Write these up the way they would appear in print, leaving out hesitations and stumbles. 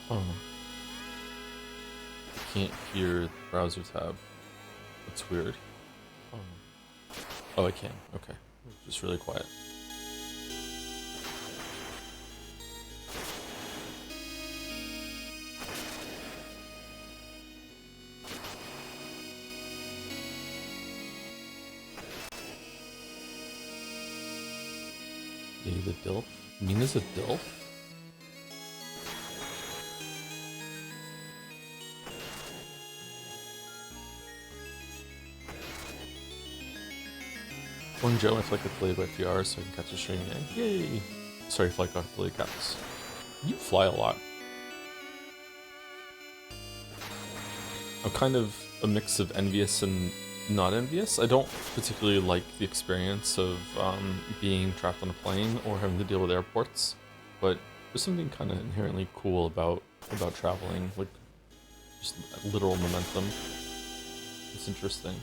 Oh. I can't hear the browser tab. That's weird. Oh. Oh, I can. Okay. Just really quiet. Yay, the DILF? Mina's a DILF? One Joe, I feel like I played by a few hours so I can catch a stream again. Yay! Sorry if I got delayed caps. You fly a lot. I'm kind of a mix of envious and not envious. I don't particularly like the experience of being trapped on a plane or having to deal with airports, but there's something kind of inherently cool about traveling, like just literal momentum. It's interesting.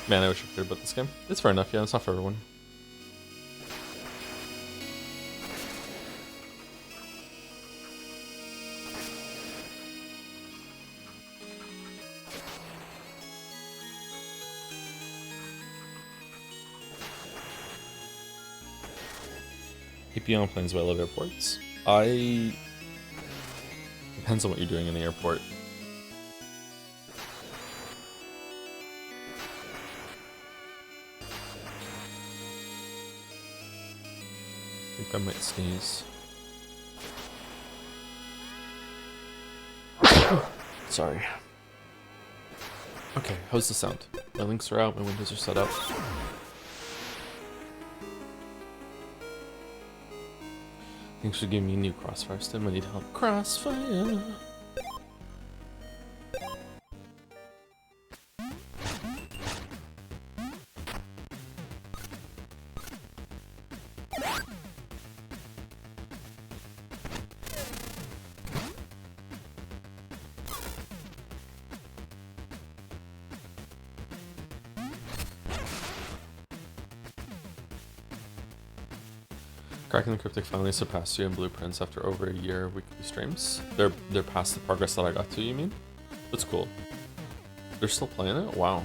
Man, I wish I cared about this game. It's fair enough, yeah, it's not for everyone. AP on planes, but I love airports. Depends on what you're doing in the airport. I think I might sneeze. Sorry. Okay, how's the sound? My links are out, my windows are set up. Thanks for giving me a new crossfire stem. I need help. Crossfire! Cracking the Cryptic finally surpassed you in blueprints after over a year of weekly streams. They're past the progress that I got to, you mean? That's cool. They're still playing it? Wow.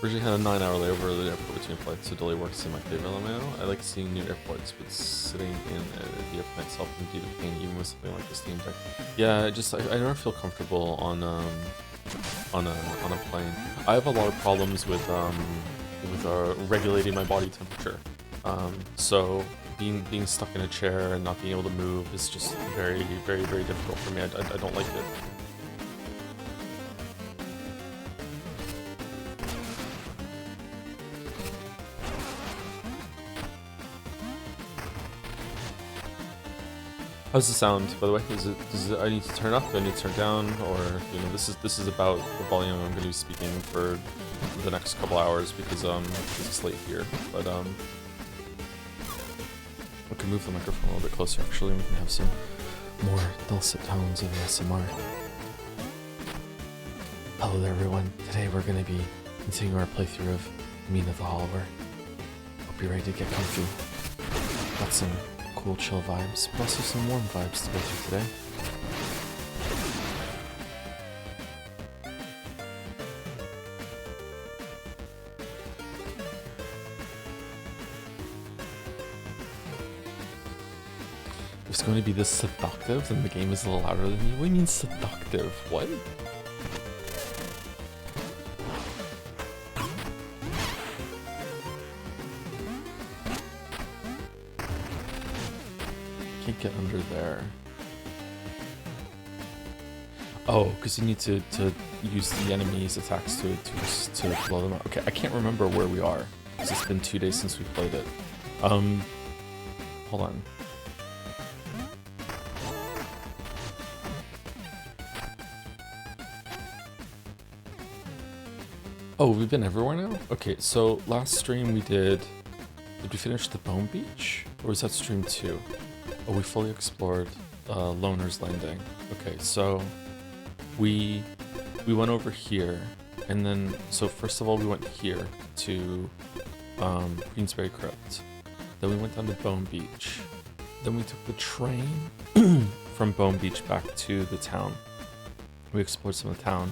Originally had a 9-hour layover at the airport between flights, so delay works in my favor, LMAO. I like seeing new airports, but sitting in the airplane itself can be a pain, even with something like the Steam Deck. Yeah, I never feel comfortable on a plane. I have a lot of problems with regulating my body temperature. So being stuck in a chair and not being able to move is just very, very, very difficult for me. I don't like it. How's the sound, by the way? Does it I need to turn up? Do I need to turn down? Or, you know, this is about the volume I'm going to be speaking for the next couple hours because it's late here. But I can move the microphone a little bit closer, actually, and we can have some more dulcet tones of ASMR. Hello there, everyone. Today we're going to be continuing our playthrough of Mina the Hollower. Hope you're ready to get comfy. Got some cool chill vibes, but also some warm vibes to go through today. If it's going to be this seductive, then the game is a little louder than me. What do you mean seductive? What? Can't get under there. Oh, because you need to use the enemy's attacks to blow them up. Okay, I can't remember where we are because it's been 2 days since we played it. Hold on. Oh, we've been everywhere now? Okay, so last stream we did Did we finish the Bone Beach? Or was that stream 2? Oh, we fully explored Loner's Landing. Okay, so we went over here, and then, so first of all we went here to Queensberry Crypt. Then we went down to Bone Beach. Then we took the train from Bone Beach back to the town. We explored some of the town.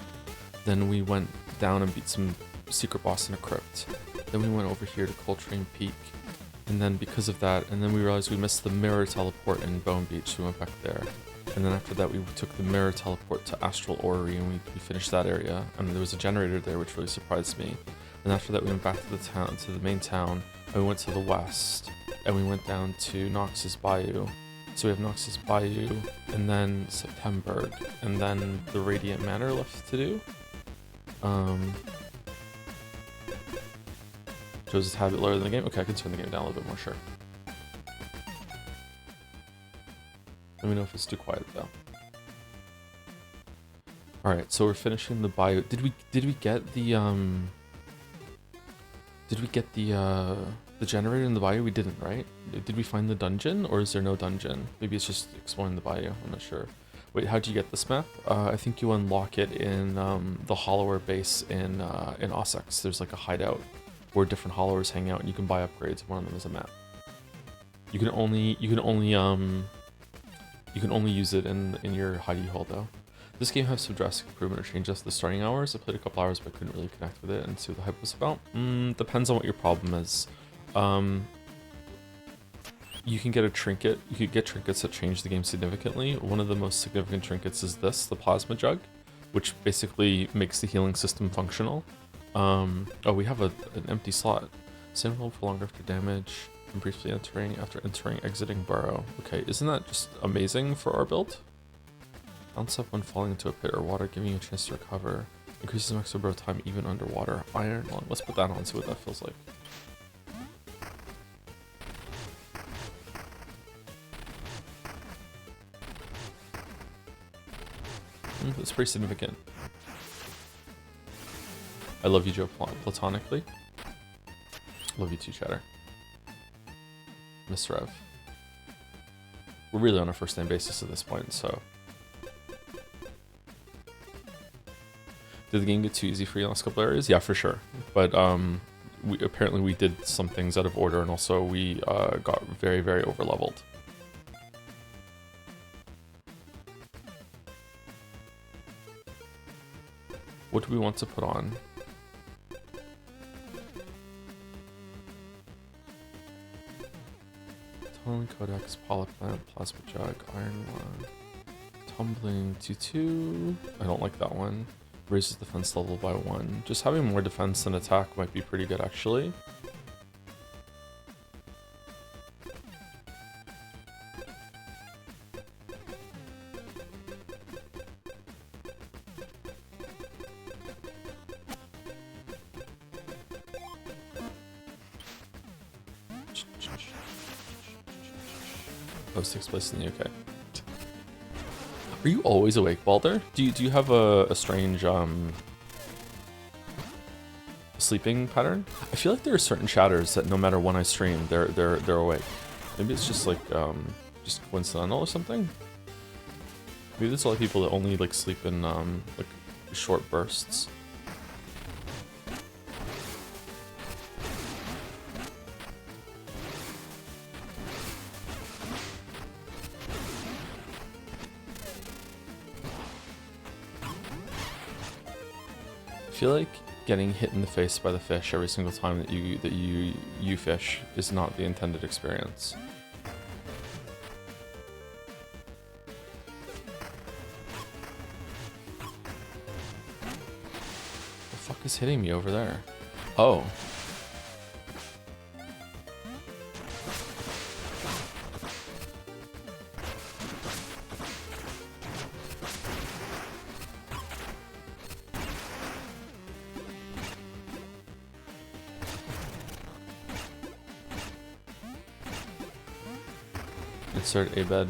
Then we went down and beat some secret boss in a crypt. Then we went over here to Coltrane Peak. And then because of that, and then we realized we missed the mirror teleport in Bone Beach, so we went back there. And then after that we took the mirror teleport to Astral Orrery and we finished that area. And there was a generator there which really surprised me. And after that we went back to the town, to the main town, and we went to the west. And we went down to Nox's Bayou. So we have Nox's Bayou, and then September, and then the Radiant Manor left to do. Shows a tad bit lower than the game. Okay, I can turn the game down a little bit more, sure. Let me know if it's too quiet though. Alright, so we're finishing the Bayou. Did we get the generator in the Bayou? We didn't, right? Did we find the dungeon, or is there no dungeon? Maybe it's just exploring the Bayou, I'm not sure. Wait, how'd you get this map? I think you unlock it in the Hollower base in Ossex. There's like a hideout where different Hollowers hang out, and you can buy upgrades. One of them is a map. You can only use it in your hidey hole though. This game has some drastic improvement or changes to the starting hours. I played a couple hours but couldn't really connect with it and see what the hype was about. Depends on what your problem is. You can get a trinket. You could get trinkets that change the game significantly. One of the most significant trinkets is this, the plasma jug, which basically makes the healing system functional. Oh, we have an empty slot. Same roll for longer after damage, and briefly after entering, exiting burrow. Okay, isn't that just amazing for our build? Bounce up when falling into a pit or water, giving you a chance to recover. Increases maximum burrow time even underwater. Iron lung. Let's put that on, see what that feels like. That's pretty significant. I love you, Joe, platonically. Love you too, Chatter. Miss Rev. We're really on a first name basis at this point, so. Did the game get too easy for you in the last couple areas? Yeah, for sure. But apparently we did some things out of order, and also we got very, very over leveled. What do we want to put on? Tunneling Codex, Polyplant, Plasma Jug, Iron Lung, Tumbling 2-2. I don't like that one. Raises defense level by 1. Just having more defense than attack might be pretty good, actually. Takes place in the UK. Are you always awake, Balder? Do you have a strange sleeping pattern? I feel like there are certain chatters that no matter when I stream, they're awake. Maybe it's just like just coincidental or something. Maybe there's a lot of people that only like sleep in like short bursts. I feel like getting hit in the face by the fish every single time that you fish is not the intended experience. The fuck is hitting me over there? Oh. Insert Abed,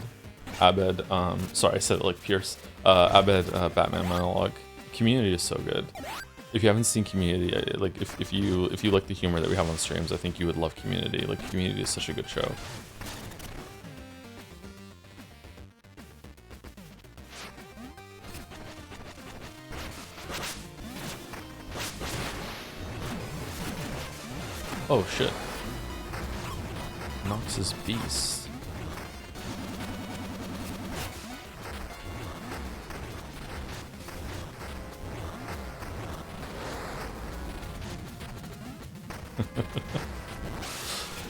sorry, I said it like Pierce. Abed, Batman monologue. Community is so good. If you haven't seen Community, like if you like the humor that we have on streams, I think you would love Community. Like Community is such a good show. Oh shit. Nox's Beast.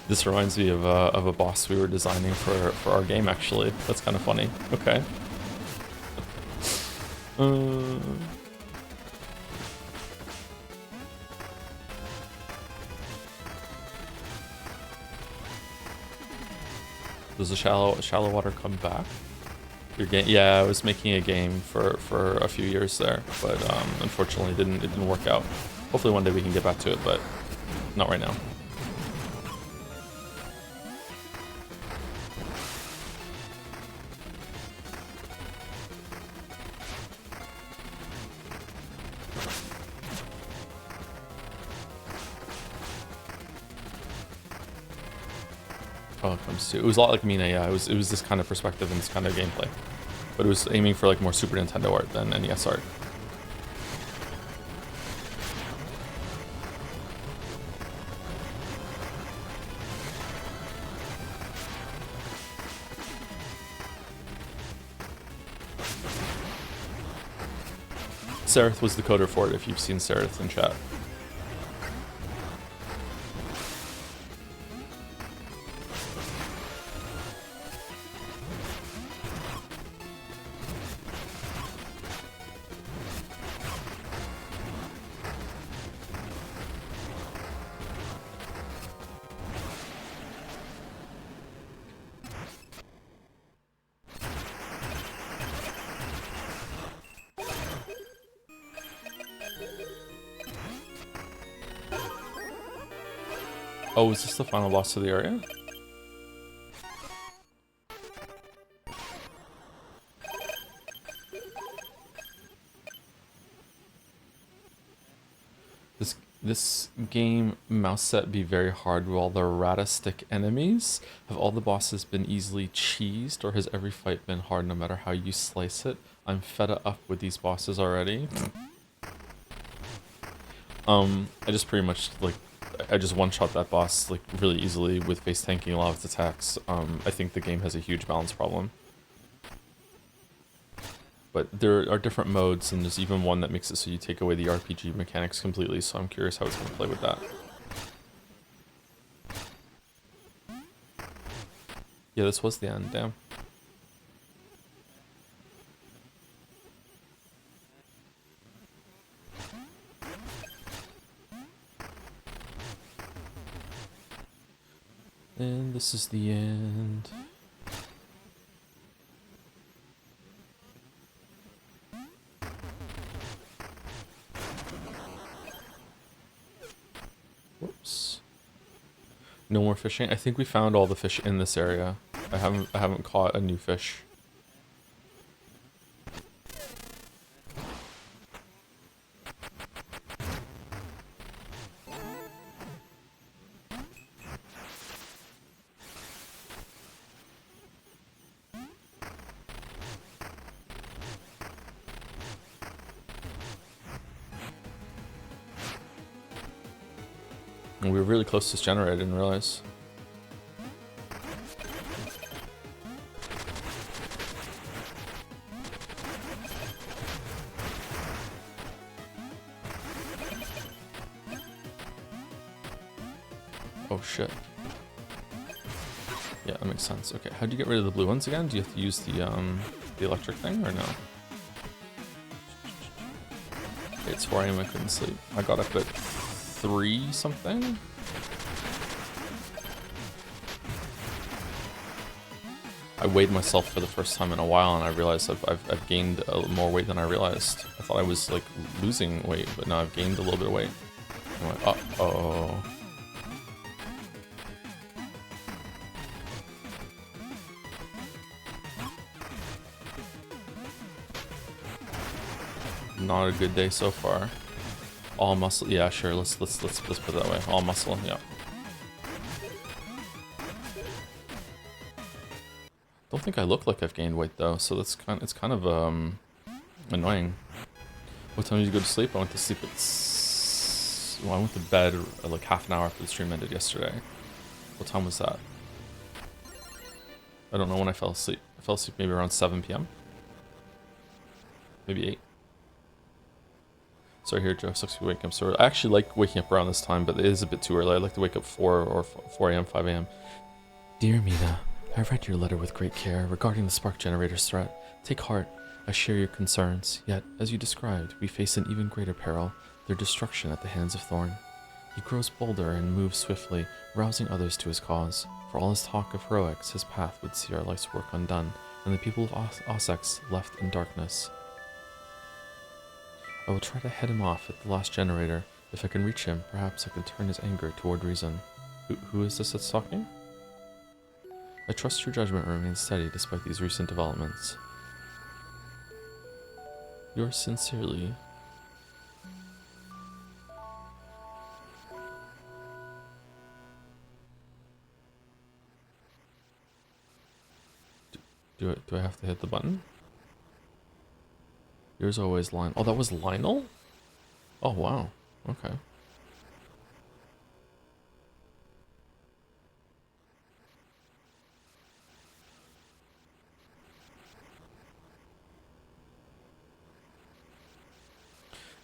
This reminds me of a boss we were designing for our game, actually. That's kind of funny. Okay. Does the shallow water come back? Your game? Yeah, I was making a game for a few years there, but unfortunately it didn't work out. Hopefully one day we can get back to it, but not right now. Oh, it comes to. It was a lot like Mina, yeah. It was this kind of perspective and this kind of gameplay, but it was aiming for like more Super Nintendo art than NES art. Sereth was the coder for it, if you've seen Sereth in chat. Oh, is this the final boss of the area? This game mouse set be very hard while the Ratastick enemies. Have all the bosses been easily cheesed, or has every fight been hard no matter how you slice it? I'm fed up with these bosses already. I just pretty much like I just one-shot that boss like really easily with face tanking a lot of its attacks. I think the game has a huge balance problem. But there are different modes, and there's even one that makes it so you take away the RPG mechanics completely, so I'm curious how it's going to play with that. Yeah, this was the end, damn. And this is the end. Whoops. No more fishing. I think we found all the fish in this area. I haven't caught a new fish. We were really close to this generator, I didn't realize. Oh shit. Yeah, that makes sense. Okay, how do you get rid of the blue ones again? Do you have to use the electric thing or no? Okay, it's 4 AM, I couldn't sleep. I got up at 3 something? I weighed myself for the first time in a while and I realized I've gained more weight than I realized. I thought I was like losing weight, but now I've gained a little bit of weight. I went, uh-oh. Not a good day so far. All muscle. Yeah, sure. Let's put it that way. All muscle. Yeah. Don't think I look like I've gained weight though, so it's kind of annoying. What time did you go to sleep? I went to sleep at well, I went to bed like half an hour after the stream ended yesterday. What time was that? I don't know when I fell asleep. I fell asleep maybe around 7 p.m. Maybe 8. Sorry, here, Joe. Sucks to wake up. So I actually like waking up around this time, but it is a bit too early. I like to wake up 4 or 4 a.m., 5 a.m. Dear Mina, I read your letter with great care regarding the spark generator's threat. Take heart. I share your concerns. Yet, as you described, we face an even greater peril: their destruction at the hands of Thorn. He grows bolder and moves swiftly, rousing others to his cause. For all his talk of heroics, his path would see our life's work undone, and the people of Ossex left in darkness. I will try to head him off at the last generator. If I can reach him, perhaps I can turn his anger toward reason. Who is this that's talking? I trust your judgment remains steady despite these recent developments. Yours sincerely. Do I have to hit the button? Yours always, Lionel. Oh, that was Lionel? Oh, wow. Okay.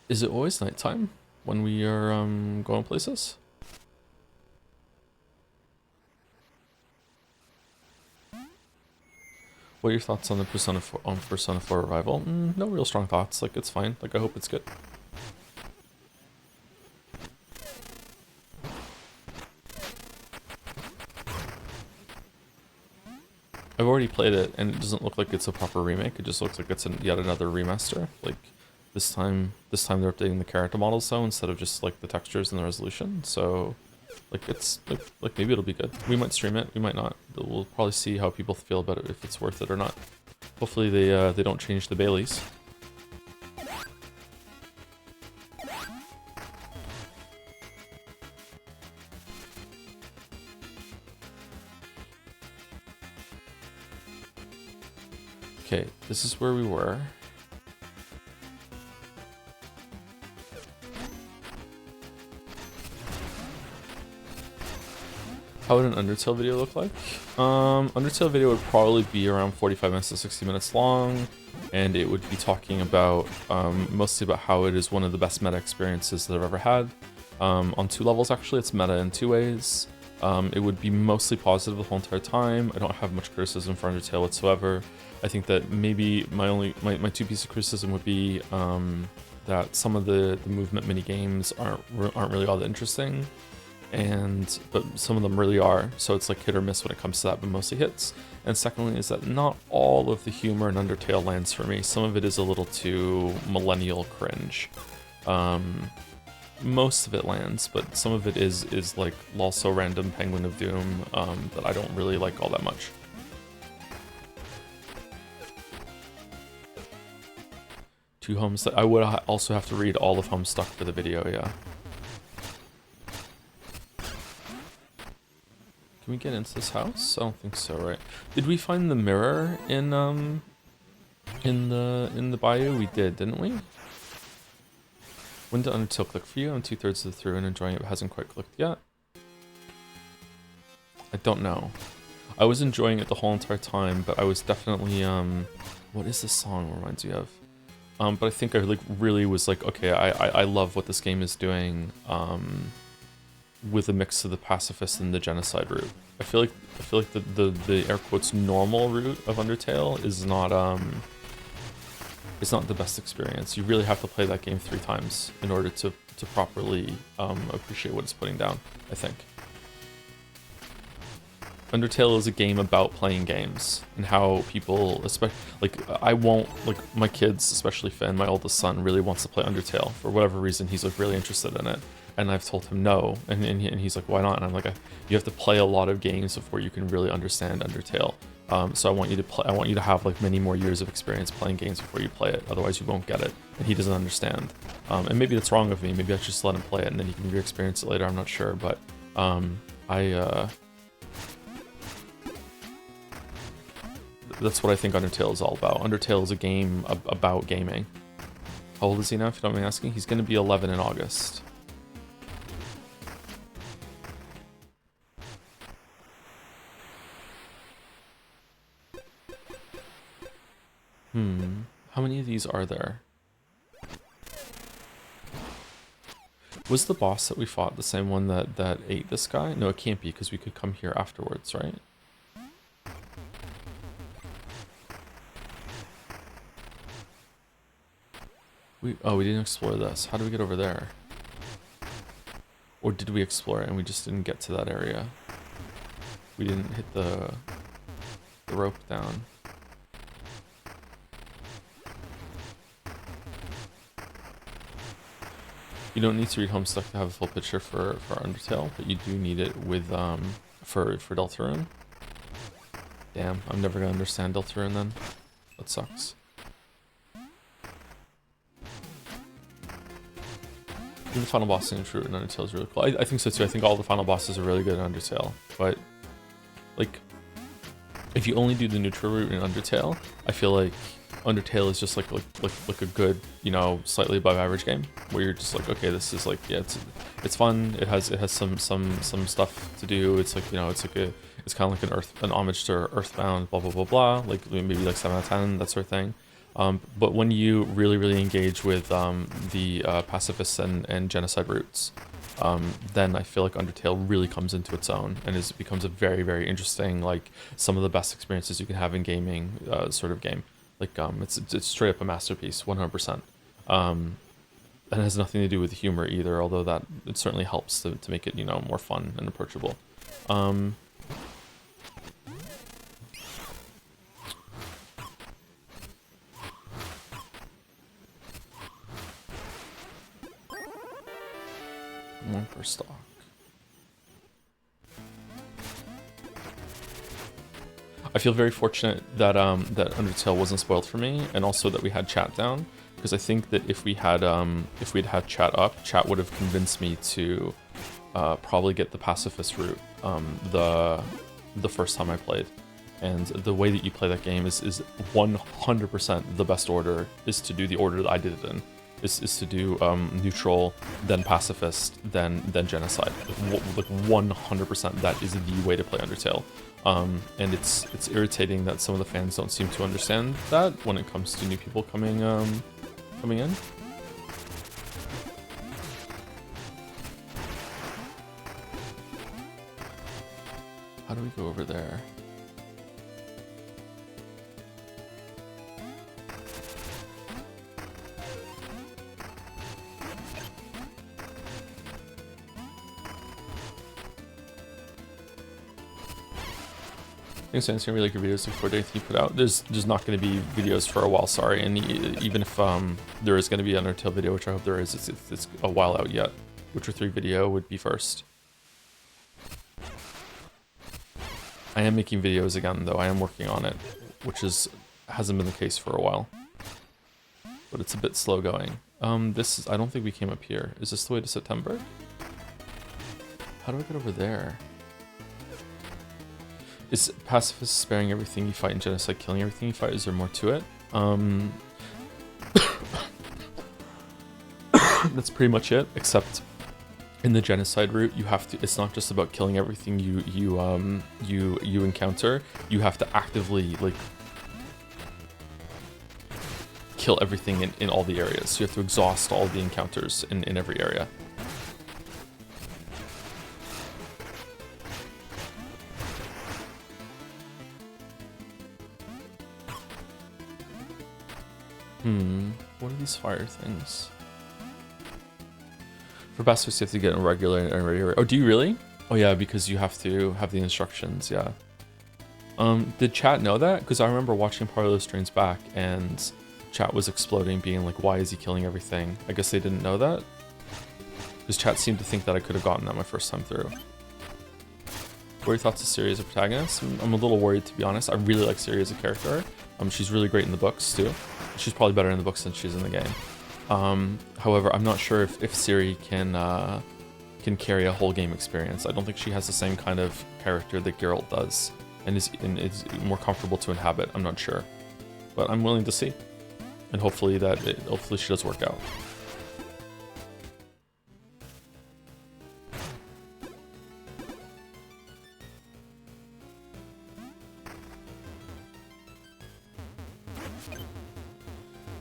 Is it always nighttime when we are going places? What are your thoughts on the Persona 4 revival? No real strong thoughts. Like, it's fine. Like, I hope it's good. I've already played it, and it doesn't look like it's a proper remake. It just looks like it's yet another remaster. Like, this time they're updating the character models though, instead of just like the textures and the resolution. So, like, it's like maybe it'll be good. We might stream it. We might not. We'll probably see how people feel about it, if it's worth it or not. Hopefully they don't change the Baileys. Okay, this is where we were. How would an Undertale video look like? Undertale video would probably be around 45 minutes to 60 minutes long, and it would be talking about, mostly about how it is one of the best meta experiences that I've ever had. On 2 levels actually, it's meta in 2 ways. It would be mostly positive the whole entire time. I don't have much criticism for Undertale whatsoever. I think that maybe my 2 pieces of criticism would be that some of the movement mini games aren't really all that interesting. But some of them really are, so it's like hit or miss when it comes to that, but mostly hits. And secondly is that not all of the humor in Undertale lands for me. Some of it is a little too millennial cringe. Most of it lands, but some of it is like also random Penguin of Doom that I don't really like all that much. Two Homestuck. I would also have to read all of Homestuck for the video, yeah. Can we get into this house? I don't think so, right? Did we find the mirror in the bayou? We did, didn't we? When did Undertale click for you? I'm 2/3 of the through and enjoying it, but hasn't quite clicked yet. I don't know. I was enjoying it the whole entire time, but I was definitely what is this song reminds you of? But I think I like really was like, okay, I love what this game is doing. With a mix of the pacifist and the genocide route. I feel like the air quotes normal route of Undertale is not the best experience. You really have to play that game 3 times in order to properly appreciate what it's putting down, I think. Undertale is a game about playing games and how people, especially like my kids, especially Finn, my oldest son, really wants to play Undertale for whatever reason. He's like really interested in it. And I've told him no, and he's like, why not? And I'm like, you have to play a lot of games before you can really understand Undertale. So I want you to play. I want you to have like many more years of experience playing games before you play it. Otherwise, you won't get it, and he doesn't understand. And maybe that's wrong of me. Maybe I should just let him play it, and then he can re-experience it later. I'm not sure, but that's what I think Undertale is all about. Undertale is a game about gaming. How old is he now, if you don't mind me asking? He's going to be 11 in August. How many of these are there? Was the boss that we fought the same one that ate this guy? No, it can't be, because we could come here afterwards, right? We didn't explore this. How do we get over there? Or did we explore it and we just didn't get to that area? We didn't hit the rope down. You don't need to read Homestuck to have a full picture for Undertale, but you do need it with for Deltarune. Damn, I'm never gonna understand Deltarune then. That sucks. Even the final boss in True and Undertale is really cool. I think so too. I think all the final bosses are really good in Undertale, but like if you only do the neutral route in Undertale, I feel like Undertale is just like a good, you know, slightly above average game where you're just like, okay, this is like, yeah, it's fun. It has some stuff to do. It's like, you know, it's kind of like an homage to Earthbound, blah blah blah blah. Like maybe like 7 out of 10, that sort of thing. But when you really engage with the pacifists and genocide routes, then I feel like Undertale really comes into its own and becomes a very interesting, like some of the best experiences you can have in gaming sort of game. Like it's straight up a masterpiece, 100%. And it has nothing to do with humor either, although that it certainly helps to make it, you know, more fun and approachable. One per stock. I feel very fortunate that that Undertale wasn't spoiled for me, and also that we had chat down, because I think that if we'd had chat up, chat would have convinced me to probably get the pacifist route the first time I played. And the way that you play that game is 100% the best order is to do the order that I did it in. Is to do neutral, then pacifist, then genocide. Like 100% that is the way to play Undertale. And it's irritating that some of the fans don't seem to understand that when it comes to new people coming in. How do we go over there? Thanks for answering really good videos before anything you put out. There's not going to be videos for a while, sorry. And even if there is going to be an Undertale video, which I hope there is, it's a while out yet. Witcher 3 video would be first. I am making videos again, though. I am working on it, which hasn't been the case for a while. But it's a bit slow going. I don't think we came up here. Is this the way to September? How do I get over there? Is pacifist sparing everything you fight and genocide killing everything you fight? Is there more to it? That's pretty much it, except in the genocide route, you have to. It's not just about killing everything you encounter. You have to actively like kill everything in all the areas. So you have to exhaust all the encounters in every area. What are these fire things? For pacifist, you have to get in regular and regular. Oh, do you really? Oh yeah, because you have to have the instructions, yeah. Did chat know that? Because I remember watching part of those streams back and chat was exploding, being like, why is he killing everything? I guess they didn't know that. Because chat seemed to think that I could have gotten that my first time through. What are your thoughts of Siri as a protagonist? I'm a little worried, to be honest. I really like Siri as a character. She's really great in the books too. She's probably better in the books than she's in the game. However, I'm not sure if Siri can carry a whole game experience. I don't think she has the same kind of character that Geralt does, and is more comfortable to inhabit. I'm not sure, but I'm willing to see, and hopefully she does work out.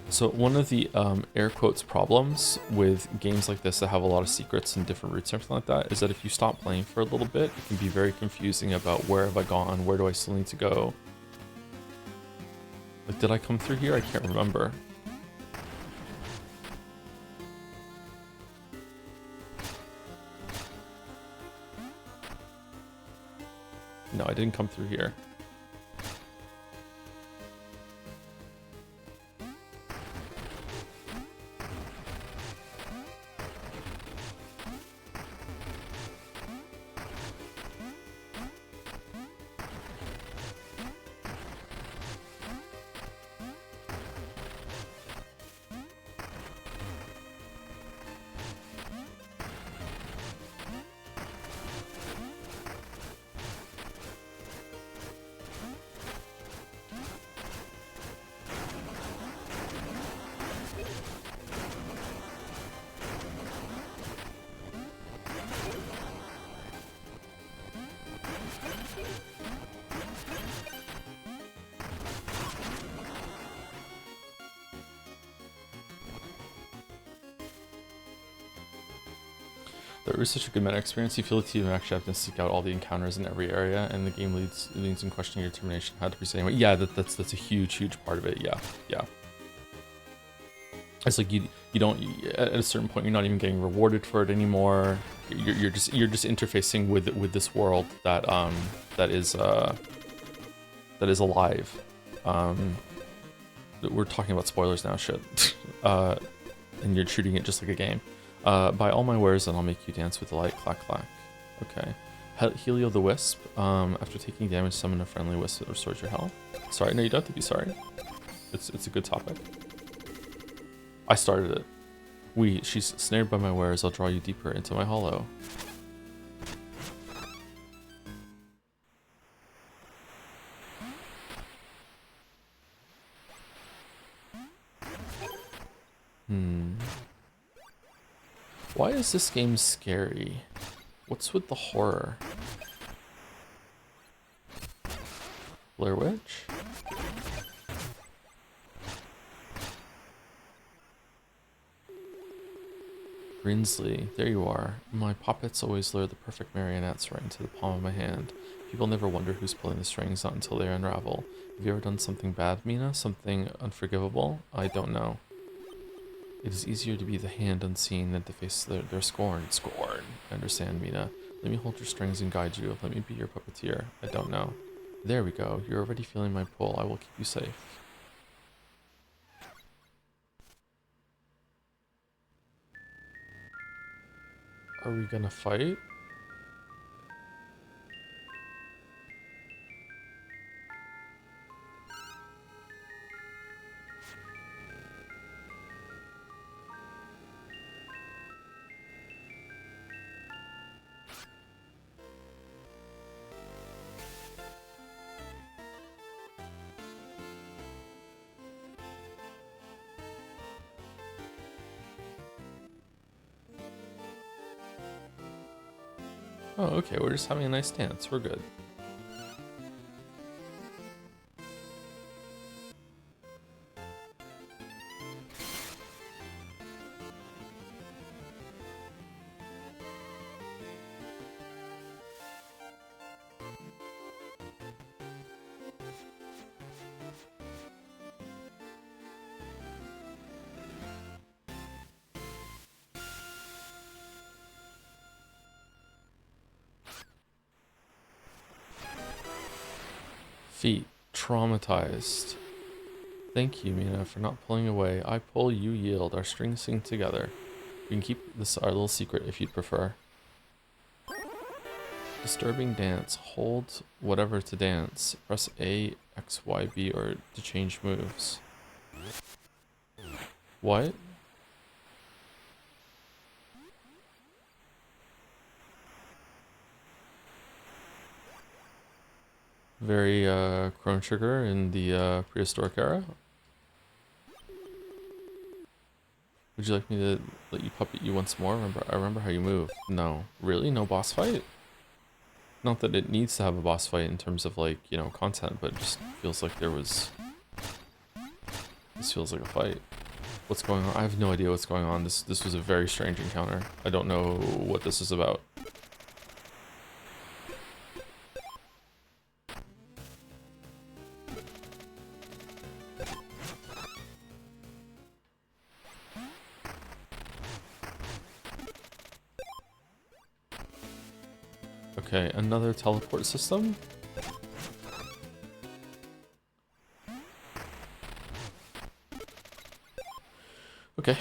So one of the air quotes problems with games like this that have a lot of secrets and different routes and everything like that is that if you stop playing for a little bit, it can be very confusing about where have I gone, where do I still need to go. Like, did I come through here? I can't remember. No, I didn't come through here. There is such a good meta experience. You feel like you actually have to seek out all the encounters in every area, and the game leads in questioning your determination how to proceed anyway. Yeah, that's a huge part of it. Yeah. It's like you don't, at a certain point you're not even getting rewarded for it anymore. You're just interfacing with this world that is alive. We're talking about spoilers now, shit. And you're treating it just like a game. Buy all my wares and I'll make you dance with delight. Clack clack. Okay. Helio the Wisp. After taking damage, summon a friendly wisp that restores your health. Sorry, no, you don't have to be sorry. It's a good topic. I started it. She's snared by my wares. I'll draw you deeper into my hollow. Why is this game scary? What's with the horror? Blair Witch? Grinsley, there you are. My puppets always lure the perfect marionettes right into the palm of my hand. People never wonder who's pulling the strings, not until they unravel. Have you ever done something bad, Mina? Something unforgivable? I don't know. It is easier to be the hand unseen than to face their scorn. Scorn! I understand, Mina. Let me hold your strings and guide you. Let me be your puppeteer. I don't know. There we go. You're already feeling my pull. I will keep you safe. Are we gonna fight? Oh, okay, we're just having a nice dance. We're good. Feet traumatized. Thank you, Mina, for not pulling away. I pull, you yield. Our strings sing together. We can keep this our little secret if you'd prefer. Disturbing dance. Hold whatever to dance. Press A, X, Y, B, or to change moves. What? Very Chrono Trigger in the prehistoric era. Would you like me to let you puppet you once more? I remember how you move. No. Really? No boss fight? Not that it needs to have a boss fight in terms of, like, you know, content, but it just feels like there was... This feels like a fight. What's going on? I have no idea what's going on. This was a very strange encounter. I don't know what this is about. Okay, another teleport system? Okay.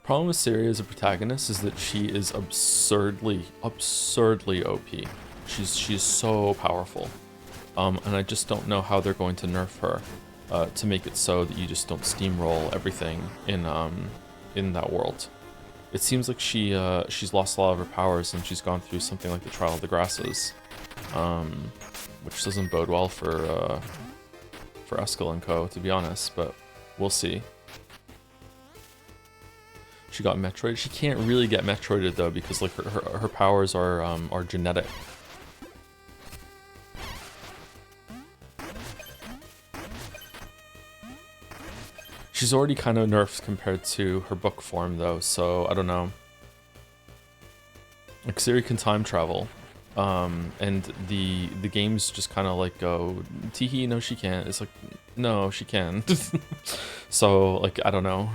Problem with Siri as a protagonist is that she is absurdly OP. She's so powerful. And I just don't know how they're going to nerf her to make it so that you just don't steamroll everything in that world. It seems like she's lost a lot of her powers and she's gone through something like the Trial of the Grasses, which doesn't bode well for Eskel and Co, to be honest, but we'll see. She got Metroid. She can't really get Metroided though because like her powers are genetic. She's already kind of nerfed compared to her book form though, so I don't know. Like Siri can time travel, and the games just kind of like go, teehee, no she can't. It's like, no she can. So like I don't know.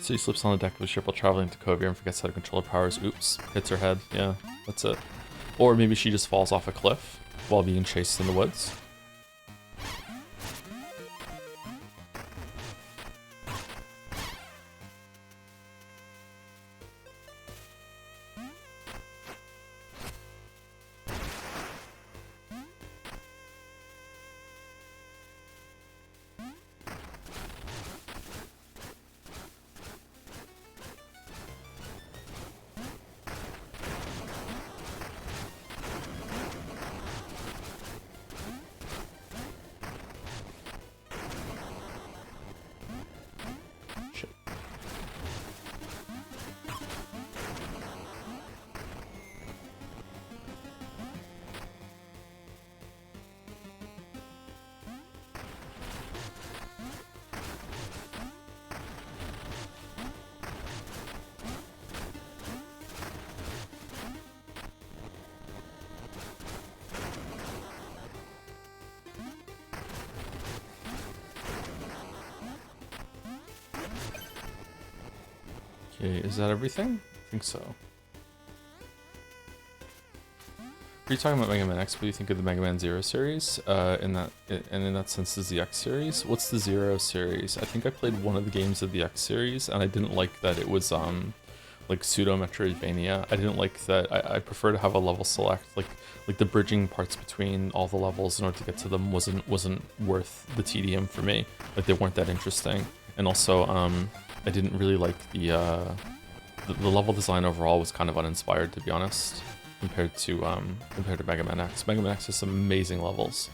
So he slips on the deck of a ship while traveling to Kovir and forgets how to control her powers. Oops, hits her head. Yeah, that's it. Or maybe she just falls off a cliff while being chased in the woods. Okay, is that everything? I think so. Are you talking about Mega Man X? What do you think of the Mega Man Zero series? In that sense, the ZX series. What's the Zero series? I think I played one of the games of the X series, and I didn't like that it was like pseudo Metroidvania. I didn't like that. I prefer to have a level select. Like the bridging parts between all the levels in order to get to them wasn't worth the tedium for me. Like they weren't that interesting, and also I didn't really like the level design overall was kind of uninspired, to be honest, compared to Mega Man X. Mega Man X has some amazing levels,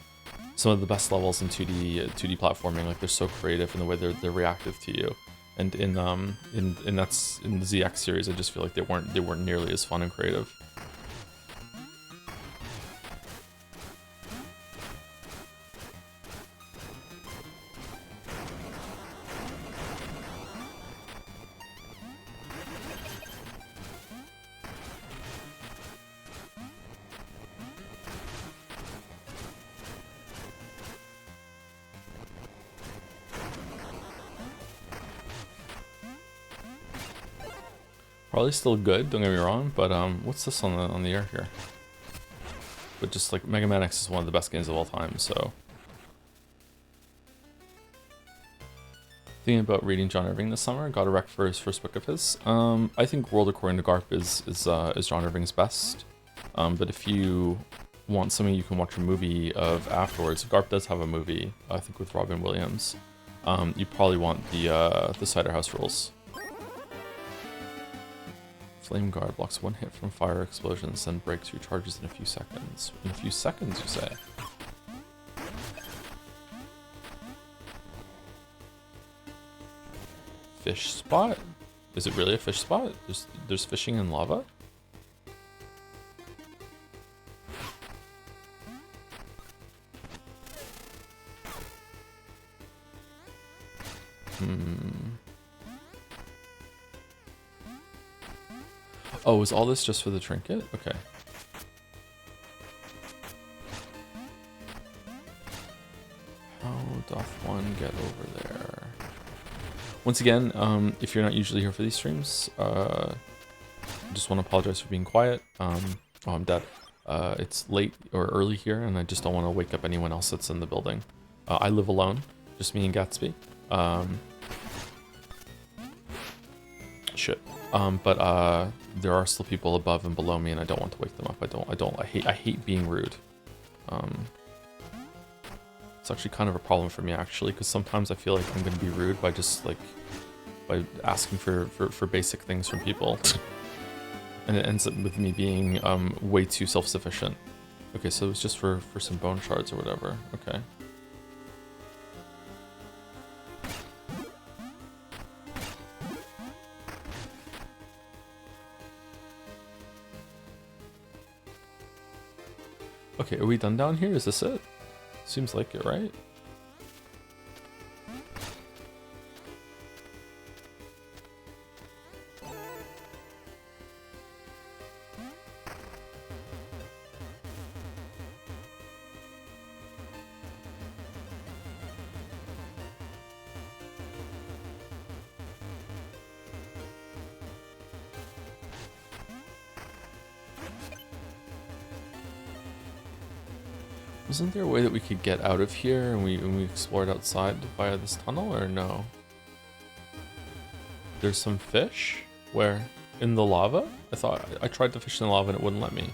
some of the best levels in 2D platforming. Like they're so creative in the way they're reactive to you, and in the ZX series, I just feel like they weren't nearly as fun and creative. Probably still good, don't get me wrong, but what's this on the air here? But just like Mega Man X is one of the best games of all time, so. Thinking about reading John Irving this summer, got a rec for his first book of his. I think World According to Garp is John Irving's best. But if you want something you can watch a movie of afterwards, Garp does have a movie, I think with Robin Williams. You probably want the Cider House Rules. Flame Guard blocks one hit from fire explosions, then breaks your charges in a few seconds. In a few seconds, you say? Fish spot? Is it really a fish spot? There's fishing in lava? Oh, is all this just for the trinket? Okay. How doth one get over there? Once again, if you're not usually here for these streams, I just want to apologize for being quiet. Oh, I'm dead. It's late or early here, and I just don't want to wake up anyone else that's in the building. I live alone, just me and Gatsby. Shit. But there are still people above and below me, and I don't want to wake them up. I hate being rude. It's actually kind of a problem for me, actually, because sometimes I feel like I'm gonna be rude by just like by asking for basic things from people, and it ends up with me being way too self-sufficient. Okay, so it was just for some bone shards or whatever. Okay. Okay, are we done down here? Is this it? Seems like it, right? Wasn't there a way that we could get out of here and we explored outside via this tunnel, or no? There's some fish? Where? In the lava? I thought I tried to fish in the lava and it wouldn't let me.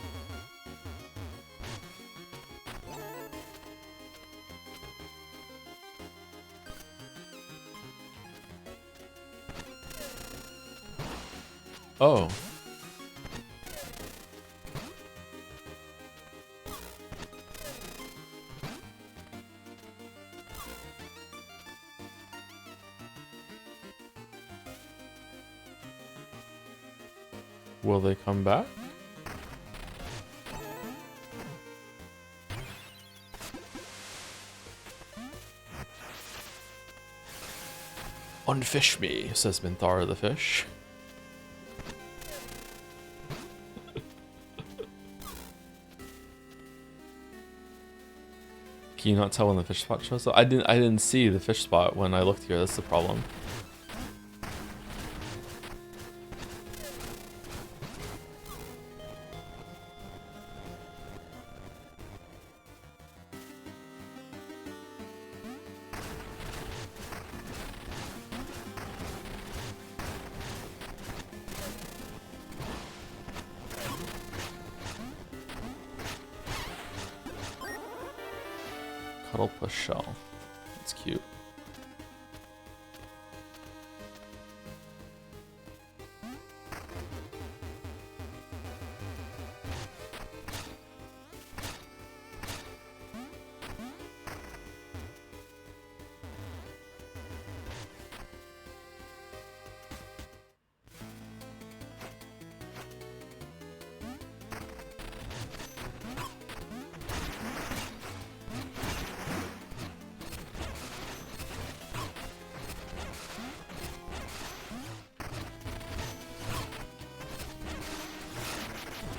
Oh. Will they come back? Unfish me, says Minthara the fish. Can you not tell when the fish spot shows up? I didn't see the fish spot when I looked here, that's the problem. Cuddlepuss shell. It's cute.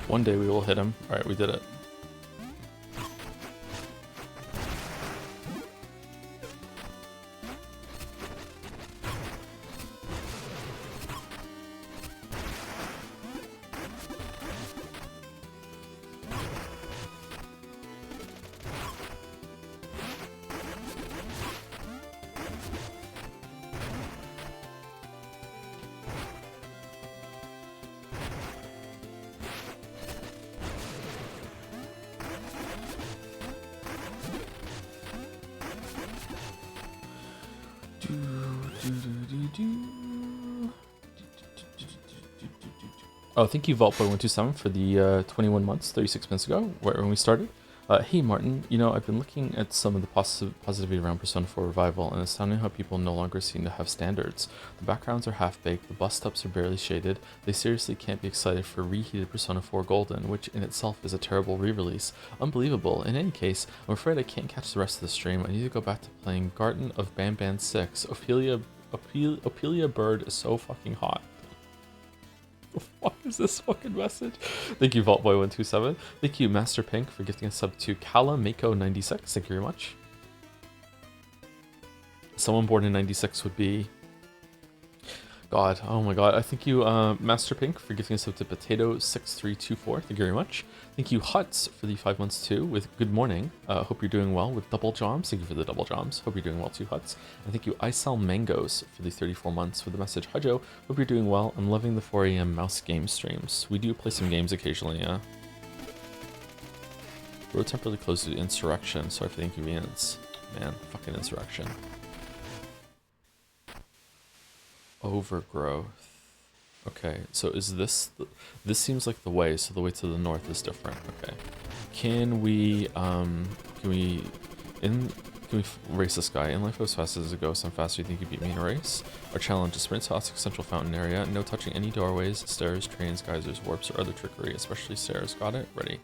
One day we will hit him. Alright, we did it. Oh, thank you, VaultBoy127, for the 21 months, 36 minutes ago, when we started. Hey, Martin, you know, I've been looking at some of the positivity around Persona 4 Revival, and it's astounding how people no longer seem to have standards. The backgrounds are half-baked, the bus-stops are barely shaded, they seriously can't be excited for reheated Persona 4 Golden, which in itself is a terrible re-release. Unbelievable. In any case, I'm afraid I can't catch the rest of the stream. I need to go back to playing Garden of Banban 6. Ophelia Bird is so fucking hot. The fuck is this fucking message? Thank you, VaultBoy127. Thank you, Master Pink, for gifting a sub to Kalamako96. Thank you very much. Someone born in 96 would be... God, oh my god. I thank you, Master Pink, for gifting a sub to Potato6324. Thank you very much. Thank you, Huts, for the 5 months too, with good morning. Hope you're doing well with double joms. Thank you for the double joms. Hope you're doing well too, Huts. And thank you, Isal Mangoes, for the 34 months with the message. Hi Joe, hope you're doing well. I'm loving the 4 a.m. mouse game streams. We do play some games occasionally, yeah. Road temporarily closed due to Insurrection. Sorry for the inconvenience. Man, fucking Insurrection. Overgrowth. Okay, so is this... This seems like the way, so the way to the north is different. Okay. Can we race this guy? In life as fast as it goes, I'm faster. You think you beat me in a race? Our challenge is sprint to Ostic Central Fountain area. No touching any doorways, stairs, trains, geysers, warps, or other trickery, especially stairs. Got it? Ready.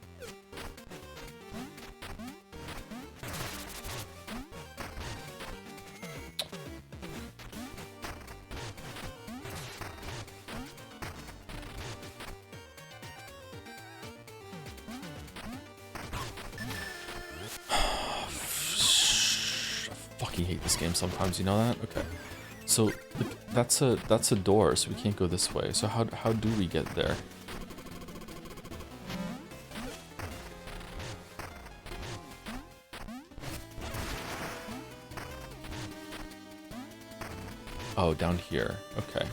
Sometimes, you know that? Okay. So that's a door, so we can't go this way. So how do we get there? Oh, down here. Okay.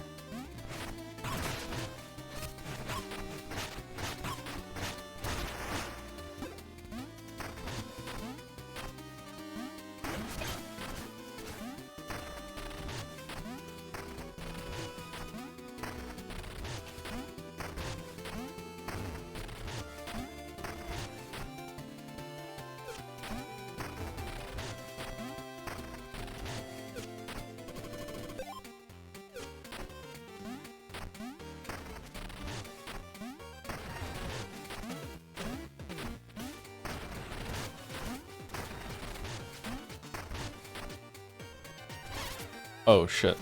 Oh shit.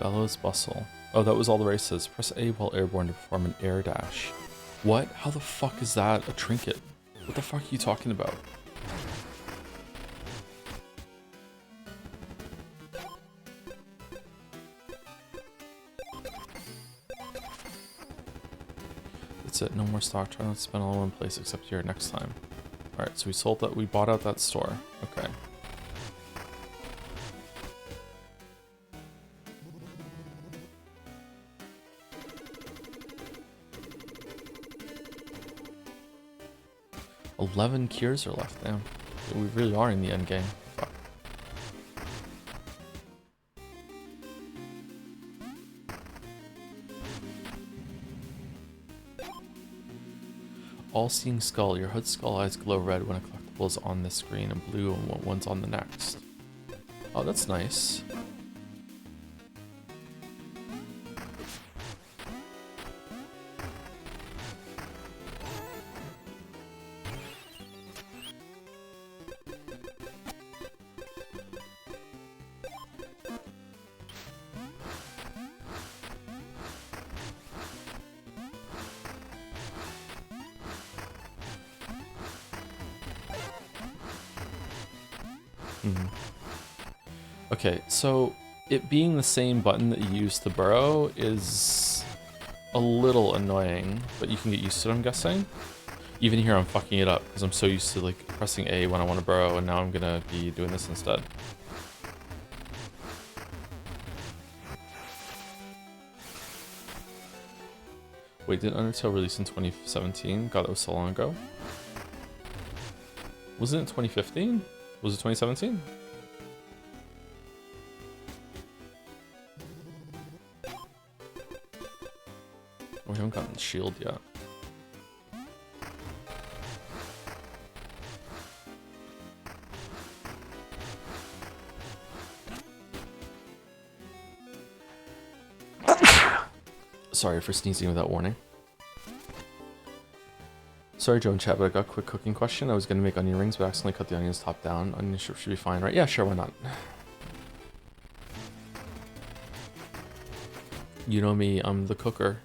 Bellows Bustle. Oh, that was all the races. Press A while airborne to perform an air dash. What? How the fuck is that a trinket? What the fuck are you talking about? That's it. No more stock. Try not to spend all in one place except here next time. Alright, so we sold that. We bought out that store. Okay. $11 cures are left now. We really are in the end game. Fuck. All-seeing skull. Your hood skull eyes glow red when a collectible is on this screen and blue when one's on the next. Oh, that's nice. Okay, so it being the same button that you use to burrow is a little annoying, but you can get used to it, I'm guessing. Even here, I'm fucking it up because I'm so used to like pressing A when I want to burrow, and now I'm gonna be doing this instead. Wait, did Undertale release in 2017? God, that was so long ago. Wasn't it 2015? Was it 2017? Oh, we haven't gotten the shield yet. Sorry for sneezing without warning. Sorry, Joe and chat, but I got a quick cooking question. I was gonna make onion rings, but I accidentally cut the onions top down. Onion strip should be fine, right? Yeah, sure, why not? You know me, I'm the cooker.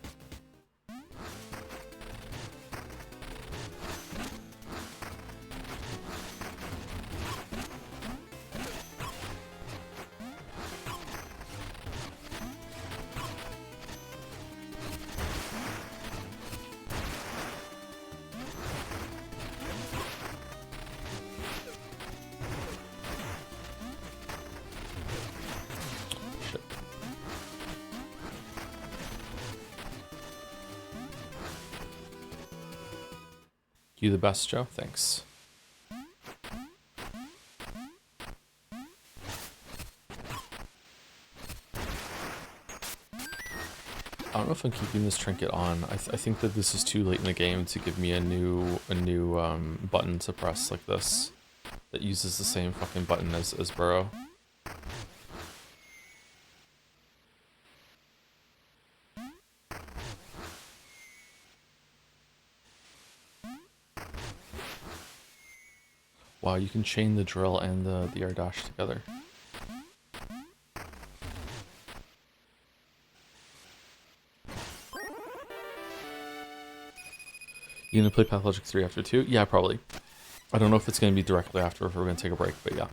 You the best, Joe. Thanks. I don't know if I'm keeping this trinket on. I think that this is too late in the game to give me a new button to press like this that uses the same fucking button as Burrow. Wow, you can chain the drill and the air dash together. You gonna play Pathologic 3 after 2? Yeah, probably. I don't know if it's gonna be directly after or if we're gonna take a break, but yeah.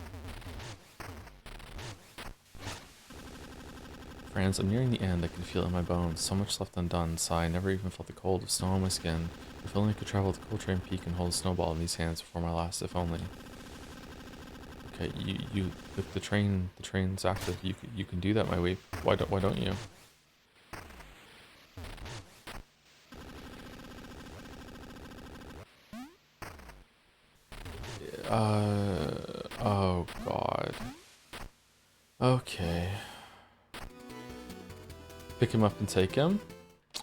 Friends, I'm nearing the end. I can feel it in my bones. So much left undone. Sigh, I never even felt the cold of snow on my skin. If only I could travel to Coltrane Peak and hold a snowball in these hands before my last, if only. Okay, the train's active. You can do that, my weep. Why don't you? Oh god. Okay. Pick him up and take him.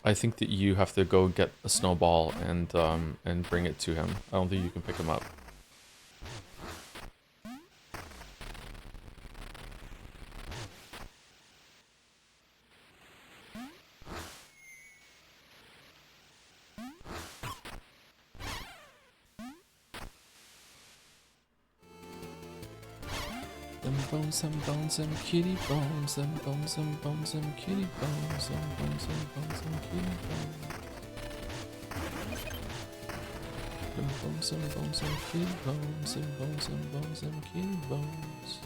I think that you have to go get a snowball and bring it to him. I don't think you can pick him up. Them bones and kitty bones, them bones and bones and kitty bones, them bones and bones and kitty bones. Them bones and bones and kitty bones, them bones and bones and kitty bones.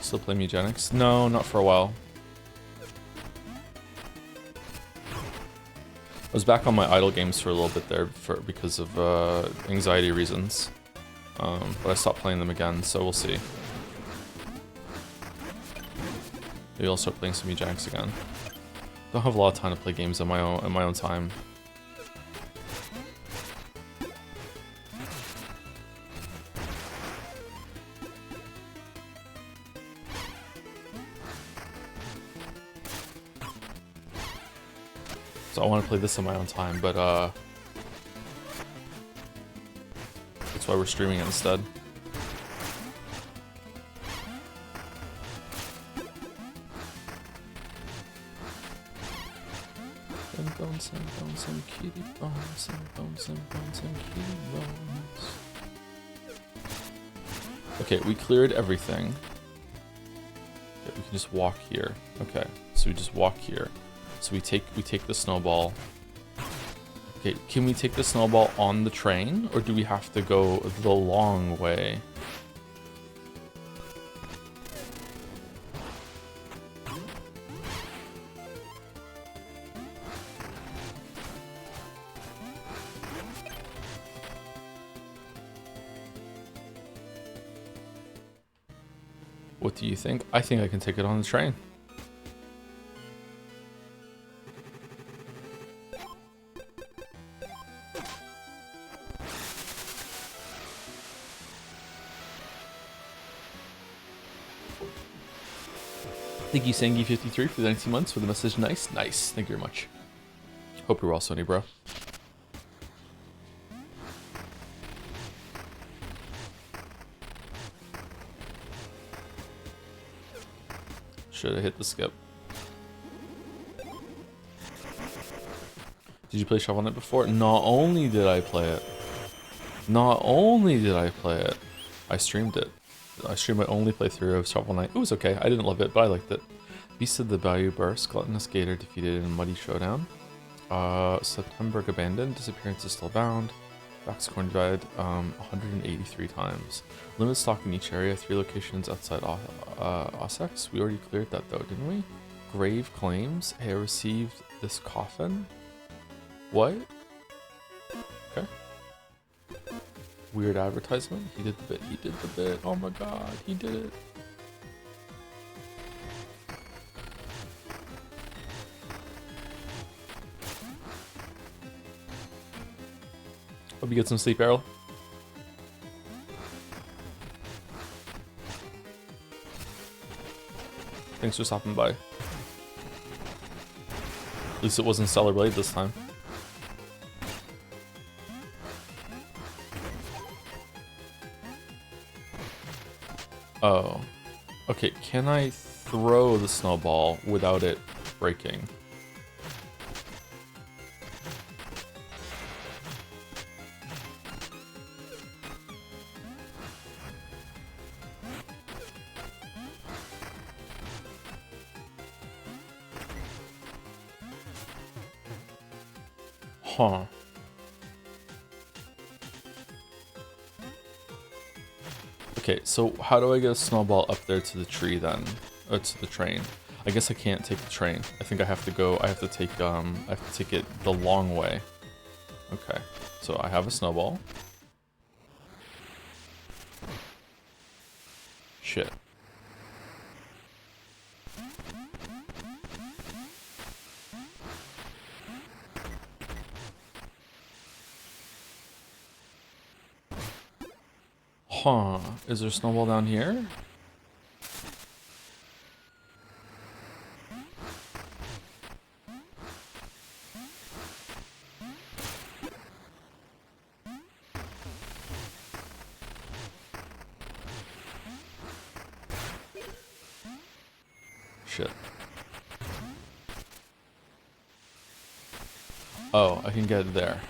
Still play Mugenics? No, not for a while. I was back on my idle games for a little bit there because of anxiety reasons. But I stopped playing them again, so we'll see. Maybe I'll start playing some Mugenics again. Don't have a lot of time to play games on my own time. So I want to play this on my own time, but that's why we're streaming it instead. Bones and bones and kitty bones and bones and bones and kitty bones. Okay, we cleared everything. Okay, we can just walk here. Okay, so we just walk here. So we take the snowball. Okay, can we take the snowball on the train, or do we have to go the long way? What do you think? I think I can take it on the train. Thank you, Sangi53, for the 19 months for the message. Nice, nice. Thank you very much. Hope you're well, Sony, bro. Should have hit the skip. Did you play Shovel Knight before? Not only did I play it, I streamed it. I streamed my only playthrough of Shovel Knight. It was okay. I didn't love it, but I liked it. Beast of the Bayou Burst, Gluttonous Gator defeated in a muddy showdown. September Abandoned, Disappearance is still bound. Baxcorn died 183 times. Limit stock in each area, 3 locations outside Ossex. We already cleared that though, didn't we? Grave claims. Hey, I received this coffin. What? Okay. Weird advertisement. He did the bit. He did the bit. Oh my god, he did it. Hope you get some sleep, Errol. Thanks for stopping by. At least it wasn't Stellar Blade this time. Oh. Okay, can I throw the snowball without it breaking? Huh. Okay, so how do I get a snowball up there to the tree then? Or to the train? I guess I can't take the train. I think I have to go, I have to take it the long way. Okay, so I have a snowball. Shit. Huh, is there a snowball down here? Shit. Oh, I can get it there.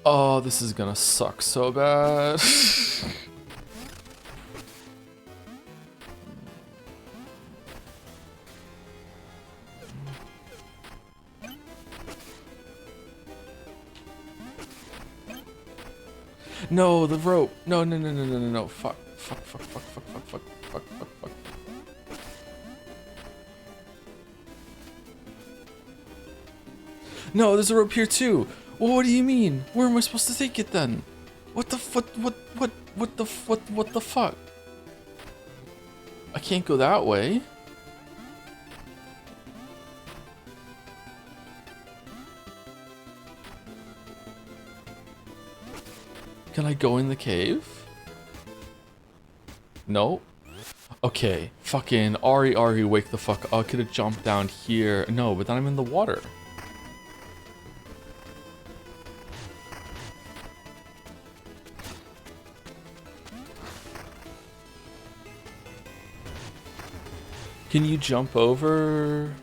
Oh, this is gonna suck so bad. No, the rope. No, no, no, no, no, no, no. Fuck, fuck, fuck, fuck, fuck, fuck, fuck, fuck, fuck, fuck. No, there's a rope here too. Well, what do you mean? Where am I supposed to take it then? What the fuck? What the fuck? I can't go that way. Can I go in the cave? No. Okay, fucking Ari, wake the fuck up. I could have jumped down here. No, but then I'm in the water. Can you jump over?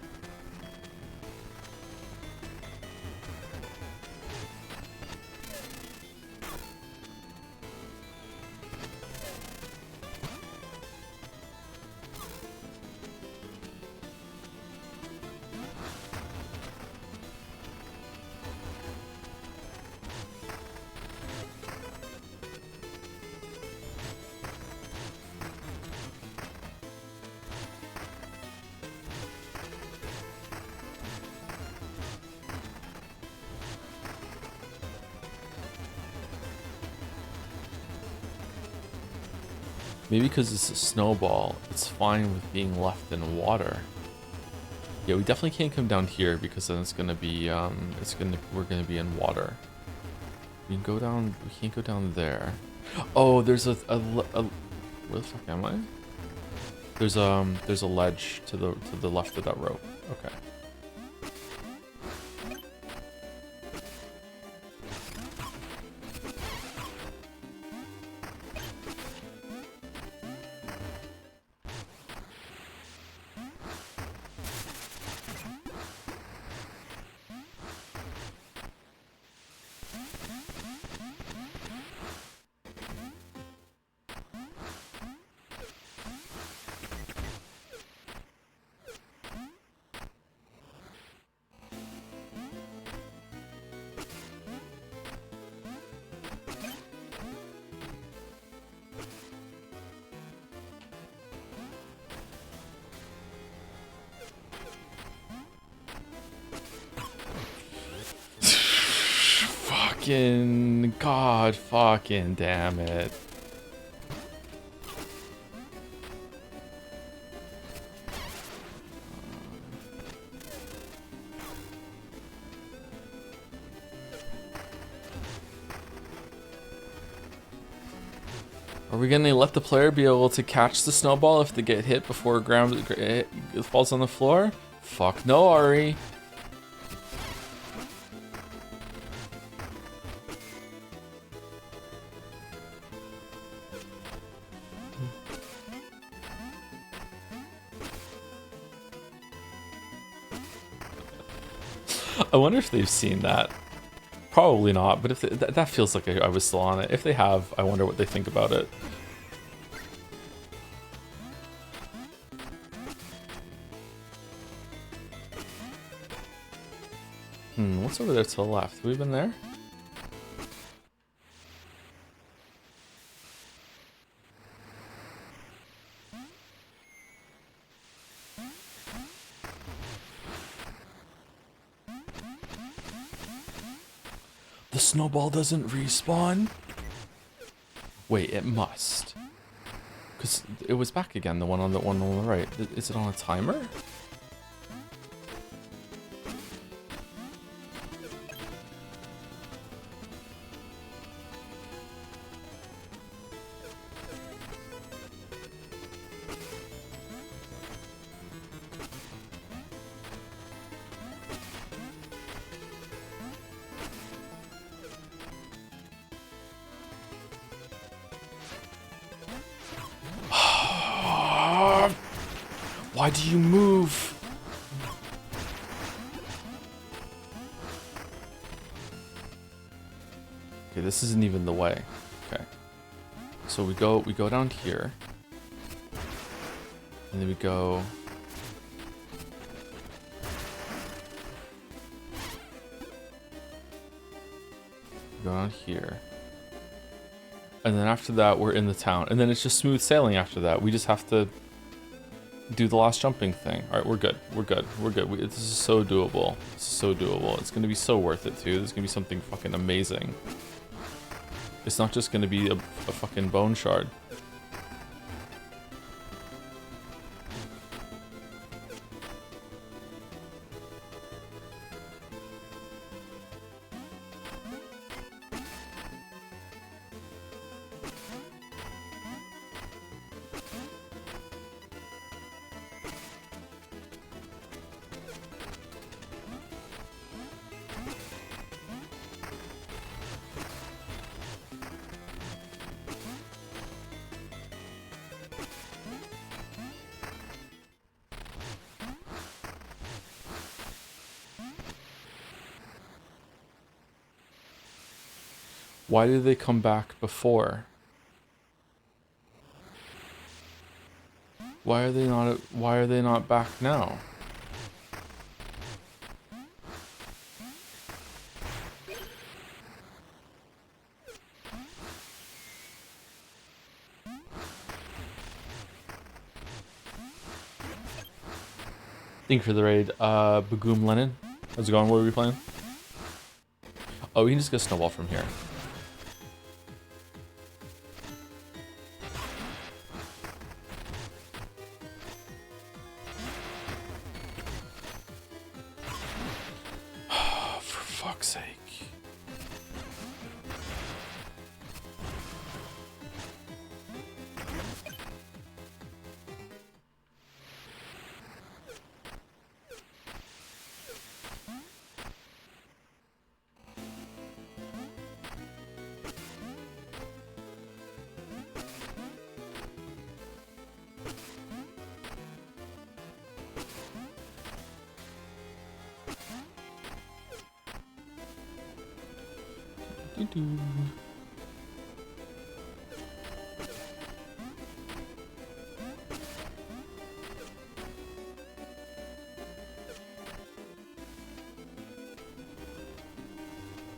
Maybe because it's a snowball, it's fine with being left in water. Yeah, we definitely can't come down here because then it's gonna be we're gonna be in water. We can go down. We can't go down there. Oh, there's a where the fuck am I? There's a ledge to the left of that rope. Okay. Fucking God, fucking damn it. Are we gonna let the player be able to catch the snowball if they get hit before it falls on the floor? Fuck no, Ari. I wonder if they've seen that. Probably not, but if they, that feels like I was still on it. If they have, I wonder what they think about it. What's over there to the left? Have we been there? The snowball doesn't respawn? Wait, it must. Because it was back again, the one on the right. Is it on a timer? Why do you move? Okay, this isn't even the way. Okay. So we go down here. And then we go down here. And then after that we're in the town. And then it's just smooth sailing after that. We just have to do the last jumping thing. All right, we're good. We're good. We're good. This is so doable. It's so doable. It's gonna be so worth it too. This is gonna be something fucking amazing. It's not just gonna be a fucking bone shard. Why did they come back before? Why are they not back now? Thank you for the raid. Bagoom Lennon. How's it going? What are we playing? Oh, we can just get a snowball from here. Doo-doo.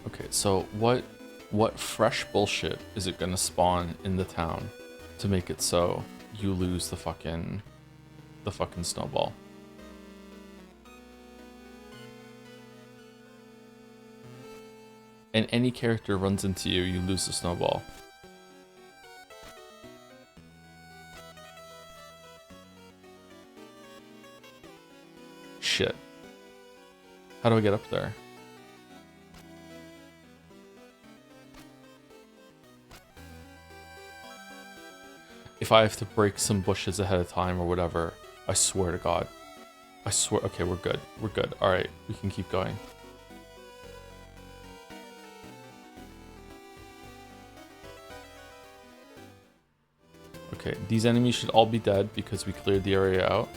Okay, so what fresh bullshit is it gonna spawn in the town to make it so you lose the fucking snowball? And any character runs into you, you lose the snowball. Shit. How do I get up there? If I have to break some bushes ahead of time or whatever, I swear to God. I swear. Okay, we're good. We're good. All right, we can keep going. Okay, these enemies should all be dead because we cleared the area out.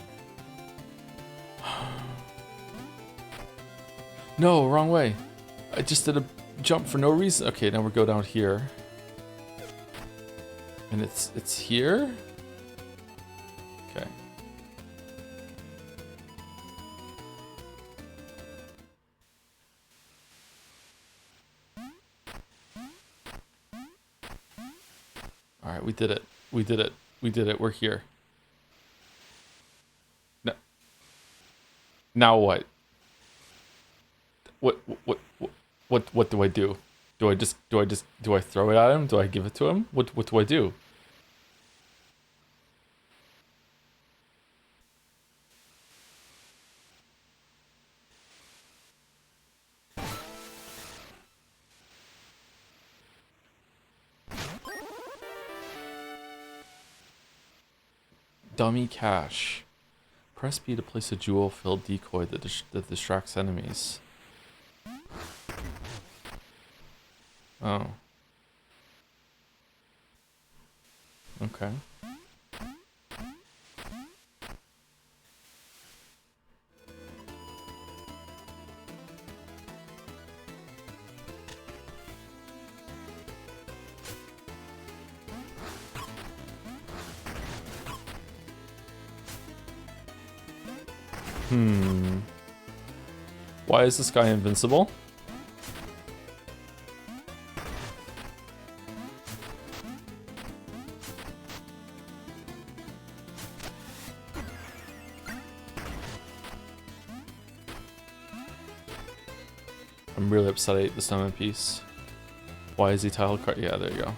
No, wrong way. I just did a jump for no reason. Okay, now we go down here. And it's here? Okay. Alright, we did it. We did it. We did it. We're here. No. Now what? What do I do? Do I throw it at him? Do I give it to him? What do I do? Dummy cache. Press B to place a jewel-filled decoy that distracts enemies. Oh. Okay. Why is this guy invincible? I'm really upset I ate the snowman piece. Why is he title card? Yeah, there you go.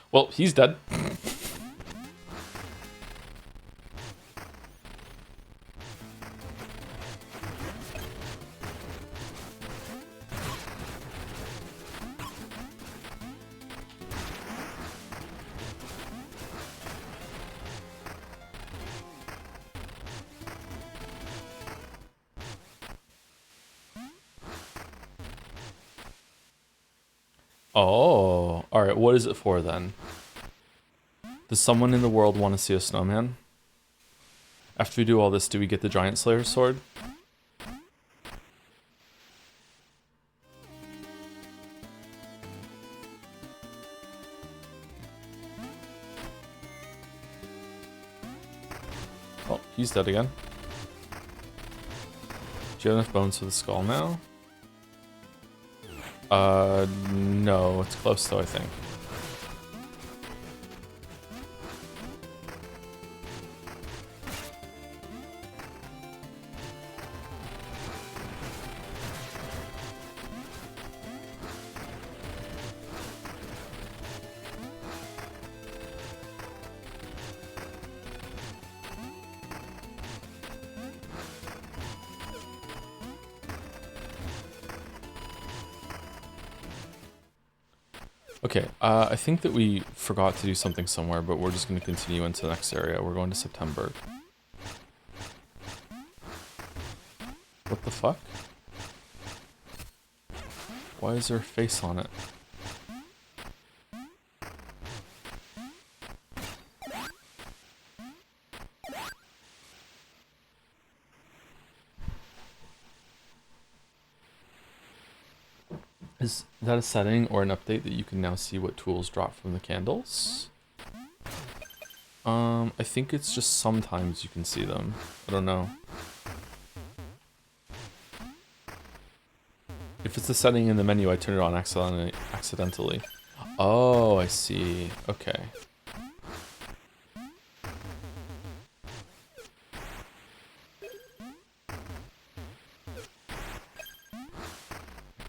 Well, he's dead. Oh, alright, what is it for then? Does someone in the world want to see a snowman? After we do all this, do we get the Giant Slayer sword? Oh, he's dead again. Do you have enough bones for the skull now? No, it's close though, I think. Okay, I think that we forgot to do something somewhere, but we're just going to continue into the next area. We're going to September. What the fuck? Why is there a face on it? Is that a setting or an update that you can now see what tools drop from the candles? I think it's just sometimes you can see them. I don't know. If it's a setting in the menu, I turn it on accidentally. Oh, I see. Okay.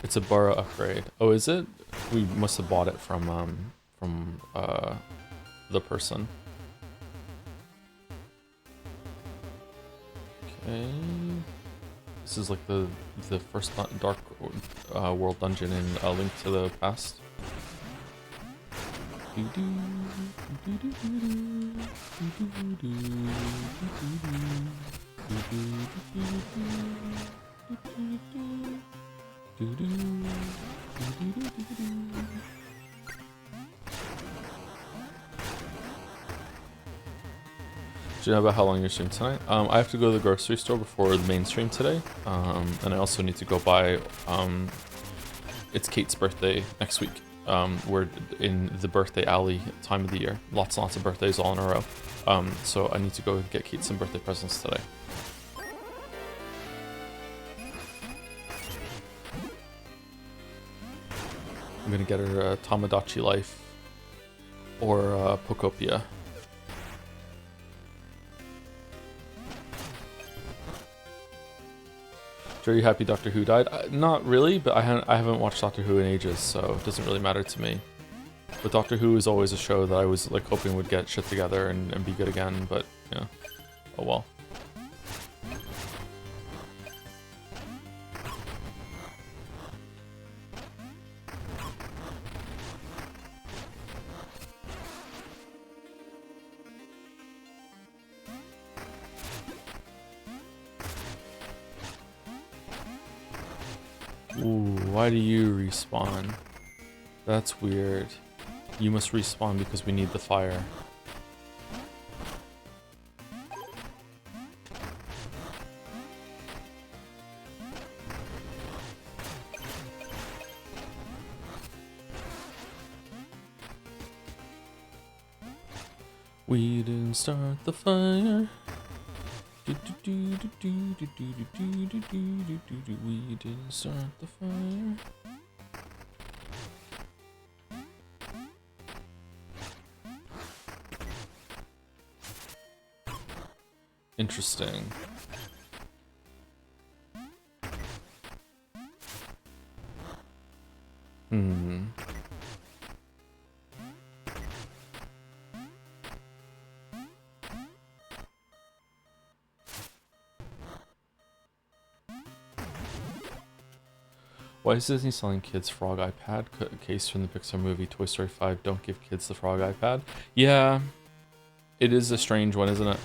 It's a Burrow upgrade. Oh, is it? We must have bought it from the person. Okay. This is like the first Dark World dungeon in A Link to the Past. Do you know about how long you're streaming tonight? I have to go to the grocery store before the main stream today, and I also need to go buy. It's Kate's birthday next week. We're in the birthday alley time of the year. Lots and lots of birthdays all in a row. So I need to go get Kate some birthday presents today. I'm gonna get her Tamagotchi Life or Pokopia. Are you happy Doctor Who died? Not really, but I haven't watched Doctor Who in ages, so it doesn't really matter to me. But Doctor Who is always a show that I was like hoping would get shit together and be good again, but yeah, oh well. Ooh, why do you respawn? That's weird. You must respawn because we need the fire. We didn't start the fire. We didn't start the fire. Interesting. Why is Disney selling kids Frog iPad? Case from the Pixar movie Toy Story 5, don't give kids the Frog iPad. Yeah, it is a strange one, isn't it?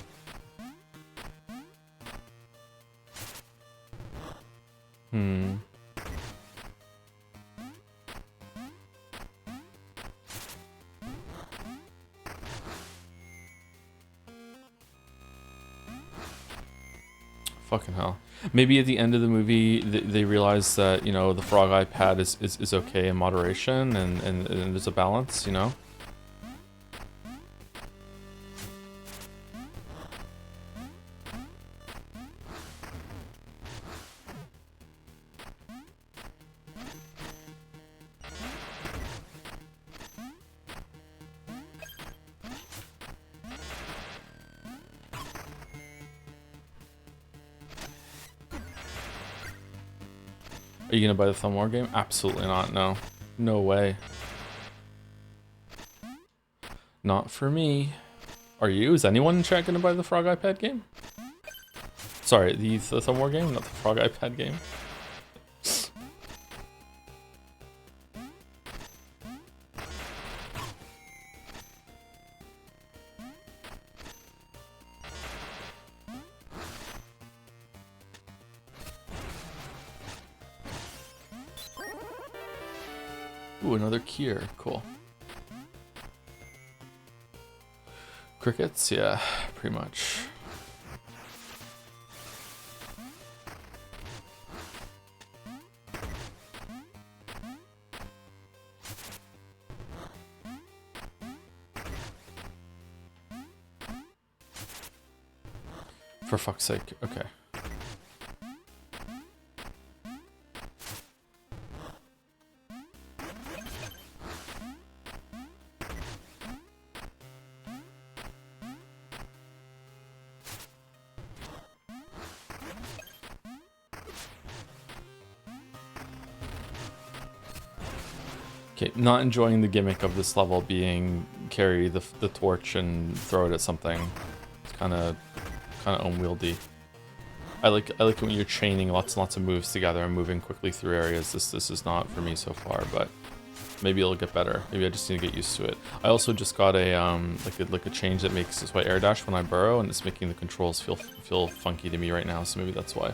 Fucking hell. Maybe at the end of the movie, they realize that, you know, the Frog iPad is okay in moderation and there's a balance, you know? Are you gonna buy the Thumb War game? Absolutely not, no. No way. Not for me. Are you? Is anyone in chat gonna buy the Frog iPad game? Sorry, the Thumb War game, not the Frog iPad game. Ooh, another Kier. Cool. Crickets? Yeah, pretty much. For fuck's sake. Okay. Okay, not enjoying the gimmick of this level being carry the torch and throw it at something. It's kind of unwieldy. I like it when you're chaining lots and lots of moves together and moving quickly through areas. This is not for me so far, but maybe it'll get better. Maybe I just need to get used to it. I also just got a like a change that makes so I air dash when I burrow, and it's making the controls feel funky to me right now. So maybe that's why.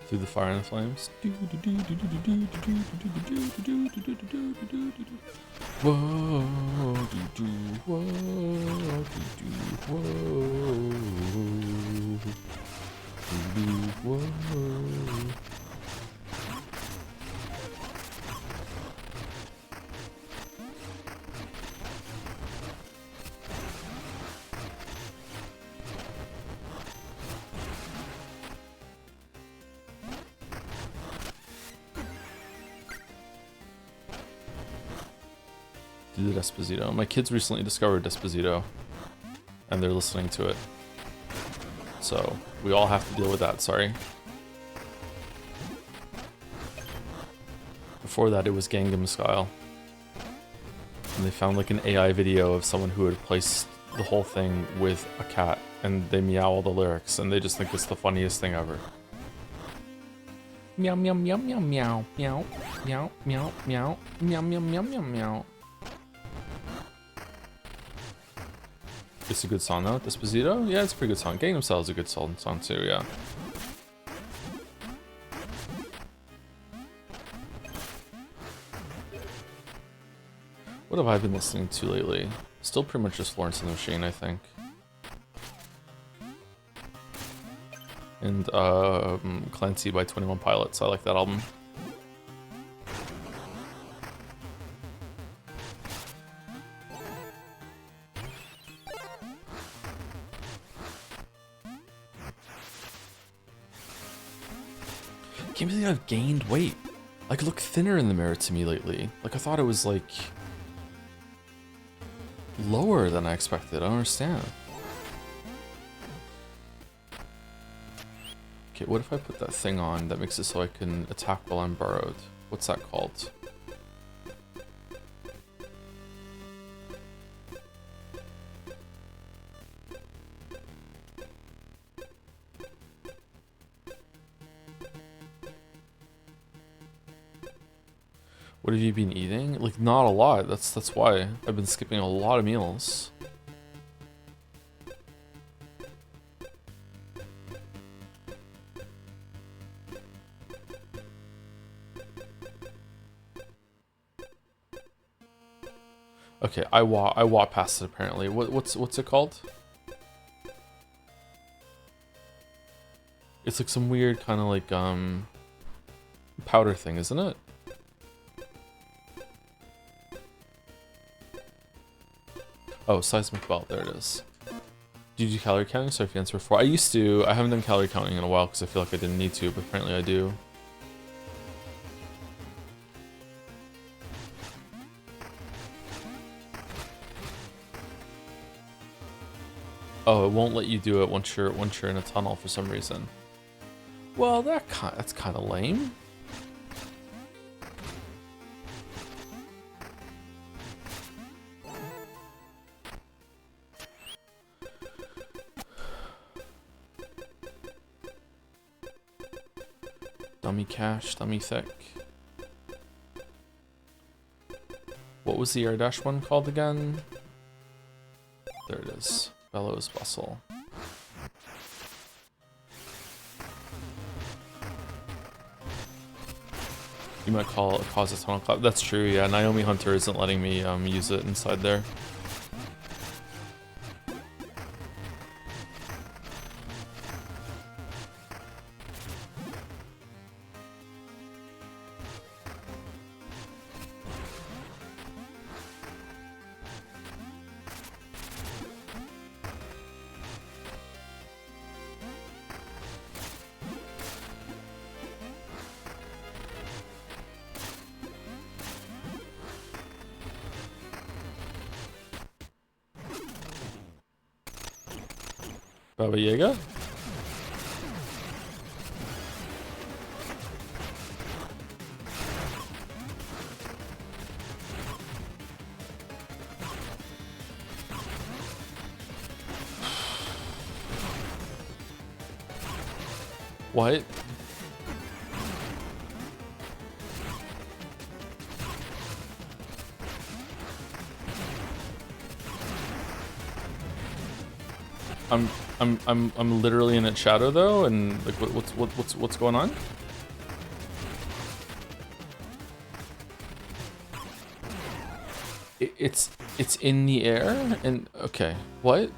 Through the fire and the flames. Whoa, whoa, whoa, whoa. Do the Desposito. My kids recently discovered Desposito, and they're listening to it. So we all have to deal with that, sorry. Before that it was Gangnam Style. And they found like an AI video of someone who had placed the whole thing with a cat, and they meow all the lyrics, and they just think it's the funniest thing ever. Meow meow meow meow meow meow meow meow meow meow meow meow meow meow. It's a good song though. Desposito? Yeah, it's a pretty good song. Gangnam Style is a good song too, yeah. What have I been listening to lately? Still pretty much just Florence and the Machine, I think. And Clancy by 21 Pilots. I like that album. I can't believe I've gained weight. Like, I look thinner in the mirror to me lately. Like, I thought it was, like, lower than I expected. I don't understand. Okay, what if I put that thing on that makes it so I can attack while I'm burrowed? What's that called? What have you been eating? Like, not a lot. That's why I've been skipping a lot of meals. Okay, I walk past it apparently. What's it called? It's like some weird kind of like powder thing, isn't it? Oh, seismic belt, there it is. Do you do calorie counting? Sorry if you answered before. I used to. I haven't done calorie counting in a while because I feel like I didn't need to, but apparently I do. Oh, it won't let you do it once you're in a tunnel for some reason. Well, that's kind of lame. cash, dummy thick. What was the air dash one called again? There it is. Bellows Bustle. You might cause a tunnel cloud. That's true, yeah. Naomi Hunter isn't letting me use it inside there. Baba Yaga? What? I'm literally in its shadow though, and like what's going on? It's in the air and okay, what?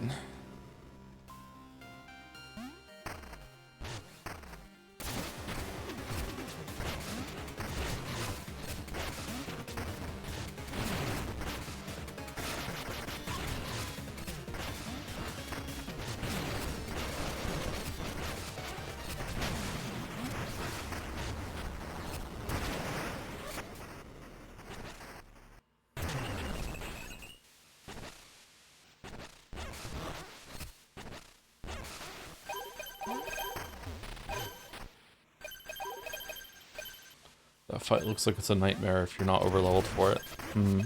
That fight looks like it's a nightmare if you're not overleveled for it. Hmm.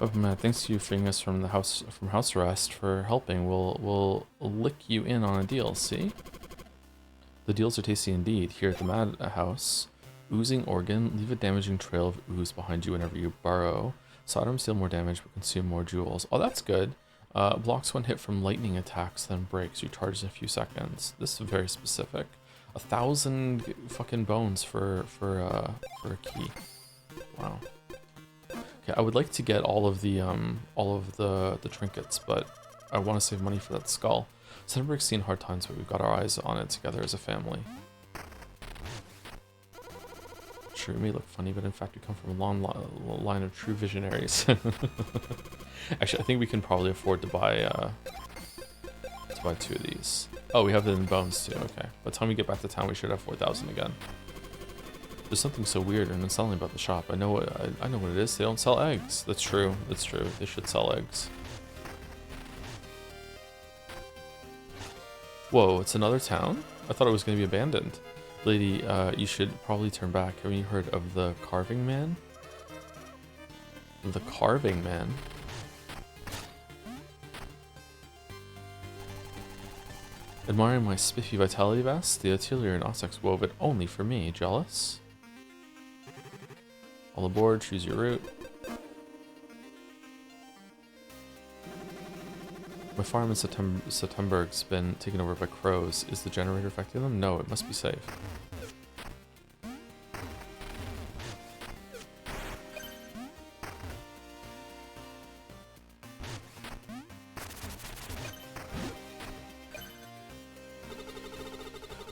Oh man, thanks to you freeing us from house arrest for helping. We'll lick you in on a deal, see? The deals are tasty indeed. Here at the Madhouse, oozing organ, leave a damaging trail of ooze behind you whenever you burrow. Solder items deal more damage but consume more jewels. Oh, that's good. Blocks when hit from lightning attacks, then breaks. Recharges in a few seconds. This is very specific. 1,000 fucking bones for a key. Wow. Okay, I would like to get all of the trinkets, but I want to save money for that skull. Sandberg's seen hard times, but we've got our eyes on it together as a family. Sure, it may look funny, but in fact we come from a long line of true visionaries. Actually, I think we can probably afford to buy 2 of these. Oh, we have them in bones too, okay. By the time we get back to town, we should have 4,000 again. There's something so weird and unsettling about the shop. I know what it is. They don't sell eggs. That's true. That's true. They should sell eggs. Whoa, it's another town? I thought it was going to be abandoned. Lady, you should probably turn back. Have you heard of the Carving Man? The Carving Man? Admiring my spiffy vitality vest, the Atelier and Ossex wove it only for me. Jealous? All aboard, choose your route. My farm in September's been taken over by crows. Is the generator affecting them? No, it must be safe.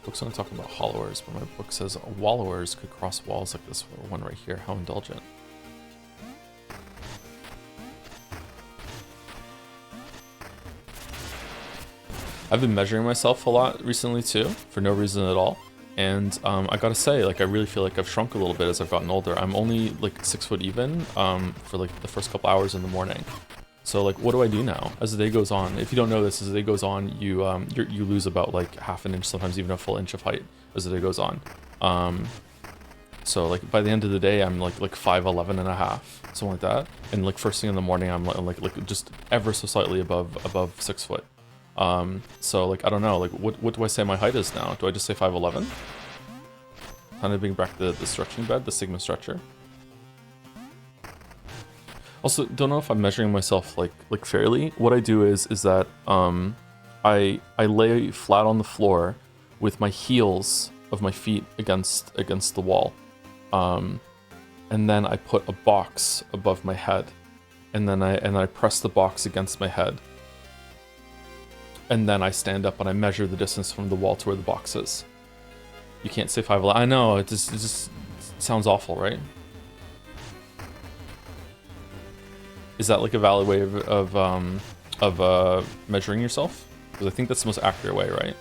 Book's only talking about hollowers, but my book says wallowers could cross walls like this one right here. How indulgent. I've been measuring myself a lot recently too, for no reason at all. And I gotta say, like, I really feel like I've shrunk a little bit as I've gotten older. I'm only like 6 foot even for like the first couple hours in the morning. So like, what do I do now as the day goes on? If you don't know this, as the day goes on, you lose about like half an inch, sometimes even a full inch of height as the day goes on. So like by the end of the day, I'm like 5'11" and a half, something like that. And like first thing in the morning, I'm like just ever so slightly above 6 foot. So like I don't know, like what do I say my height is now? Do I just say 5'11"? Kind of bring back the stretching bed, the Sigma stretcher. Also, don't know if I'm measuring myself like fairly. What I do is that I lay flat on the floor with my heels of my feet against the wall. And then I put a box above my head, and then I press the box against my head, and then I stand up and I measure the distance from the wall to where the box is. You can't say 5'11". I know, it just sounds awful, right? Is that like a valid way of measuring yourself? Because I think that's the most accurate way, right?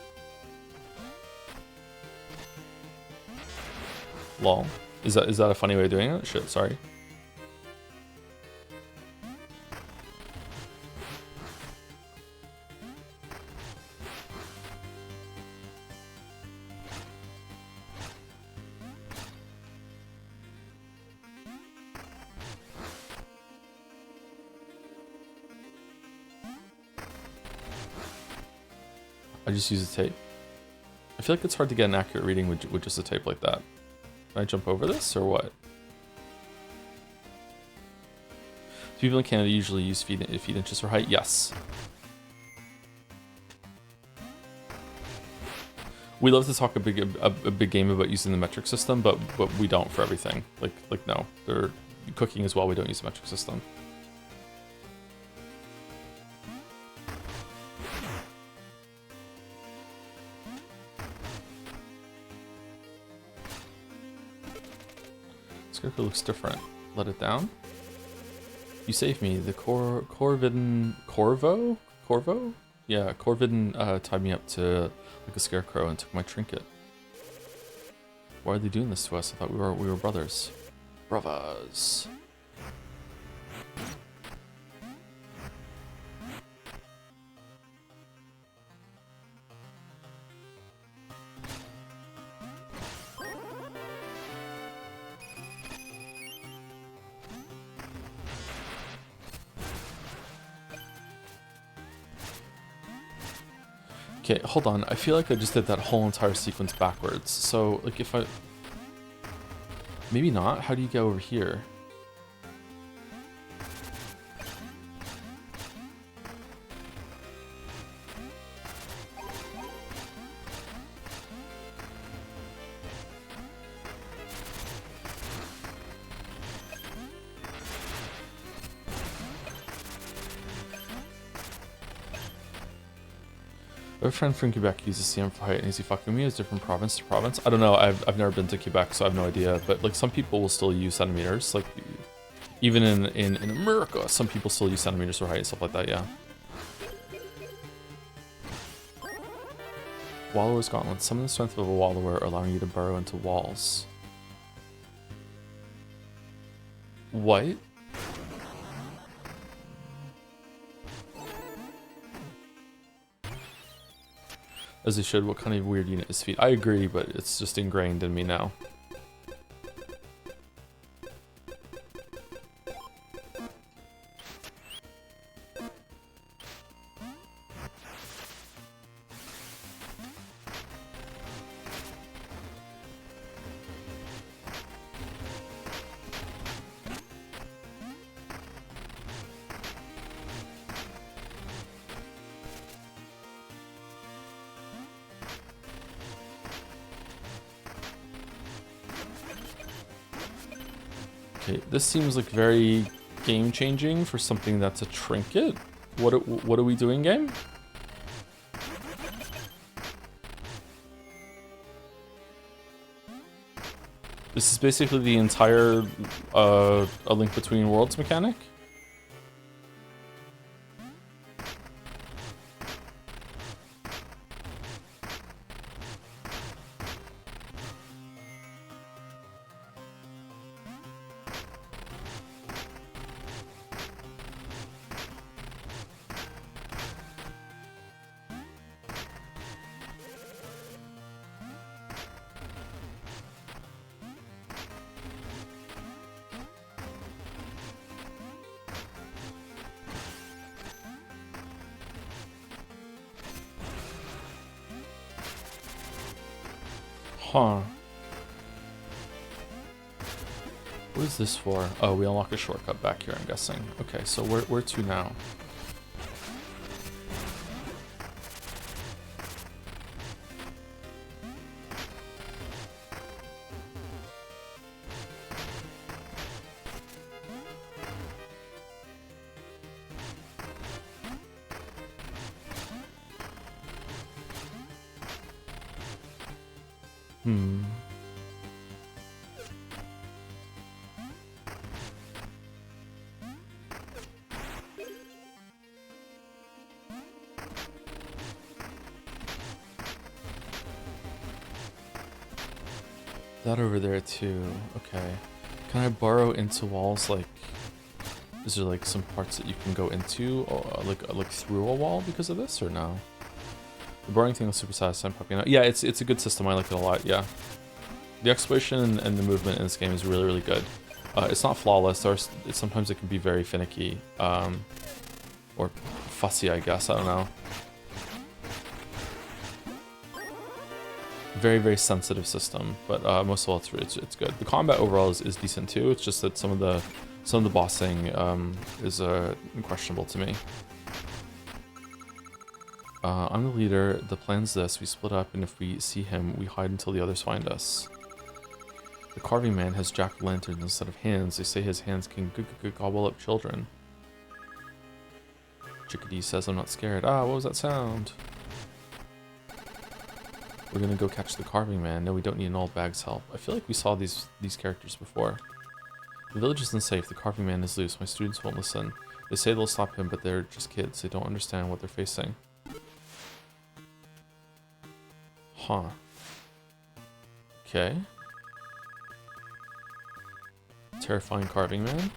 Lol. Is that a funny way of doing it? Shit, sorry. I just use a tape. I feel like it's hard to get an accurate reading with just a tape like that. Can I jump over this or what? Do people in Canada usually use feet inches for height? Yes. We love to talk a big game about using the metric system, but we don't for everything. Like no, they're cooking as well. We don't use the metric system. Scarecrow looks different. Let it down. You saved me. The Corvo? Yeah, Corvidden tied me up to like a scarecrow and took my trinket. Why are they doing this to us? I thought we were brothers. Brothers. Okay, hold on. I feel like I just did that whole entire sequence backwards. So, like, if I... Maybe not. How do you get over here? A friend from Quebec uses CM for height, and is he fucking me? Is different province to province? I don't know. I've never been to Quebec, so I have no idea. But like some people will still use centimeters. Like even in America, some people still use centimeters for height and stuff like that. Yeah. Wallower's Gauntlet. Summon the strength of a wallower, allowing you to burrow into walls. What? As they should. What kind of weird unit is feet? I agree, but it's just ingrained in me now. Okay, this seems like very game-changing for something that's a trinket. What are we doing, game? This is basically the entire A Link Between Worlds mechanic. Huh. What is this for? Oh, we unlock a shortcut back here, I'm guessing. Okay, so where to now? That over there too. Okay. Can I burrow into walls? Like, is there like some parts that you can go into, or like through a wall because of this, or no? The burrowing thing is super satisfying. Popping out. Yeah, it's a good system. I like it a lot. Yeah, the exploration and the movement in this game is really good. It's not flawless. Sometimes it can be very finicky, or fussy, I guess. I don't know. Very sensitive system, but most of all it's good. The combat overall is decent too. It's just that some of the bossing is questionable to me. I'm the leader. The plan's this: we split up, and if we see him, we hide until the others find us. The carving man has jack-o'-lanterns instead of hands. They say his hands can gobble up children. Chickadee says I'm not scared. Ah, what was that sound? We're gonna go catch the carving man. No, we don't need an old bag's help. I feel like we saw these characters before. The village isn't safe. The carving man is loose. My students won't listen. They say they'll stop him, but they're just kids. They don't understand what they're facing. Huh. Okay. Terrifying carving man.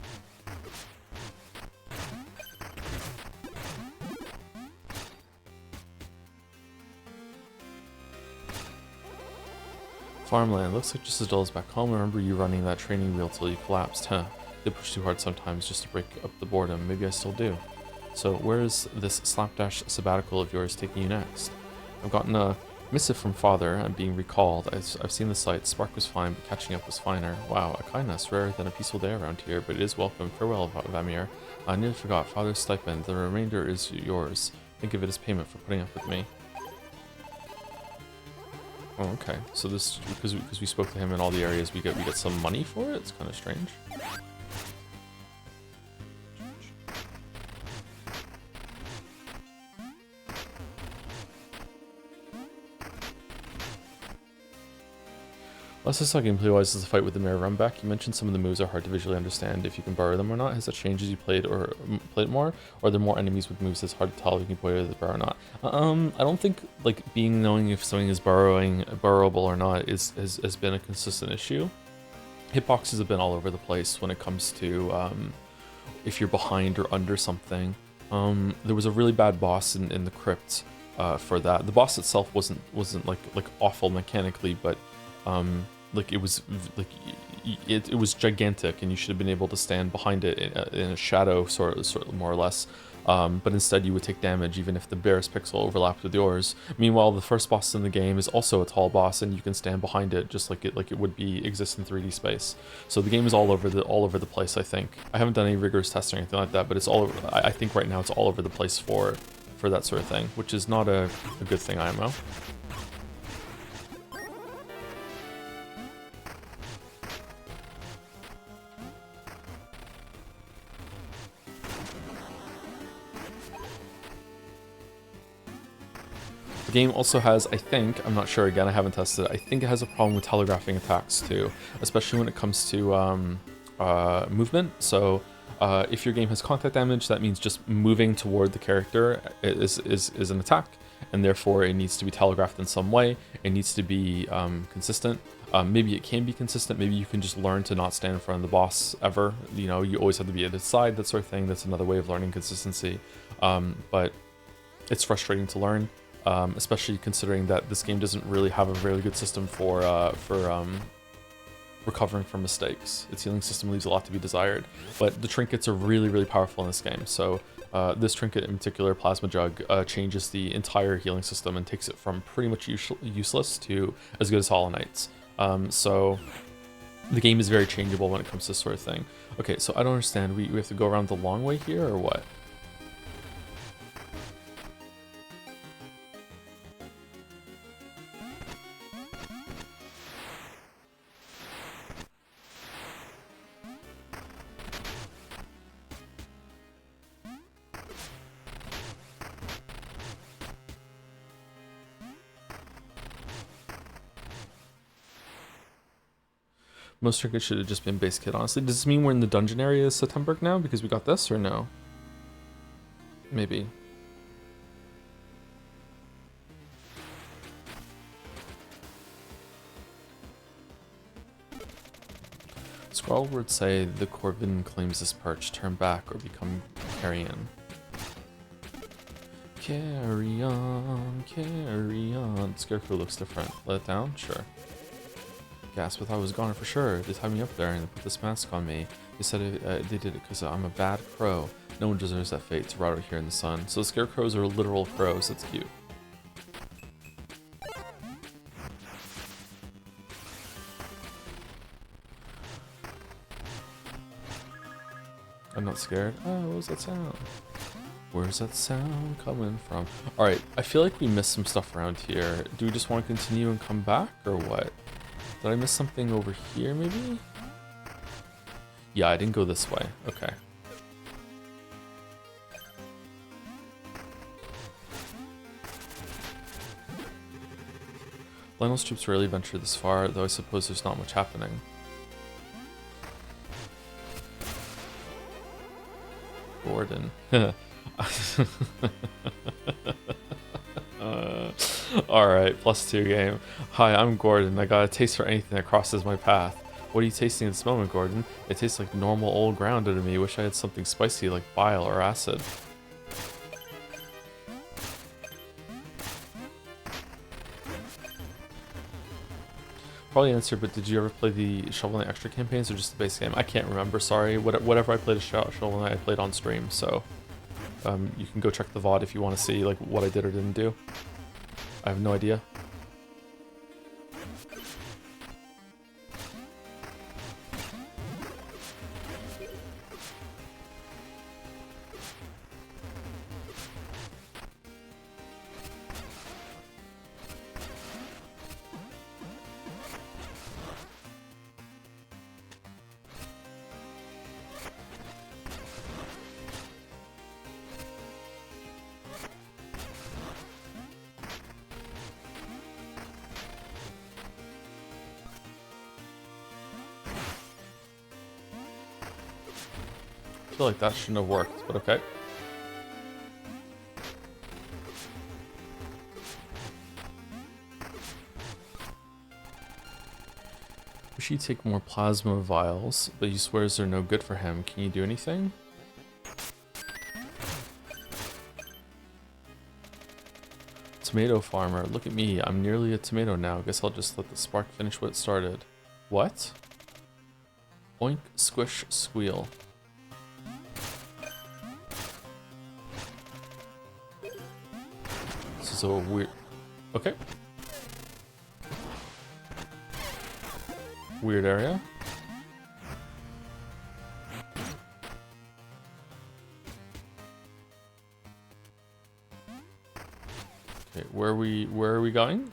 Farmland. Looks like just as dull as back home. I remember you running that training wheel till you collapsed, huh? They push too hard sometimes just to break up the boredom. Maybe I still do. So where is this slapdash sabbatical of yours taking you next? I've gotten a missive from father. I'm being recalled. I've seen the sights. Spark was fine, but catching up was finer. Wow, a kindness rarer than a peaceful day around here, but it is welcome. Farewell, Vamir. I nearly forgot. Father's stipend. The remainder is yours. Think of it as payment for putting up with me. Oh, okay. So this, because we spoke to him in all the areas, we get some money for it. It's kind of strange. Last I saw gameplay-wise is the fight with the Mirror Runback. You mentioned some of the moves are hard to visually understand if you can borrow them or not. Has that changed as you played more? Or are there more enemies with moves that's hard to tell if you can play with the borrow or not? I don't think like knowing if something is borrowable or not has been a consistent issue. Hitboxes have been all over the place when it comes to if you're behind or under something. There was a really bad boss in the crypt for that. The boss itself wasn't like awful mechanically, but like it was gigantic, and you should have been able to stand behind it in a shadow, sort of more or less. But instead you would take damage even if the barest pixel overlapped with yours. Meanwhile, the first boss in the game is also a tall boss, and you can stand behind it just like it would exist in 3D space. So the game is all over the place. I think I haven't done any rigorous testing or anything like that, but it's all over. I think right now it's all over the place for that sort of thing, which is not a good thing, IMO. The game also has, I think, I'm not sure, again, I haven't tested it, I think it has a problem with telegraphing attacks too, especially when it comes to movement. So if your game has contact damage, that means just moving toward the character is an attack, and therefore it needs to be telegraphed in some way. It needs to be consistent. Maybe it can be consistent, maybe you can just learn to not stand in front of the boss ever. You know, you always have to be at his side, that sort of thing. That's another way of learning consistency. But it's frustrating to learn. Especially considering that this game doesn't really have a very good system for recovering from mistakes. Its healing system leaves a lot to be desired, but the trinkets are really powerful in this game. So This trinket in particular, Plasma Jug, changes the entire healing system and takes it from pretty much useless to as good as Hollow Knights. So the game is very changeable when it comes to this sort of thing. Okay, so I don't understand. We have to go around the long way here, or what? Most trinkets should have just been base kit, honestly. Does this mean we're in the dungeon area of Septemberg now because we got this, or no? Maybe. Scrawl words say the Corvin claims this perch. Turn back or become carrion. Carry on, carry on. Scarecrow looks different. Let it down? Sure. Gasp, I thought I was gone for sure. They tied me up there and they put this mask on me. They said they did it because I'm a bad crow. No one deserves that fate to rot out here in the sun. So scarecrows are literal crows. That's cute. I'm not scared. Oh, what was that sound? Where's that sound coming from? Alright, I feel like we missed some stuff around here. Do we just want to continue and come back, or what? Did I miss something over here, maybe? Yeah, I didn't go this way. Okay. Lionel's troops rarely venture this far, though I suppose there's not much happening. Gordon. Alright, +2 game. Hi, I'm Gordon. I got a taste for anything that crosses my path. What are you tasting at this moment, Gordon? It tastes like normal old ground to me. Wish I had something spicy like bile or acid. Probably answer, but did you ever play the Shovel Knight Extra campaigns or just the base game? I can't remember, sorry. Whatever I played a Shovel Knight, I played on stream, so you can go check the VOD if you want to see like what I did or didn't do. I have no idea. I feel like that shouldn't have worked, but okay. Wish he'd take more plasma vials, but he swears they're no good for him. Can you do anything? Tomato farmer, look at me. I'm nearly a tomato now. Guess I'll just let the spark finish what it started. What? Oink, squish, squeal. This is a weird... Okay. Weird area. Okay, where are we going?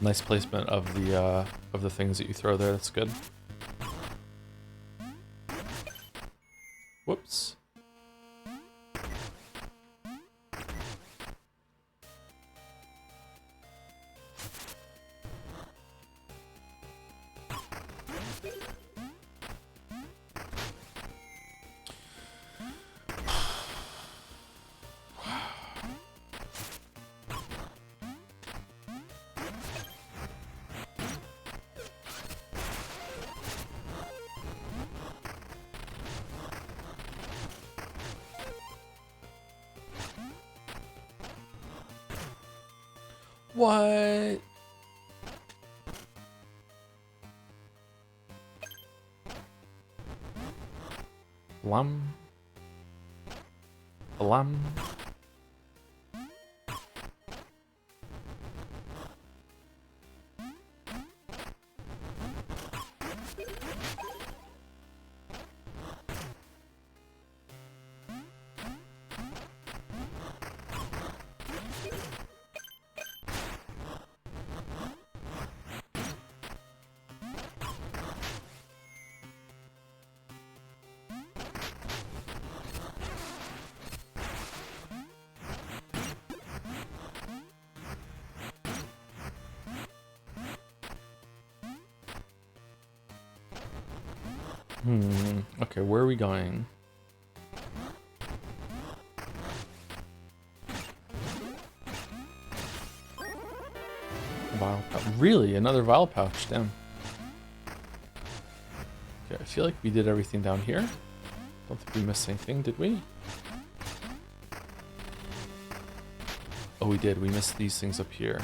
Nice placement of the things that you throw there. That's good. Whoops. What? Lam. Lam. Okay, where are we going? Vial pouch. Really? Another vial pouch? Damn. Okay, I feel like we did everything down here. Don't think we missed anything, did we? Oh, we did. We missed these things up here.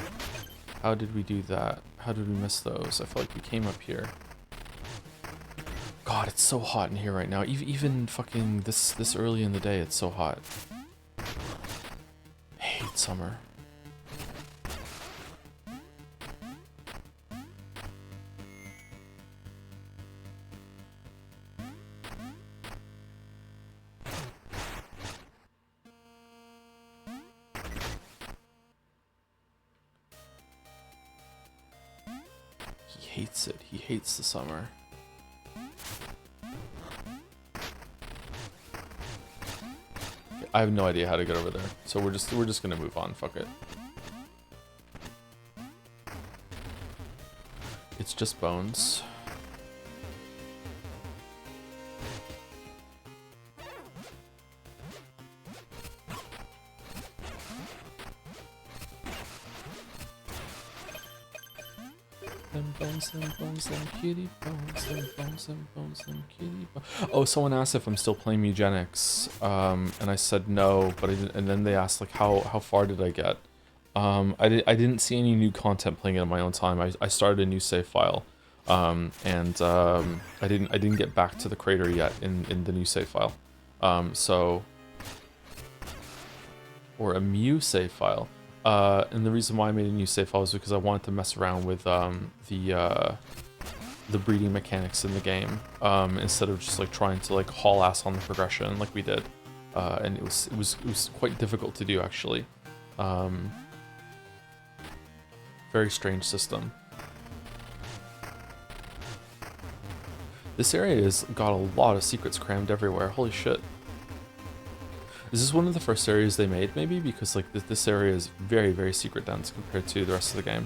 How did we do that? How did we miss those? I feel like we came up here. God, it's so hot in here right now. Even fucking this early in the day, it's so hot. I hate summer. He hates it. He hates the summer. I have no idea how to get over there, so we're just gonna move on. Fuck it. It's just bones. Them kitty bones, them kitty bones. Oh, someone asked if I'm still playing Eugenics, and I said no, but I didn't, and then they asked like how far did I get? I didn't see any new content playing it on my own time. I started a new save file, and I didn't get back to the crater yet in the new save file, or a mu save file. And the reason why I made a new save file is because I wanted to mess around with the breeding mechanics in the game, instead of just like trying to like haul ass on the progression like we did, and it was quite difficult to do actually. Very strange system. This area has got a lot of secrets crammed everywhere. Holy shit. Is this one of the first areas they made, maybe? Because like this area is very, very secret dense compared to the rest of the game.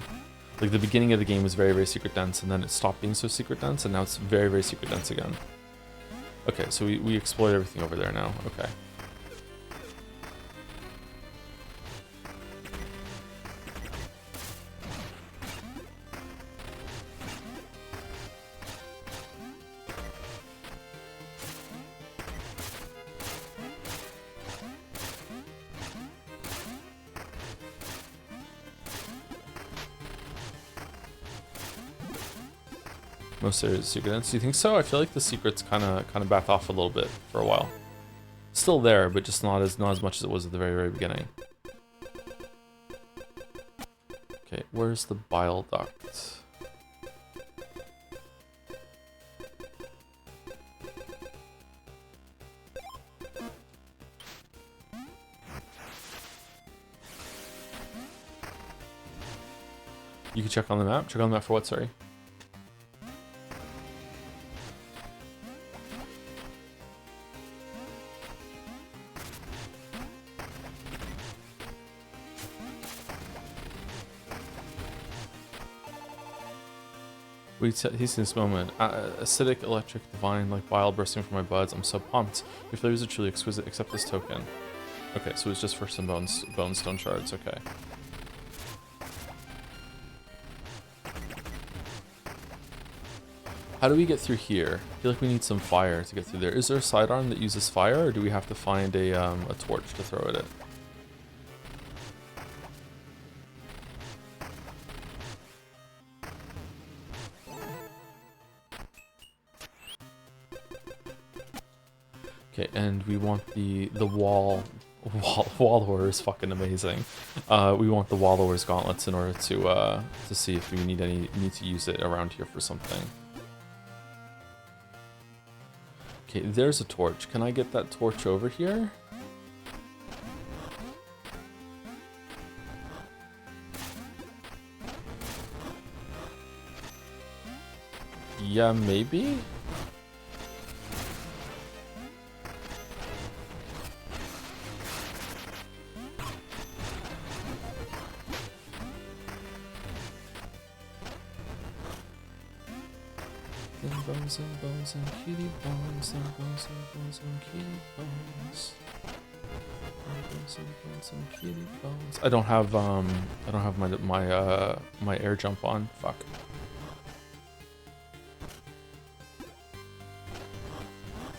Like the beginning of the game was very, very secret dense, and then it stopped being so secret dense, and now it's very, very secret dense again. Okay, so we explored everything over there now. Okay. Most areas secret dense. Do you think so? I feel like the secrets kind of backed off a little bit for a while. Still there, but just not as much as it was at the very, very beginning. Okay, where's the bile duct? You can check on the map. Check on the map for what? Sorry. He's in this moment. Acidic, electric, divine, like bile bursting from my buds. I'm so pumped. Your flavors are truly exquisite. Accept this token. Okay, so it's just for some bone stone shards. Okay. How do we get through here? I feel like we need some fire to get through there. Is there a sidearm that uses fire, or do we have to find a torch to throw at it? Okay, and we want the wall wallower is fucking amazing. We want the wallower's gauntlets in order to see if we need to use it around here for something. Okay, there's a torch. Can I get that torch over here? Yeah, maybe? Bones and kitty bones and bones and kitty bones. Bones and kitty bones. I don't have my air jump on. Fuck.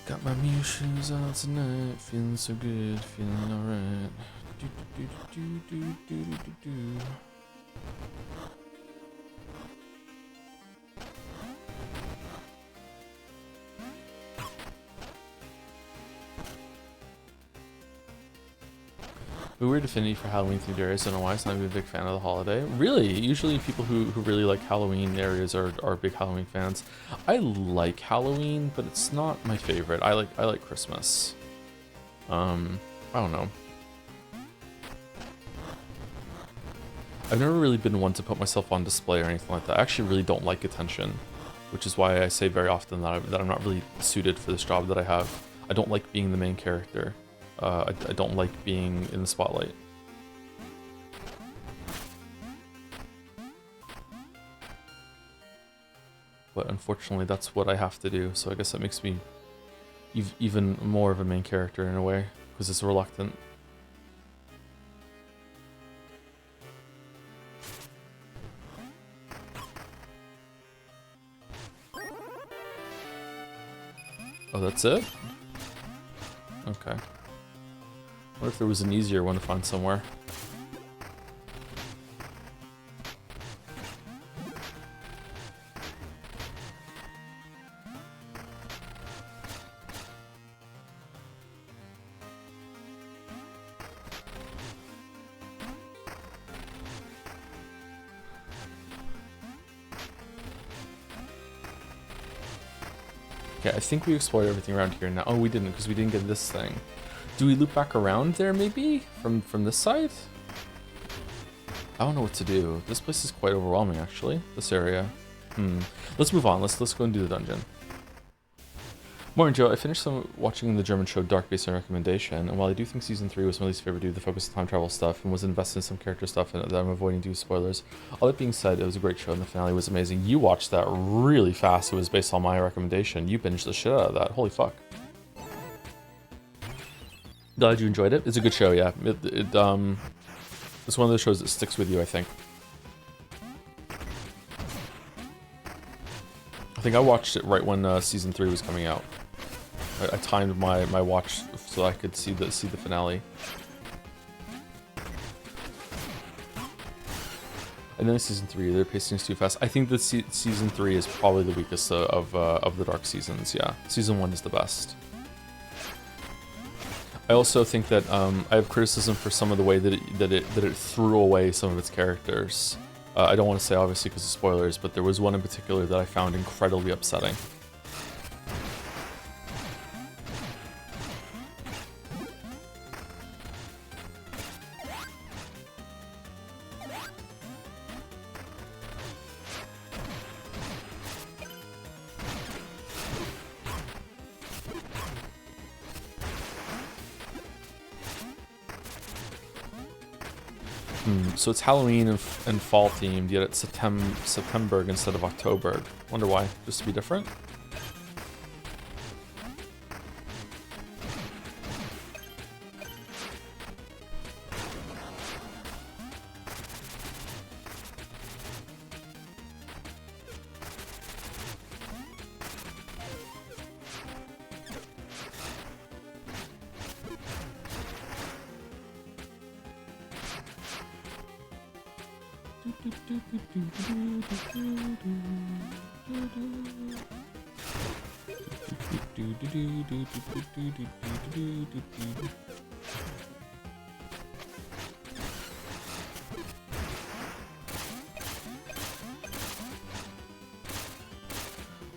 Got my Mew shoes on tonight, feeling so good, feeling alright. Do do do do do do do do. A weird affinity for Halloween themed areas. I don't know why. It's not even a big fan of the holiday. Really, usually people who really like Halloween areas are big Halloween fans. I like Halloween, but it's not my favorite. I like Christmas. I don't know. I've never really been one to put myself on display or anything like that. I actually really don't like attention, which is why I say very often that I'm not really suited for this job that I have. I don't like being the main character. I don't like being in the spotlight. But unfortunately, that's what I have to do, so I guess that makes me even more of a main character in a way, because it's reluctant. Oh, that's it? Okay. What if there was an easier one to find somewhere? Okay, I think we explored everything around here now. Oh, we didn't, because we didn't get this thing. Do we loop back around there, maybe? From this side? I don't know what to do. This place is quite overwhelming, actually. This area. Let's move on. Let's go and do the dungeon. Morning, Joe. I finished watching the German show Dark based on recommendation, and while I do think Season 3 was my least favorite due to the focus on time travel stuff and was invested in some character stuff that I'm avoiding due to spoilers, all that being said, it was a great show and the finale was amazing. You watched that really fast. It was based on my recommendation. You binged the shit out of that. Holy fuck. Glad you enjoyed it. It's a good show, yeah. It's one of those shows that sticks with you, I think. I think I watched it right when Season 3 was coming out. I timed my watch so I could see the finale. And then Season 3, they're pacing too fast. I think that Season 3 is probably the weakest of the Dark seasons, yeah. Season 1 is the best. I also think that I have criticism for some of the way that it threw away some of its characters. I don't want to say obviously because of spoilers, but there was one in particular that I found incredibly upsetting. So it's Halloween and fall themed, yet it's September instead of October. Wonder why? Just to be different?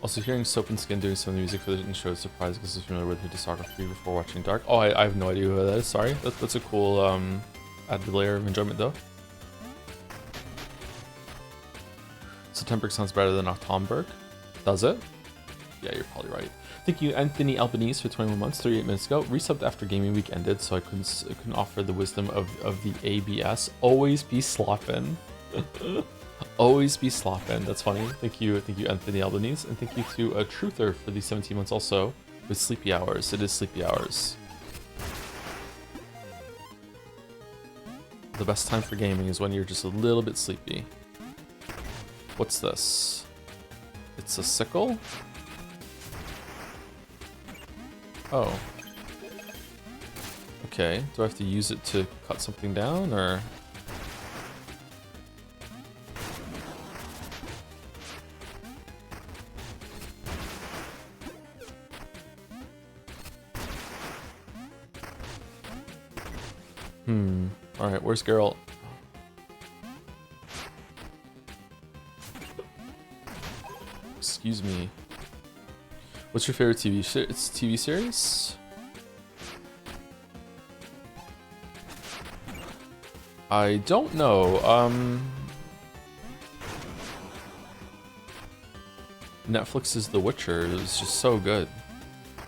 Also, hearing Soap and Skin doing some of the music for the show is surprising because I was familiar with her discography before watching Dark. Oh, I have no idea who that is. Sorry, that's a cool added layer of enjoyment though. September sounds better than October. Does it? Yeah, you're probably right. Thank you, Anthony Albanese, for 21 months, 38 minutes ago. Resubbed after gaming week ended, so I couldn't offer the wisdom of the ABS. Always be sloppin'. Always be sloppin'. That's funny. Thank you, Anthony Albanese, and thank you to Truther for the 17 months also with Sleepy Hours. It is Sleepy Hours. The best time for gaming is when you're just a little bit sleepy. What's this? It's a sickle? Oh. Okay, do I have to use it to cut something down, or...? Alright, where's Geralt? Excuse me. What's your favorite TV series? I don't know. Netflix's The Witcher is just so good.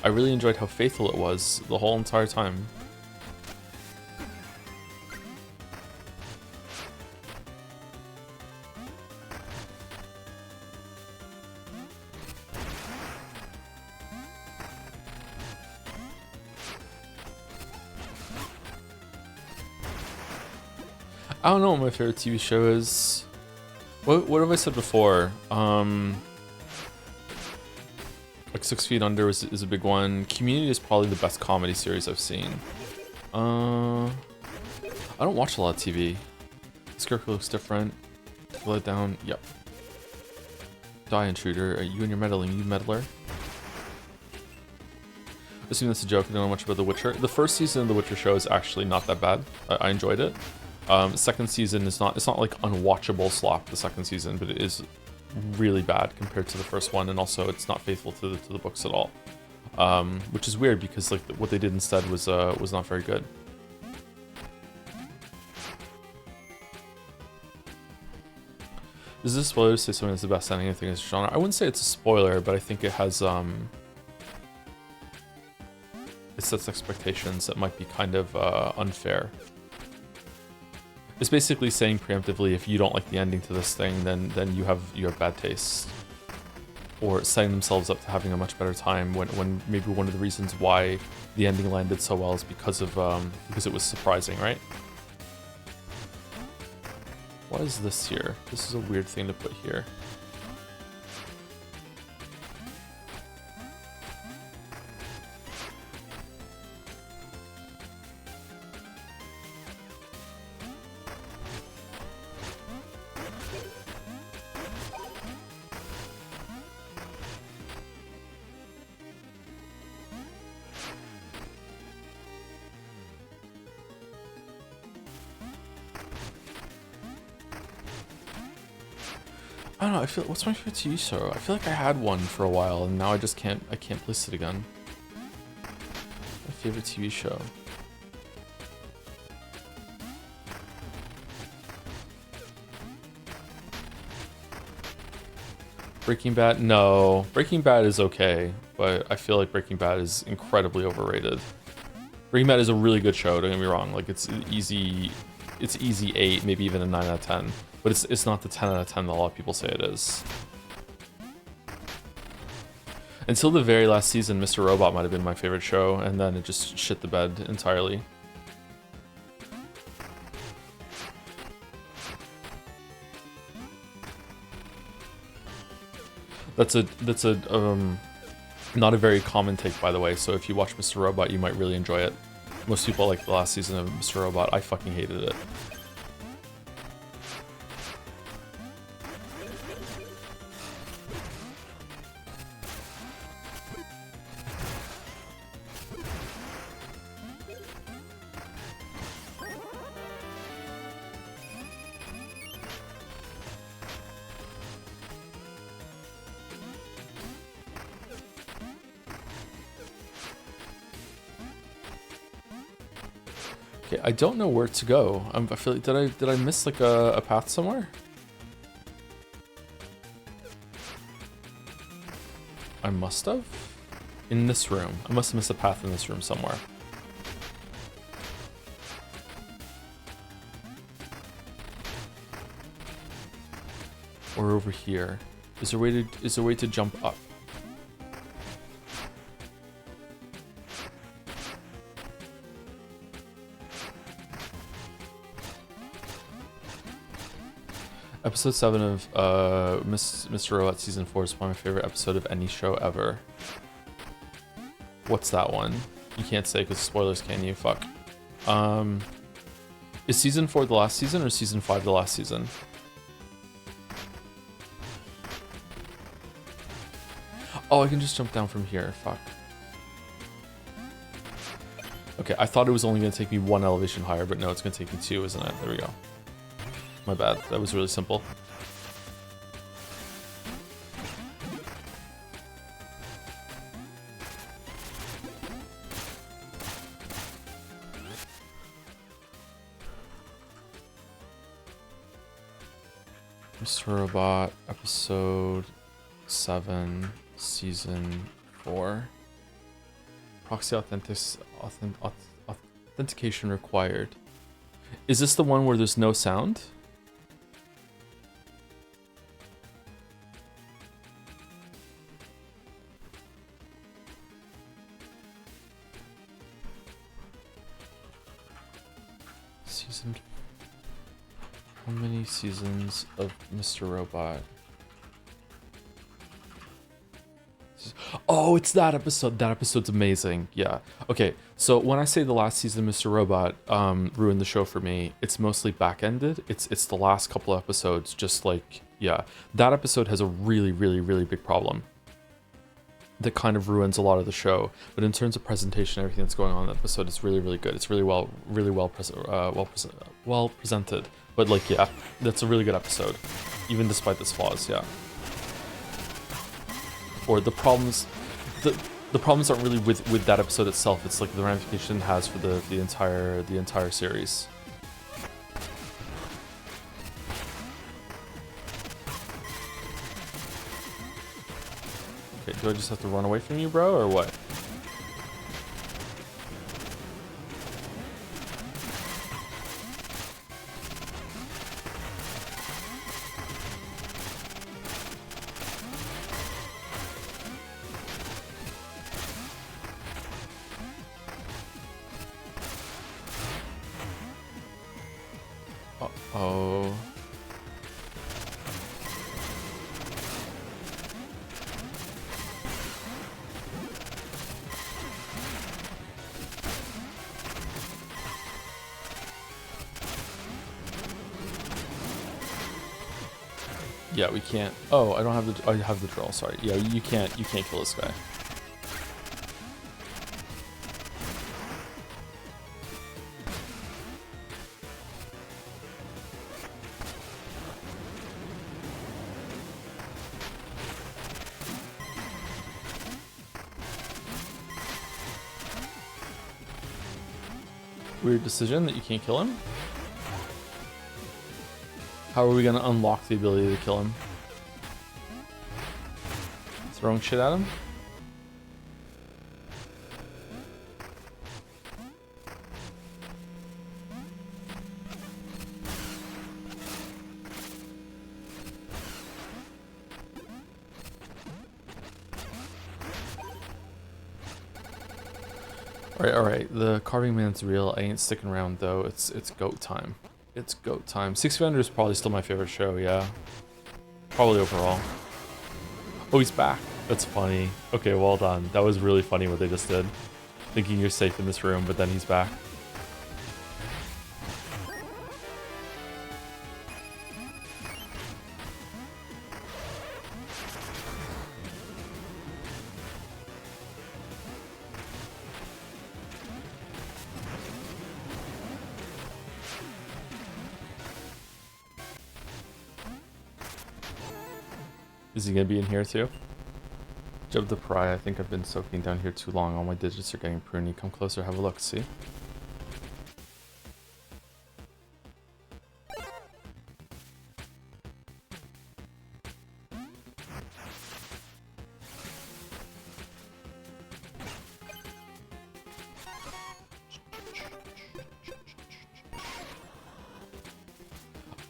I really enjoyed how faithful it was the whole entire time. I don't know what my favorite TV show is. What have I said before? Like 6 Feet Under is a big one. Community is probably the best comedy series I've seen. I don't watch a lot of TV. Scarecrow looks different. Let down. Yep. Die Intruder. You and your meddling. You meddler. I assume that's a joke. I don't know much about The Witcher. The first season of The Witcher show is actually not that bad. I enjoyed it. Second season is not, it's not like unwatchable slop, the second season, but it is really bad compared to the first one, and also it's not faithful to the books at all. Which is weird because like what they did instead was not very good. Is this a spoiler to say something that's the best ending of the genre? I wouldn't say it's a spoiler, but I think it has it sets expectations that might be kind of unfair. It's basically saying preemptively, if you don't like the ending to this thing, then you have bad taste, or setting themselves up to having a much better time when maybe one of the reasons why the ending landed so well is because it was surprising, right? What is this here? This is a weird thing to put here. I don't know, I feel, what's my favorite TV show? I feel like I had one for a while and now I can't place it again. My favorite TV show. Breaking Bad? No. Breaking Bad is okay, but I feel like Breaking Bad is incredibly overrated. Breaking Bad is a really good show, don't get me wrong. Like it's easy 8, maybe even a 9 out of 10. But it's not the 10 out of 10 that a lot of people say it is. Until the very last season, Mr. Robot might have been my favorite show, and then it just shit the bed entirely. That's a not a very common take, by the way, so if you watch Mr. Robot, you might really enjoy it. Most people like the last season of Mr. Robot. I fucking hated it. Okay, I don't know where to go. I feel like, did I miss like a path somewhere? I must have? In this room. I must have missed a path in this room somewhere. Or over here. Is there a way to jump up? Episode 7 of Mr. Robot Season 4 is probably my favorite episode of any show ever. What's that one? You can't say because spoilers, can you? Fuck. Is Season 4 the last season or Season 5 the last season? Oh, I can just jump down from here. Fuck. Okay, I thought it was only going to take me 1 elevation higher, but no, it's going to take me 2, isn't it? There we go. My bad. That was really simple. Mr. Robot, episode 7, season 4. Proxy authentication required. Is this the one where there's no sound? How many seasons of Mr. Robot? Oh, it's that episode. That episode's amazing. Yeah. Okay, so when I say the last season of Mr. Robot ruined the show for me, it's mostly back-ended. It's the last couple of episodes, just like, yeah. That episode has a really, really, really big problem that kind of ruins a lot of the show. But in terms of presentation, everything that's going on in the episode is really, really good. It's really well presented. But like, yeah, that's a really good episode, even despite its flaws. Yeah. Or the problems, the problems aren't really with that episode itself. It's like the ramification it has for the entire series. Okay, do I just have to run away from you, bro, or what? Uh-oh. Yeah, we can't. Oh, I don't have the. I have the drill. Sorry. Yeah, you can't kill this guy. Weird decision that you can't kill him. How are we gonna unlock the ability to kill him? Throwing shit at him? Alright, the carving man's real. I ain't sticking around though. It's goat time. It's goat time. Six Feet Under is probably still my favorite show, yeah. Probably overall. Oh, he's back. That's funny. Okay, well done. That was really funny what they just did. Thinking you're safe in this room, but then he's back. Is he gonna be in here too? Job the Pry, I think I've been soaking down here too long. All my digits are getting pruny. Come closer, have a look, see?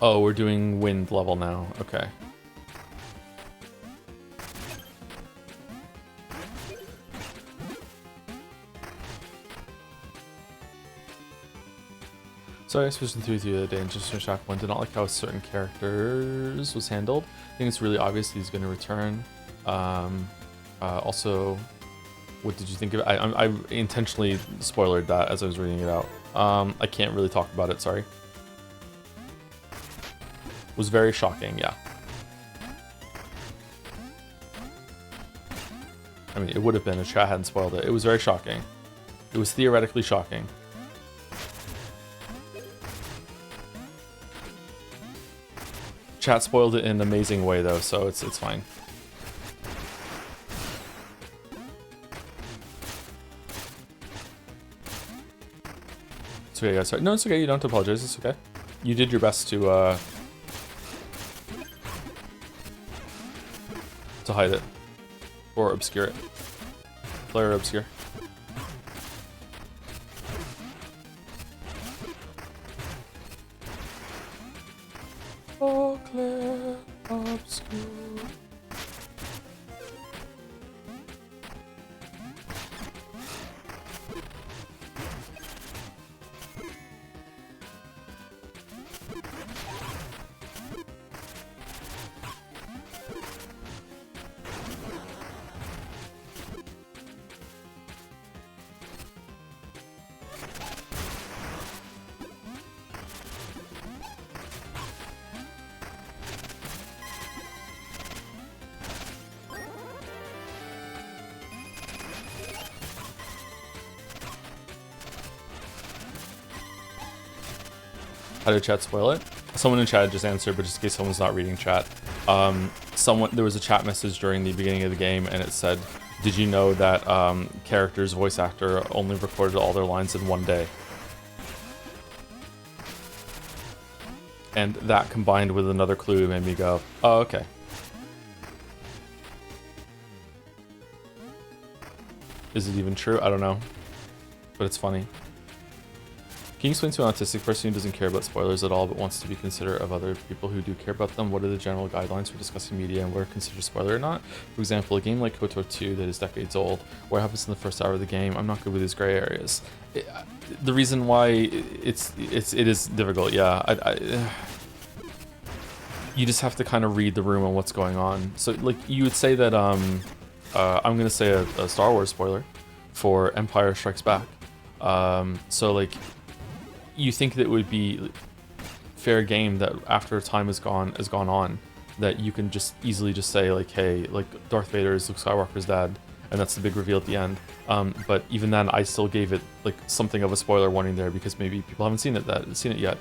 Oh, we're doing wind level now. Okay. Sorry, I switched through the other day and just finished Act 1. Did not like how certain characters was handled. I think it's really obvious he's going to return. Also, what did you think of it? I intentionally spoilered that as I was reading it out. I can't really talk about it, sorry. Was very shocking, yeah. I mean, it would have been if chat hadn't spoiled it. It was very shocking. It was theoretically shocking. Chat spoiled it in an amazing way though, so it's fine. It's okay, guys. Sorry. No, it's okay. You don't have to apologize. It's okay. You did your best to hide it or obscure it. Flare or obscure. Oh, clear, obscure. How did chat spoil it? Someone in chat just answered, but just in case someone's not reading chat. There was a chat message during the beginning of the game and it said, did you know that character's voice actor only recorded all their lines in one day? And that combined with another clue made me go, oh, okay. Is it even true? I don't know, but it's funny. Can you explain to an autistic person who doesn't care about spoilers at all but wants to be considerate of other people who do care about them? What are the general guidelines for discussing media and what are considered spoiler or not? For example, a game like KOTOR 2 that is decades old, what happens in the first hour of the game? I'm not good with these gray areas. The reason why it is difficult, yeah. You just have to kind of read the room on what's going on. So, like, you would say that I'm gonna say a Star Wars spoiler for Empire Strikes Back. So like, you think that it would be fair game that after time has gone on, that you can just easily just say like, hey, like Darth Vader is Luke Skywalker's dad, and that's the big reveal at the end. But even then, I still gave it like something of a spoiler warning there because maybe people haven't seen it yet.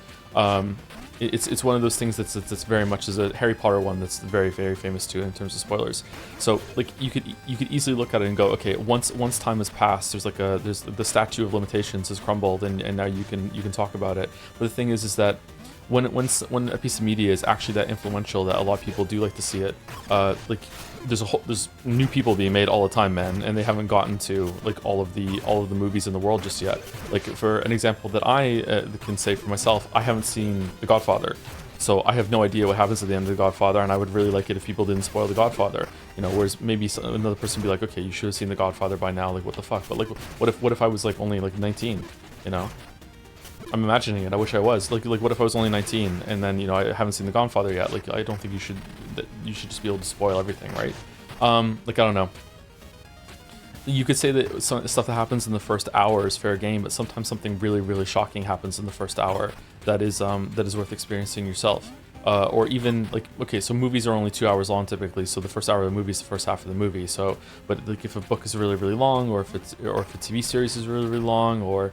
It's one of those things that's very much as a Harry Potter one that's very, very famous too in terms of spoilers. So like you could easily look at it and go, okay, once time has passed, there's the statute of limitations has crumbled and now you can talk about it. But the thing is that when a piece of media is actually that influential that a lot of people do like to see it, like there's new people being made all the time, man, and they haven't gotten to like all of the movies in the world just yet. Like for an example that I can say for myself, I haven't seen The Godfather, so I have no idea what happens at the end of The Godfather, and I would really like it if people didn't spoil The Godfather, you know. Whereas maybe another person would be like, okay, you should have seen The Godfather by now, like what the fuck. But like, what if I was like only like 19, you know? I'm imagining it. I wish I was. Like what if I was only 19 and then, you know, I haven't seen The Godfather yet? Like, I don't think you should just be able to spoil everything, right? Like, I don't know. You could say that some stuff that happens in the first hour is fair game, but sometimes something really, really shocking happens in the first hour that is worth experiencing yourself. Or even like, okay, so movies are only 2 hours long typically, so the first hour of the movie is the first half of the movie. So, but like if a book is really, really long, or if a TV series is really, really long, or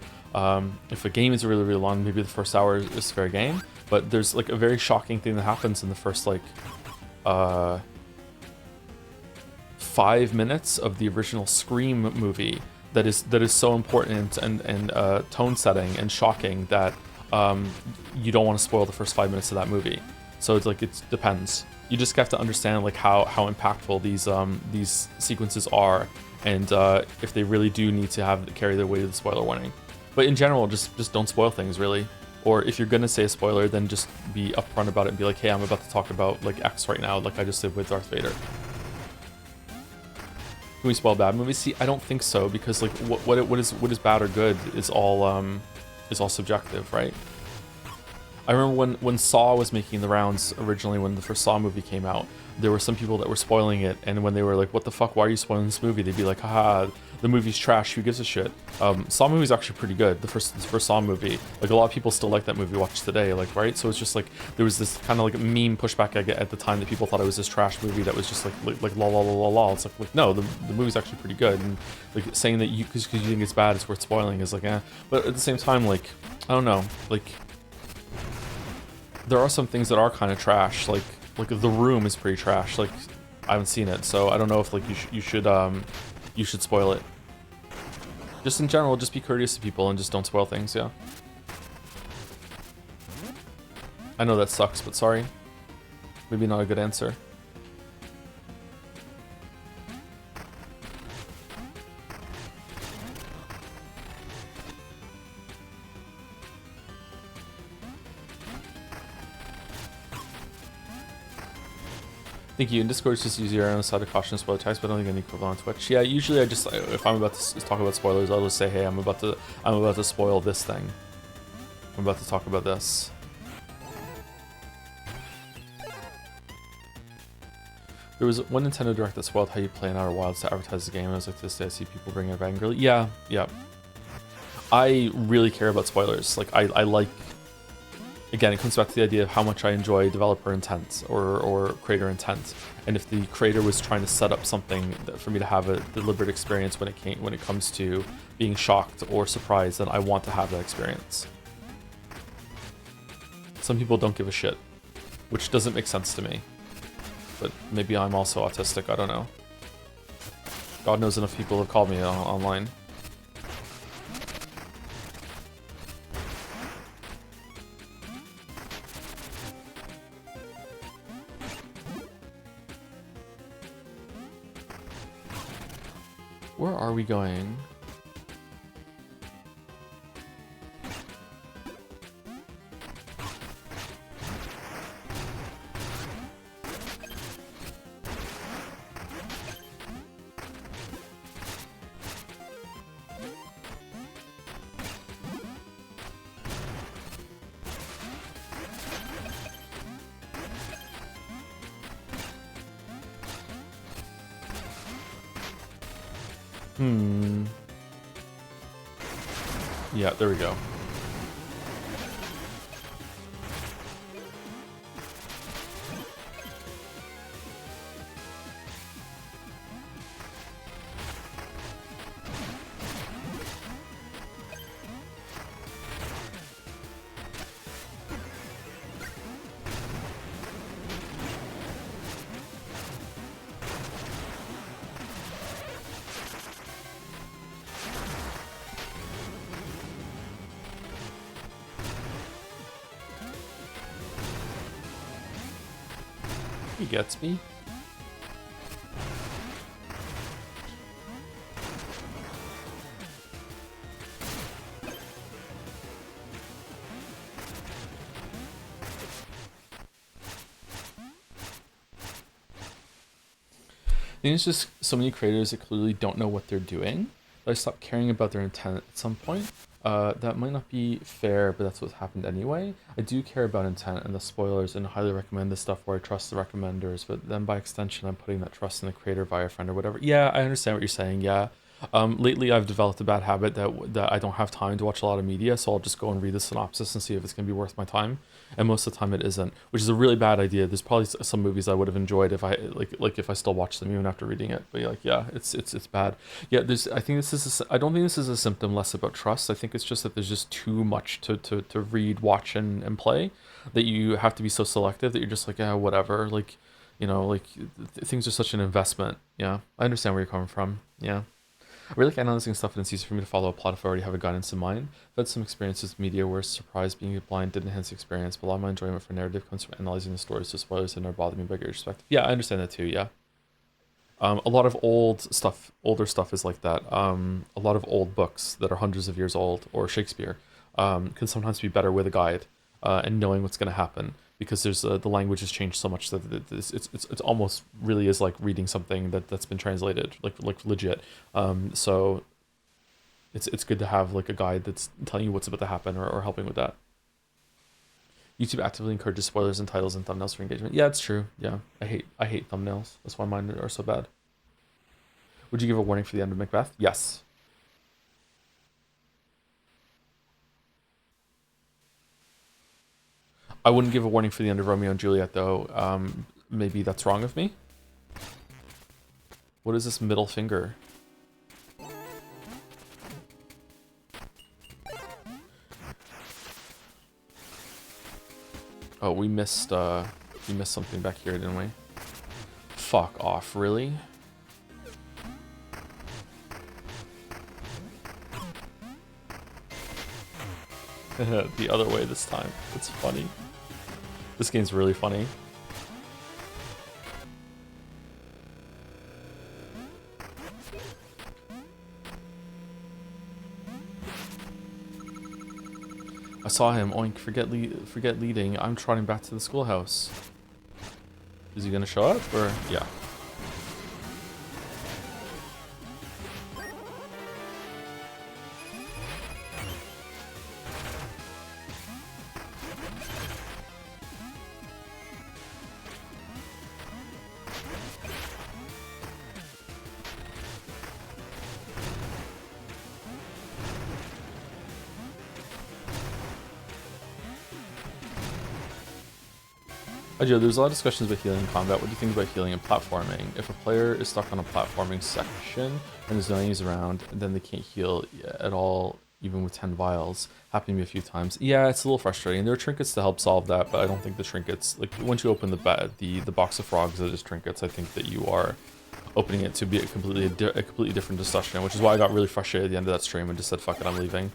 if a game is really, really long, maybe the first hour is fair game. But there's like a very shocking thing that happens in the first like 5 minutes of the original Scream movie that is so important and tone setting and shocking that you don't want to spoil the first 5 minutes of that movie. So it's like, it depends. You just have to understand like how impactful these sequences are, and if they really do need to carry their weight of the spoiler warning. But in general, just don't spoil things, really. Or if you're gonna say a spoiler, then just be upfront about it and be like, hey, I'm about to talk about like X right now, like I just did with Darth Vader. Can we spoil bad movies? See, I don't think so, because like what is bad or good is all subjective, right? I remember when Saw was making the rounds originally, when the first Saw movie came out, there were some people that were spoiling it, and when they were like, what the fuck, why are you spoiling this movie? They'd be like, haha, the movie's trash, who gives a shit? Saw movie's actually pretty good, the first Saw movie. Like, a lot of people still like that movie, watch today, like, right? So it's just like, there was this kind of like meme pushback at the time that people thought it was this trash movie that was just like la la la la la. It's like no, the movie's actually pretty good, and like saying that because you think it's bad, it's worth spoiling is like, eh. But at the same time, like, I don't know, like, there are some things that are kind of trash, like The Room is pretty trash. Like, I haven't seen it, so I don't know if like you should spoil it. Just in general, just be courteous to people and just don't spoil things. Yeah. I know that sucks, but sorry. Maybe not a good answer. Thank you. In Discord, it's just easier on the side of caution spoiler text, but I don't think any equivalent on Twitch. Yeah, usually I just, if I'm about to talk about spoilers, I'll just say, hey, I'm about to spoil this thing. I'm about to talk about this. There was one Nintendo Direct that spoiled how you play in Outer Wilds to advertise the game, and I was like, to this day I see people bring it up angrily. Yeah, yeah. I really care about spoilers. Like, I like... Again, it comes back to the idea of how much I enjoy developer intent or creator intent, and if the creator was trying to set up something for me to have a deliberate experience when it comes to being shocked or surprised, then I want to have that experience. Some people don't give a shit, which doesn't make sense to me, but maybe I'm also autistic. I don't know. God knows enough people have called me online. Where are we going? Yeah, there we go. He gets me. I think it's just so many creators that clearly don't know what they're doing. I stopped caring about their intent at some point. That might not be fair, but that's what's happened anyway. I do care about intent and the spoilers and highly recommend the stuff where I trust the recommenders, but then by extension, I'm putting that trust in the creator via a friend or whatever. Yeah, I understand what you're saying, yeah. Lately, I've developed a bad habit that I don't have time to watch a lot of media, so I'll just go and read the synopsis and see if it's going to be worth my time. And most of the time, it isn't, which is a really bad idea. There's probably some movies I would have enjoyed if I like if I still watched them even after reading it. But like, yeah, it's bad. Yeah, I think this is. I don't think this is a symptom less about trust. I think it's just that there's just too much to read, watch, and play that you have to be so selective that you're just like, yeah, whatever. Like, you know, like things are such an investment. Yeah, I understand where you're coming from. Yeah. I really like analyzing stuff, and it's easy for me to follow a plot if I already have a guidance in mind. I've had some experiences with media where surprise being blind did enhance the experience, but a lot of my enjoyment for narrative comes from analyzing the stories, so spoilers that never bother me by greater perspective. Yeah, I understand that too, yeah. A lot of older stuff is like that. A lot of old books that are hundreds of years old, or Shakespeare, can sometimes be better with a guide and knowing what's going to happen, because there's the language has changed so much that it's almost really is like reading something that's been translated like legit. So it's good to have like a guide that's telling you what's about to happen, or helping with that. YouTube actively encourages spoilers and titles and thumbnails for engagement. Yeah, it's true. Yeah, I hate thumbnails. That's why mine are so bad. Would you give a warning for the end of Macbeth? Yes. I wouldn't give a warning for the end of Romeo and Juliet, though. Maybe that's wrong of me. What is this middle finger? Oh, we missed something back here, didn't we? Fuck off, really? The other way this time. It's funny. This game's really funny. I saw him. Oink, forget leading. I'm trotting back to the schoolhouse. Is he gonna show up, or yeah? Joe, there's a lot of discussions about healing in combat. What do you think about healing and platforming? If a player is stuck on a platforming section and there's no enemies around, then they can't heal at all, even with 10 vials. Happened to me a few times. Yeah, it's a little frustrating. There are trinkets to help solve that, but I don't think the trinkets, like once you open the box of frogs that is trinkets, I think that you are opening it to be a completely different discussion, which is why I got really frustrated at the end of that stream and just said, fuck it, I'm leaving.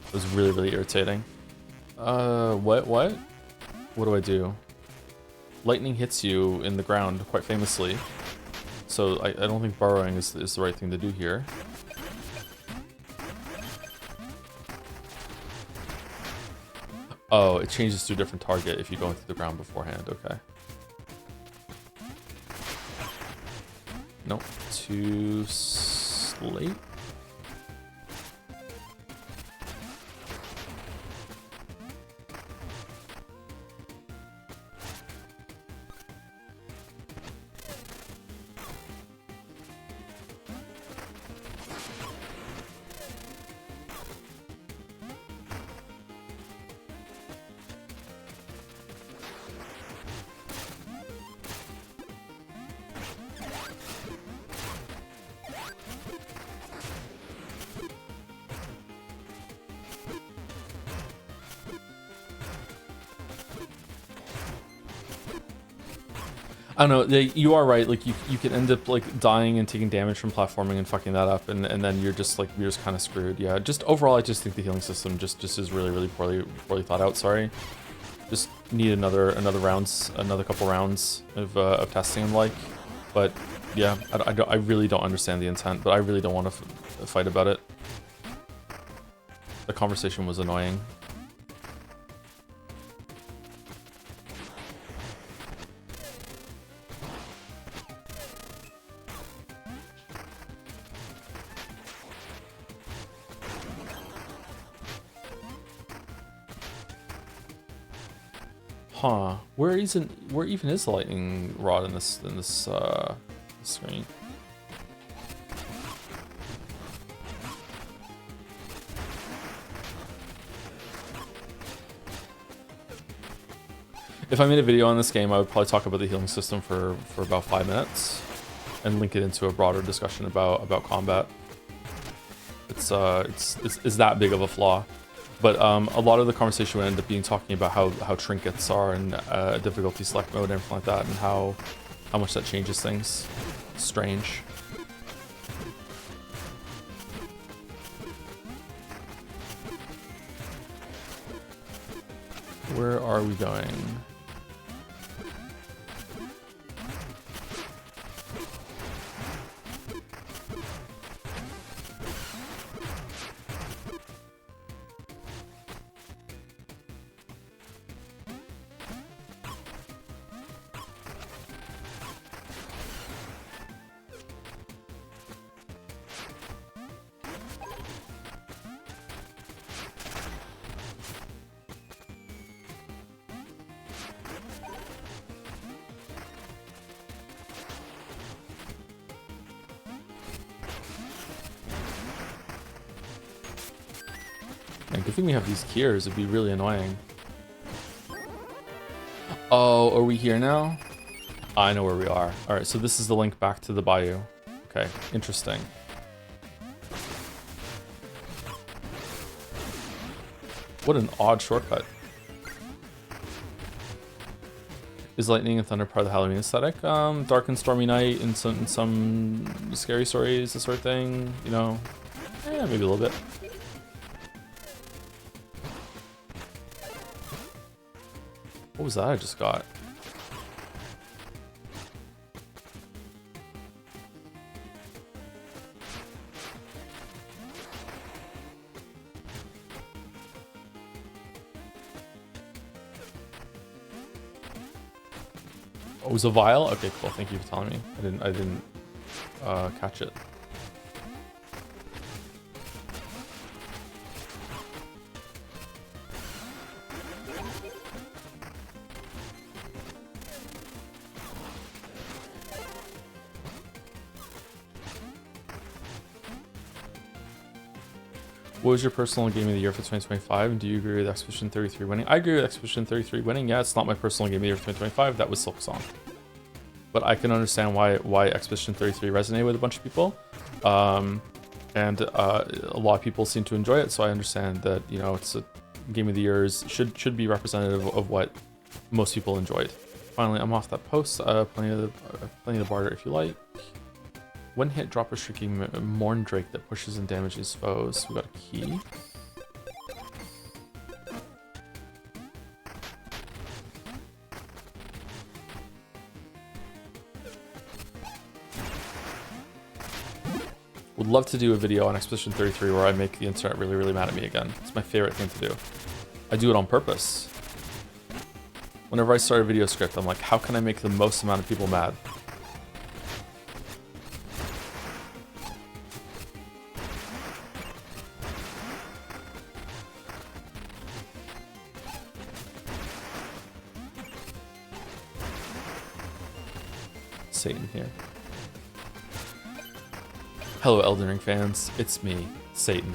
It was really, really irritating. What? What do I do? Lightning hits you in the ground, quite famously. So I don't think burrowing is the right thing to do here. Oh, it changes to a different target if you go into the ground beforehand. Okay. Nope. Too late. I don't know, you are right, like you can end up like dying and taking damage from platforming and fucking that up, and then you're just kind of screwed. Yeah, just overall I just think the healing system just is really poorly thought out. Sorry. Just need another couple rounds of testing and like. But yeah, I really don't understand the intent, but I really don't want to fight about it. The conversation was annoying. Huh? Where even is the lightning rod in this screen? If I made a video on this game, I would probably talk about the healing system for about 5 minutes and link it into a broader discussion about combat. It's that big of a flaw. But a lot of the conversation would end up being talking about how trinkets are in difficulty select mode and everything like that, and how much that changes things. Strange. Where are we going? Man, good thing we have these Kiers. It'd be really annoying. Oh, are we here now? I know where we are. All right, so this is the link back to the bayou. Okay, interesting. What an odd shortcut. Is lightning and thunder part of the Halloween aesthetic? Dark and stormy night in some scary stories, this sort of thing, you know? Yeah, maybe a little bit. What was that I just got? Oh, it was a vial? Okay, cool. Thank you for telling me. I didn't catch it. What was your personal game of the year for 2025? And do you agree with Expedition 33 winning? I agree with Expedition 33 winning. Yeah, it's not my personal game of the year for 2025. That was Silk Song. But I can understand why Expedition 33 resonated with a bunch of people. And a lot of people seem to enjoy it. So I understand that, you know, it's a game of the years should be representative of what most people enjoyed. Finally, I'm off that post. Plenty of the barter if you like. One hit, drop a shrieking Morn Drake that pushes and damages foes. We got a key. Would love to do a video on Expedition 33 where I make the internet really, really mad at me again. It's my favorite thing to do. I do it on purpose. Whenever I start a video script, I'm like, how can I make the most amount of people mad? Satan here. Hello, Elden Ring fans. It's me, Satan.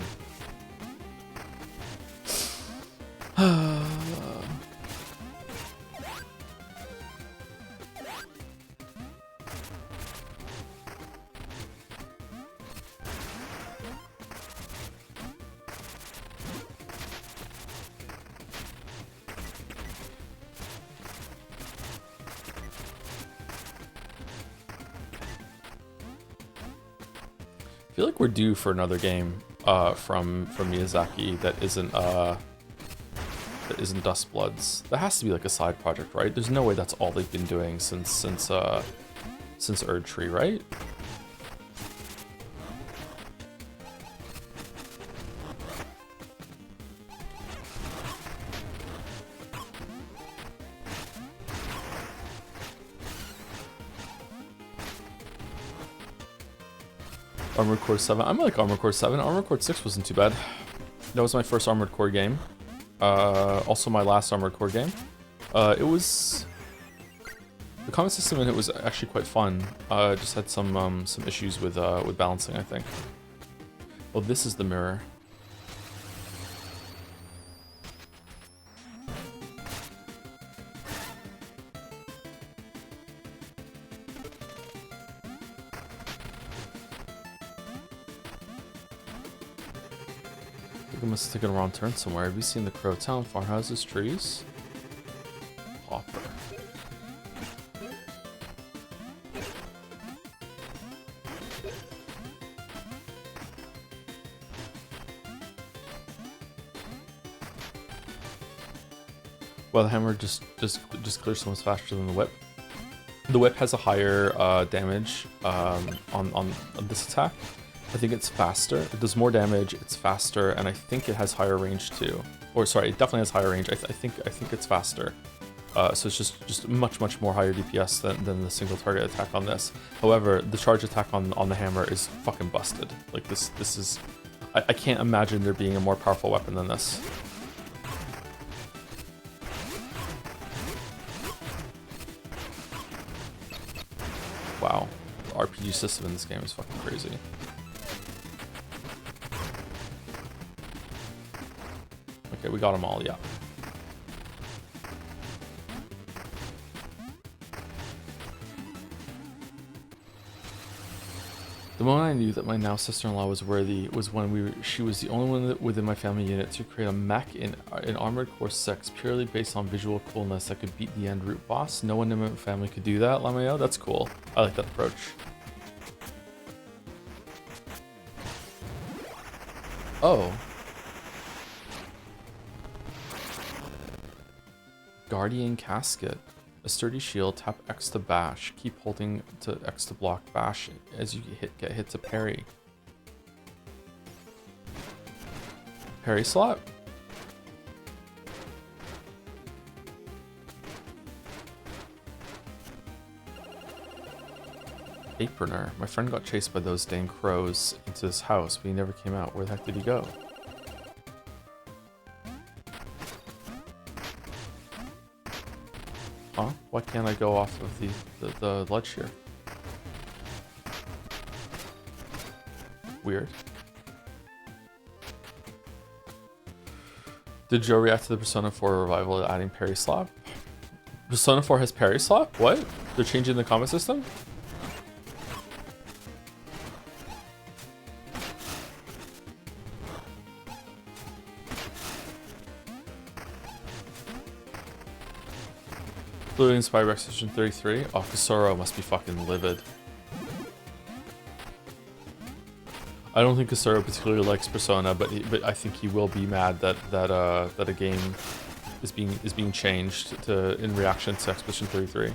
I feel like we're due for another game from Miyazaki that isn't Dust Bloods. That has to be like a side project, right? There's no way that's all they've been doing since Erd Tree, right? Armored Core 7. I'm like Armored Core 7. Armored Core 6 wasn't too bad. That was my first Armored Core game. Also my last Armored Core game. It was... The combat system in it was actually quite fun. Just had some issues with balancing, I think. Oh, this is the mirror. I must have taken a wrong turn somewhere. Have you seen the Crow Town? Farmhouses, trees? Hopper. Well, the hammer just clears so much faster than the whip. The whip has a higher damage on this attack. I think it's faster. It does more damage. It's faster, and I think it has higher range too. Or sorry, it definitely has higher range. I think it's faster. So it's just much more higher DPS than the single target attack on this. However, the charge attack on the hammer is fucking busted. Like this is, I can't imagine there being a more powerful weapon than this. Wow, the RPG system in this game is fucking crazy. Okay, we got them all, yeah. The moment I knew that my now sister-in-law was worthy was when she was the only one within my family unit to create a mech in Armored Core 6 purely based on visual coolness that could beat the end root boss. No one in my family could do that, Lameo. That's cool. I like that approach. Oh. Guardian Casket. A sturdy shield, tap X to bash. Keep holding to X to block bash as you get hit to parry. Parry slot? Aproner. My friend got chased by those dang crows into his house, but he never came out. Where the heck did he go? Huh? Why can't I go off of the ledge here? Weird. Did Joe react to the Persona 4 revival adding parry slap? Persona 4 has parry slap? What? They're changing the combat system? Fluid inspired by Section 33? Oh, Kasoro must be fucking livid. I don't think Kasoro particularly likes Persona, but I think he will be mad that a game is being changed in reaction to Expedition 33.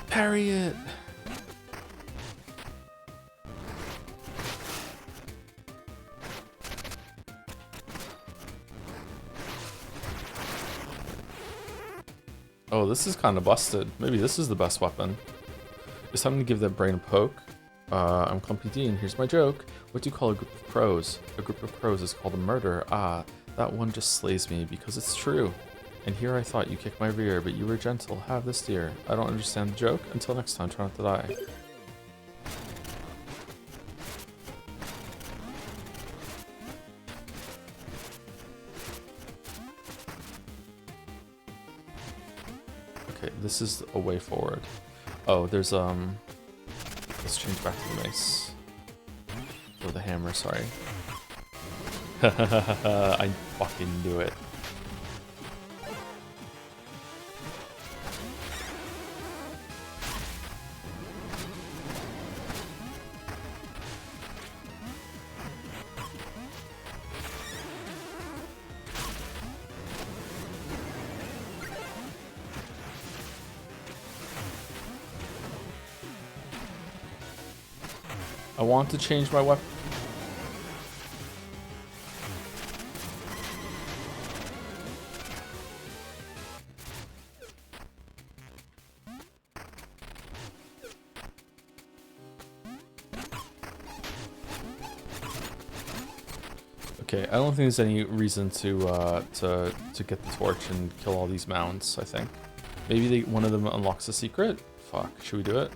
Parry it. Oh, this is kind of busted. Maybe this is the best weapon. It's time to give that brain a poke. I'm Clumpy Dean. Here's my joke. What do you call a group of crows? A group of crows is called a murder. Ah, that one just slays me because it's true. And here I thought you kicked my rear, but you were gentle. Have this, dear. I don't understand the joke. Until next time, try not to die. Okay, this is a way forward. Oh, there's let's change back to the mace. Or the hammer, sorry. I fucking knew it. I want to change my weapon. Okay, I don't think there's any reason to get the torch and kill all these mounds. I think maybe one of them unlocks a secret. Fuck, should we do it?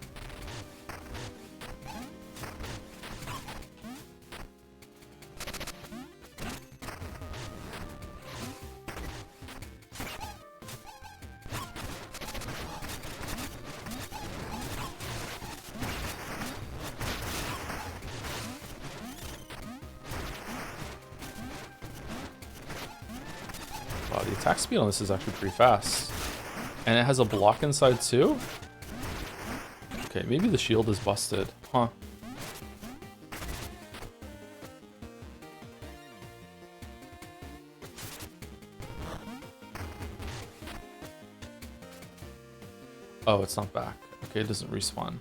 Wow, the attack speed on this is actually pretty fast. And it has a block inside too? Okay, maybe the shield is busted. Huh. Oh, it's not back. Okay, it doesn't respawn.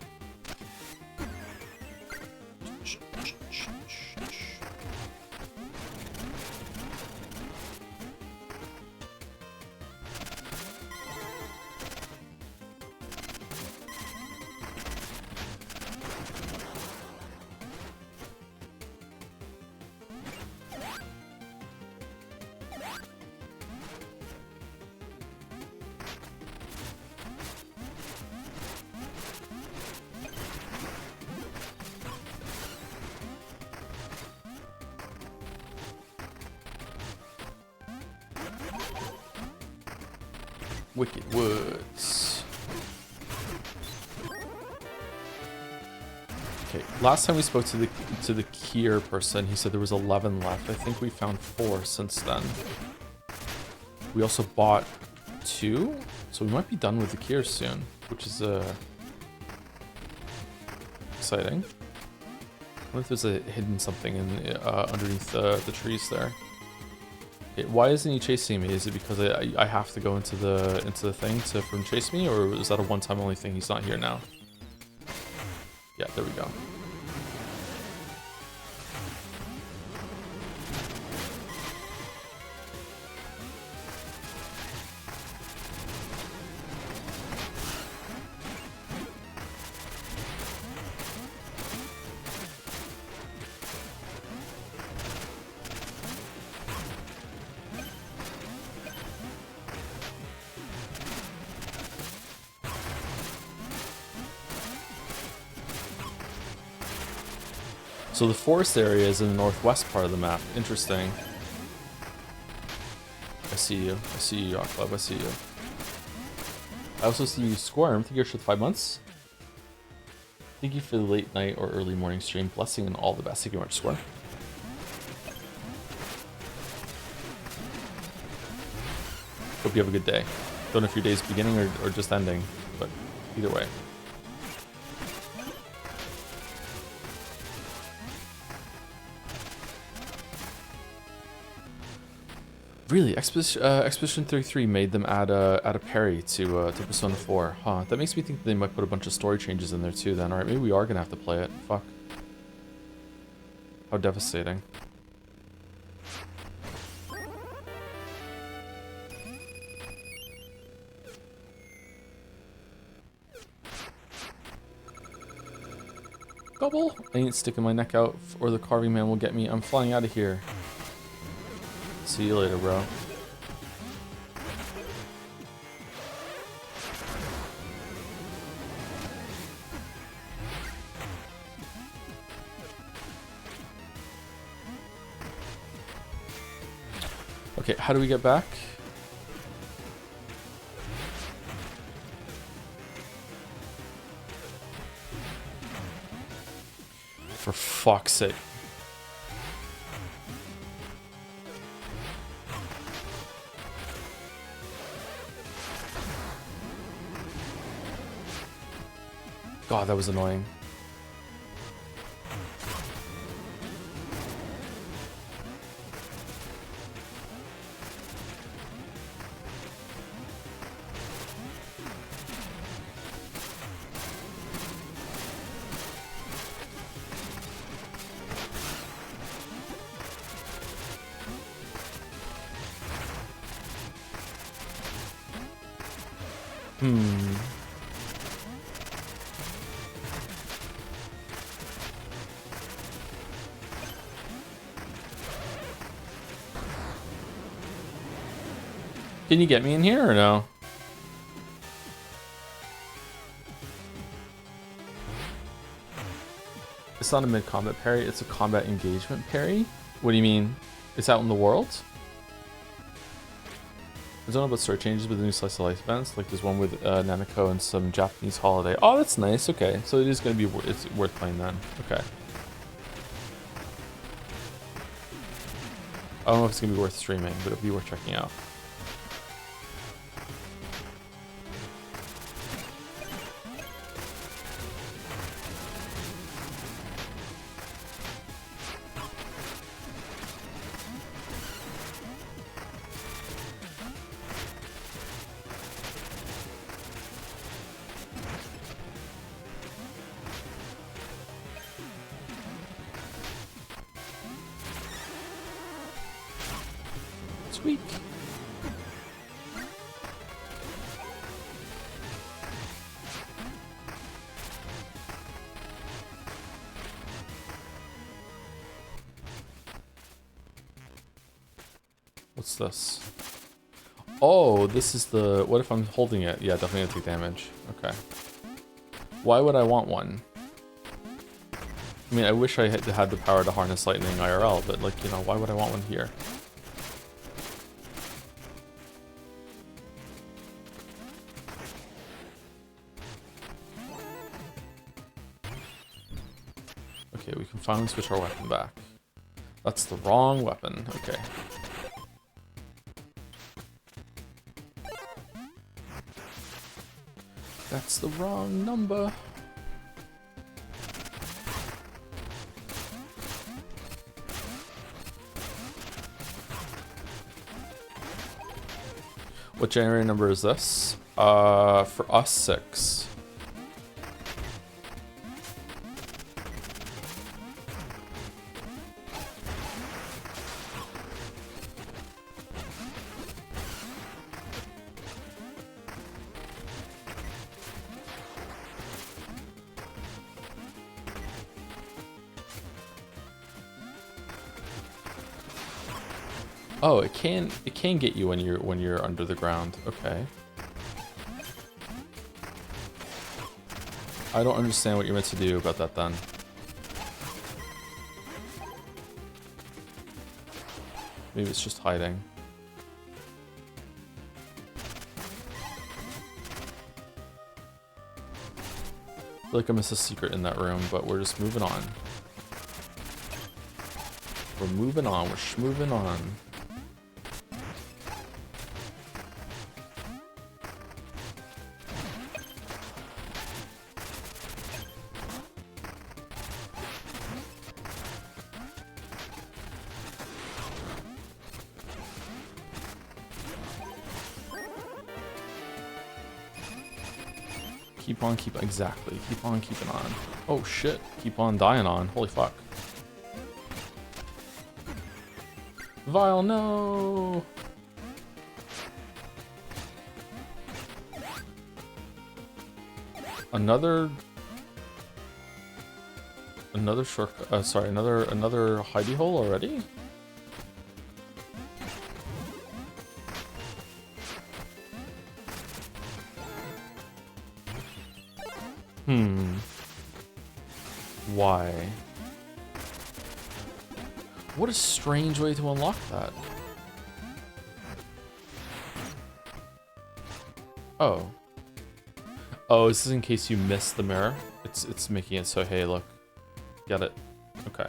Wicked Woods. Okay, last time we spoke to the Kier person, he said there was 11 left. I think we found 4 since then. We also bought 2, so we might be done with the Kier soon, which is exciting. I wonder if there's a hidden something in underneath the trees there. Okay, why isn't he chasing me? Is it because I have to go into the thing for him to chase me, or is that a one-time only thing? He's not here now. Yeah, there we go. So the forest area is in the northwest part of the map. Interesting. I see you. I see you, Yacht Club. I see you. I also see you, Squirm. Thank you for the 5 months. Thank you for the late night or early morning stream. Blessing and all the best. Thank you very much, Squirm. Hope you have a good day. Don't know if your day's beginning or just ending, but either way. Really, Expedition 33 made them add a parry to Persona 4. Huh, that makes me think they might put a bunch of story changes in there too then. Alright, maybe we are gonna have to play it. Fuck. How devastating. Gobble! I ain't sticking my neck out or the carving man will get me. I'm flying out of here. See you later, bro. Okay, how do we get back? For fuck's sake. God, that was annoying. Can you get me in here or no? It's not a mid-combat parry, it's a combat engagement parry? What do you mean? It's out in the world? I don't know about story changes with the new Slice of Life events, like there's one with Nanako and some Japanese holiday. Oh, that's nice, okay. So it is going to be, it's worth playing then. Okay. I don't know if it's going to be worth streaming, but it'll be worth checking out. Sweet. What's this? Oh, this is the... What if I'm holding it? Yeah, definitely gonna take damage. Okay. Why would I want one? I mean, I wish I had the power to harness lightning IRL, but like, you know, why would I want one here? Okay, we can finally switch our weapon back. That's the wrong weapon. Okay. That's the wrong number. What generator number is this? For us, 6. Oh, it can get you when you're under the ground. Okay. I don't understand what you're meant to do about that then. Maybe it's just hiding. I feel like I missed a secret in that room, but we're just moving on. We're moving on. We're schmoving on. Exactly. Keep on keeping on. Oh shit. Keep on dying on. Holy fuck. Vile, no! Another short. Sorry. Another hidey hole already. Why? What a strange way to unlock that. Oh. Oh, this is in case you miss the mirror. It's making it so, hey, look. Get it. Okay.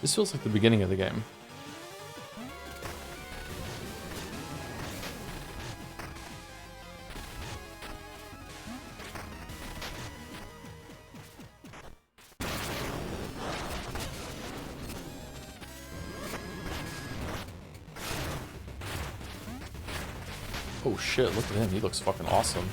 This feels like the beginning of the game. Oh shit, look at him. He looks fucking awesome.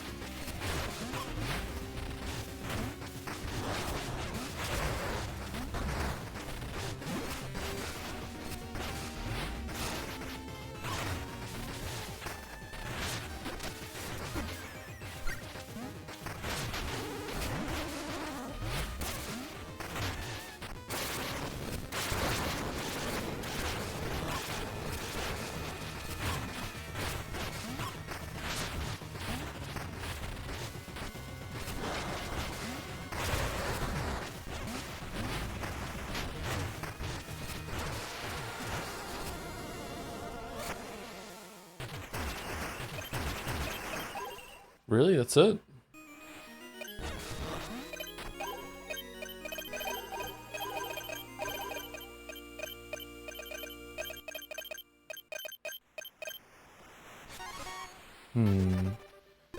Really? That's it?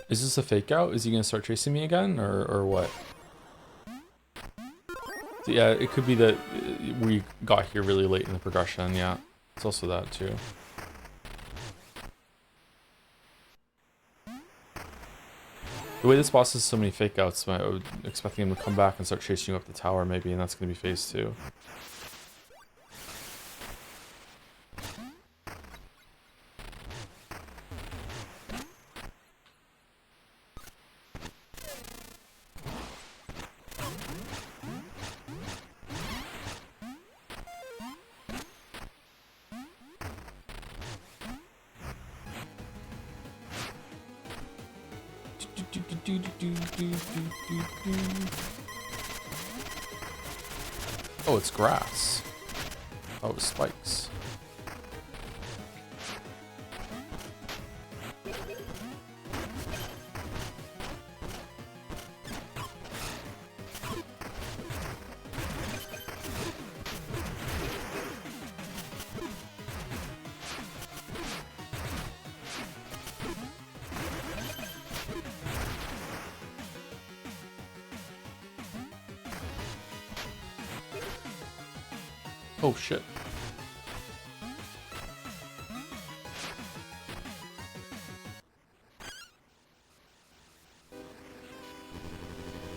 Is this a fake out? Is he gonna start chasing me again, or what? So yeah, it could be that we got here really late in the progression, yeah. It's also that too. The way this boss has so many fake outs, I was expecting him to come back and start chasing you up the tower maybe, and that's gonna be phase 2. Oh, it's grass. Oh, it's spikes. Oh shit.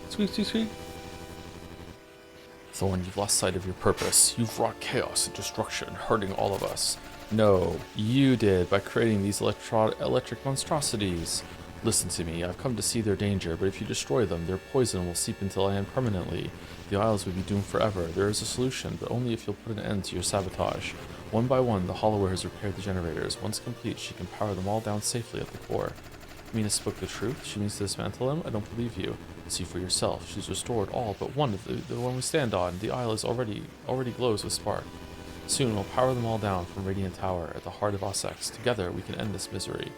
Squeak, squeak, squeak. Thorn, you've lost sight of your purpose. You've wrought chaos and destruction, hurting all of us. No, you did, by creating these electric monstrosities. Listen to me, I've come to see their danger, but if you destroy them, their poison will seep into land permanently. The Isles would be doomed forever. There is a solution, but only if you'll put an end to your sabotage. One by one, the Hollower has repaired the generators. Once complete, she can power them all down safely at the core. Mina spoke the truth. She means to dismantle them. I don't believe you. See for yourself. She's restored all but one of the one we stand on. The Isle is already glows with spark. Soon we'll power them all down from Radiant Tower at the heart of Ossex. Together we can end this misery.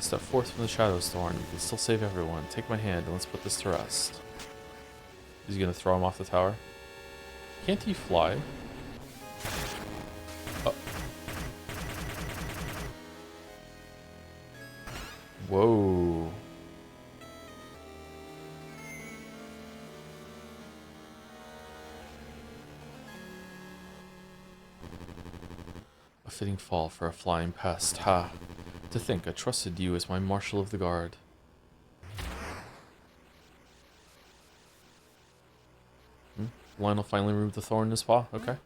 Step forth from the shadows, Thorn. You can still save everyone. Take my hand and let's put this to rest. Is he gonna throw him off the tower? Can't he fly? Oh. Whoa. A fitting fall for a flying pest. Ha. To think I trusted you as my Marshal of the Guard. Lionel finally removed the thorn in his paw? Okay.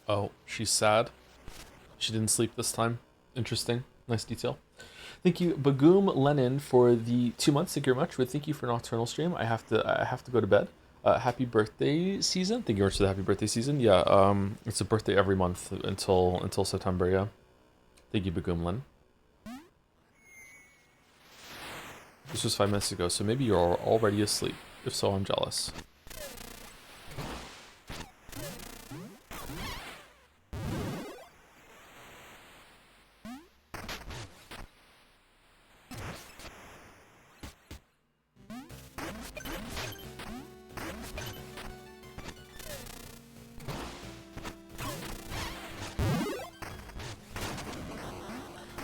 Oh, she's sad. She didn't sleep this time. Interesting. Nice detail. Thank you, Bagoom Lennon, for the 2 months. Thank you very much. But thank you for Nocturnal stream. I have to go to bed. Happy birthday season. Thank you very much for the happy birthday season. Yeah, it's a birthday every month until September, yeah. Thank you, Bagoom Lennon. This was 5 minutes ago, so maybe you're already asleep. If so, I'm jealous.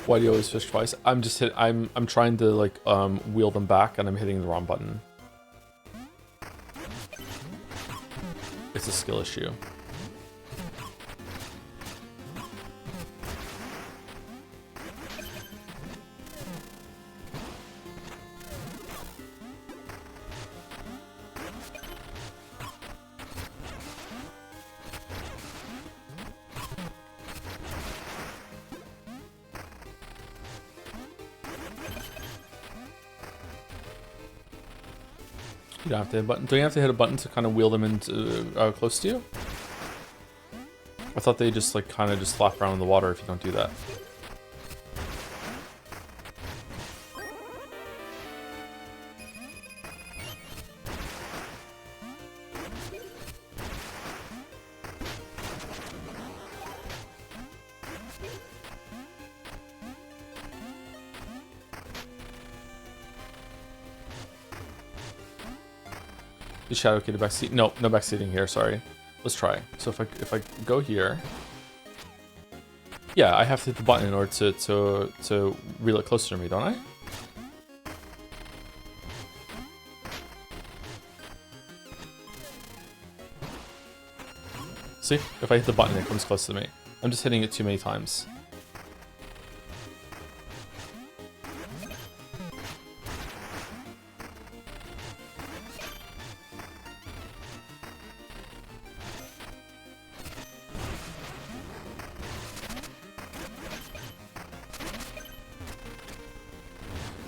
Why do you always fish twice? I'm trying to like wheel them back and I'm hitting the wrong button. It's a skill issue. You don't have to hit a button. Don't you have to hit a button to kind of wheel them into close to you? I thought they just like kind of just flap around in the water if you don't do that. The shadow kid backseat. No, no backseating here. Sorry. Let's try. So if I go here, yeah, I have to hit the button in order to reel it closer to me, don't I? See? If I hit the button, it comes close to me. I'm just hitting it too many times.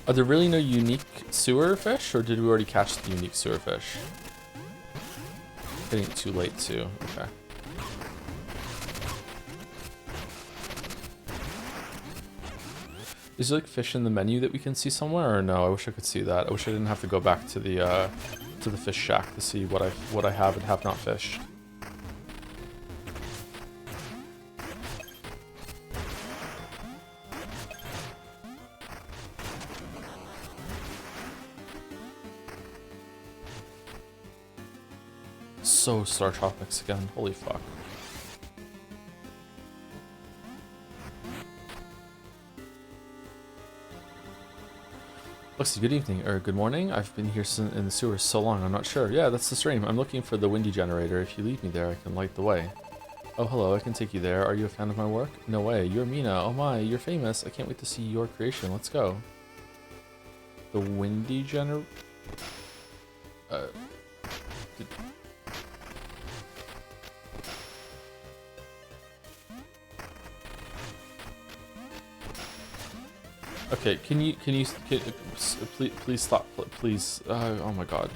Are there really no unique sewer fish, or did we already catch the unique sewer fish? Hitting it too late too. Okay. Is there like fish in the menu that we can see somewhere, or no? I wish I could see that. I wish I didn't have to go back to the fish shack to see what I have and have not fished. So Star Tropics again. Holy fuck. Lexi, good evening, or good morning. I've been here in the sewers so long, I'm not sure. Yeah, that's the stream. I'm looking for the windy generator. If you lead me there, I can light the way. Oh, hello, I can take you there. Are you a fan of my work? No way, you're Mina. Oh my, you're famous. I can't wait to see your creation. Let's go. The windy generator? Okay, can please stop, please. Oh my god.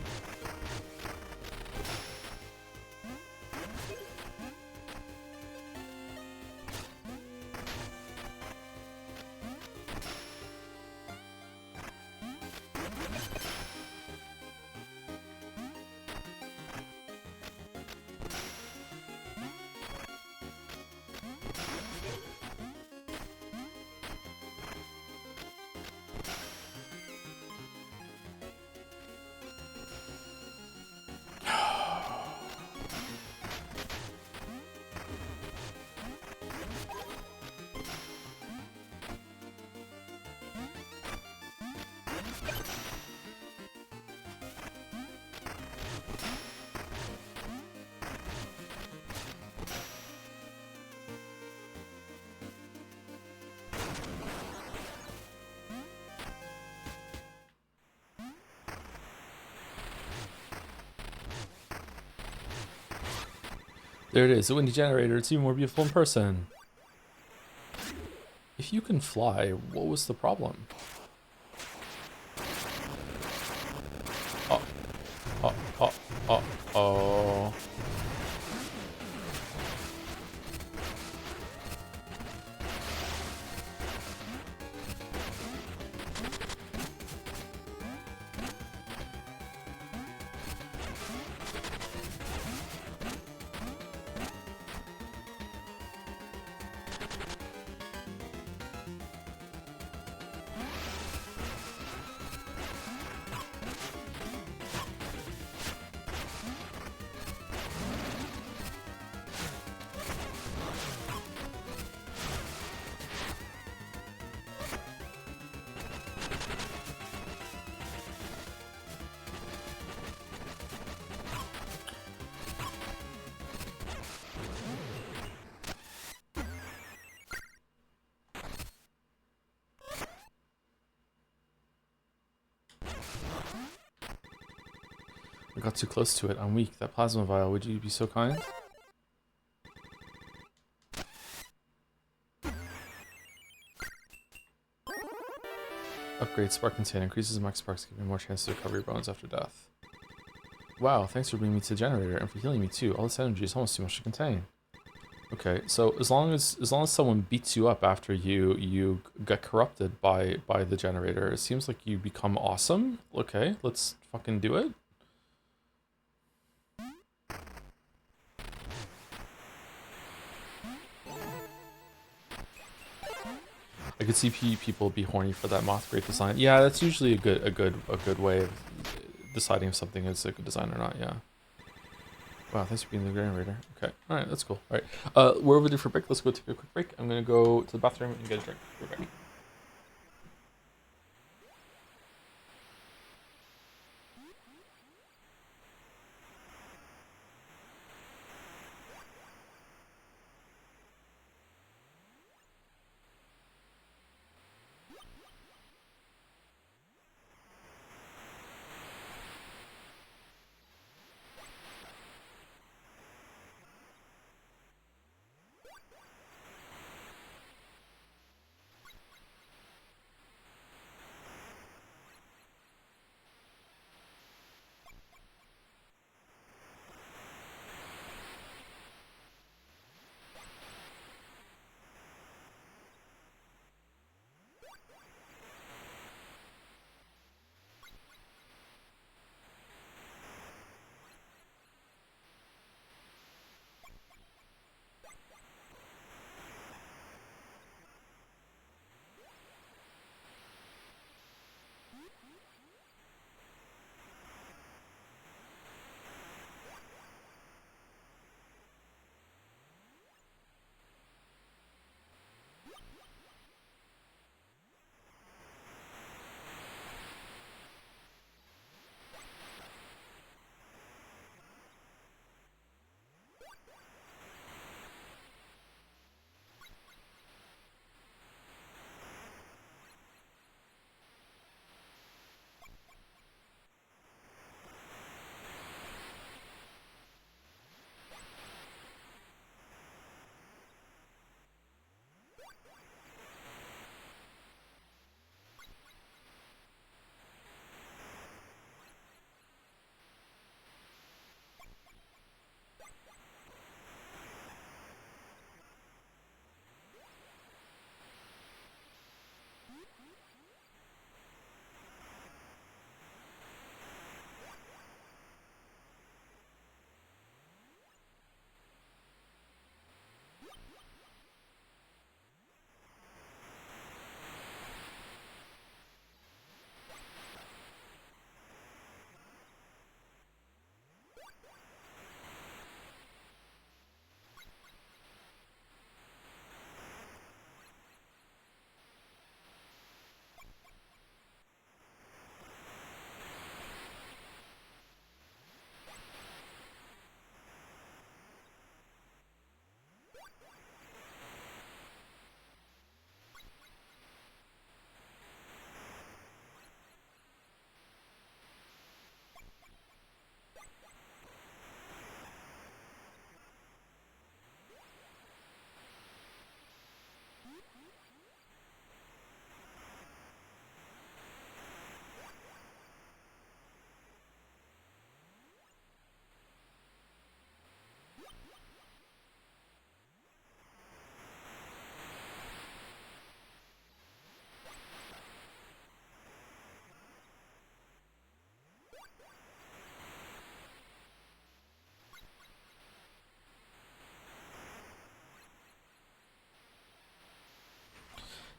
There it is, the windy generator. It's even more beautiful in person. If you can fly, what was the problem? Oh, oh, oh, oh, oh. I got too close to it. I'm weak. That plasma vial, would you be so kind? Upgrade spark container. Increases max sparks, giving more chance to recover your bones after death. Wow, thanks for bringing me to the generator and for healing me too. All this energy is almost too much to contain. Okay, so as long as someone beats you up after you get corrupted by the generator, it seems like you become awesome. Okay, let's fucking do it. I could see people be horny for that moth grate design. Yeah, that's usually a good way of deciding if something is a good design or not. Yeah. Wow, thanks for being the generator. Okay, all right, that's cool. All right, we're overdue for a break. Let's go take a quick break. I'm gonna go to the bathroom and get a drink. We're back.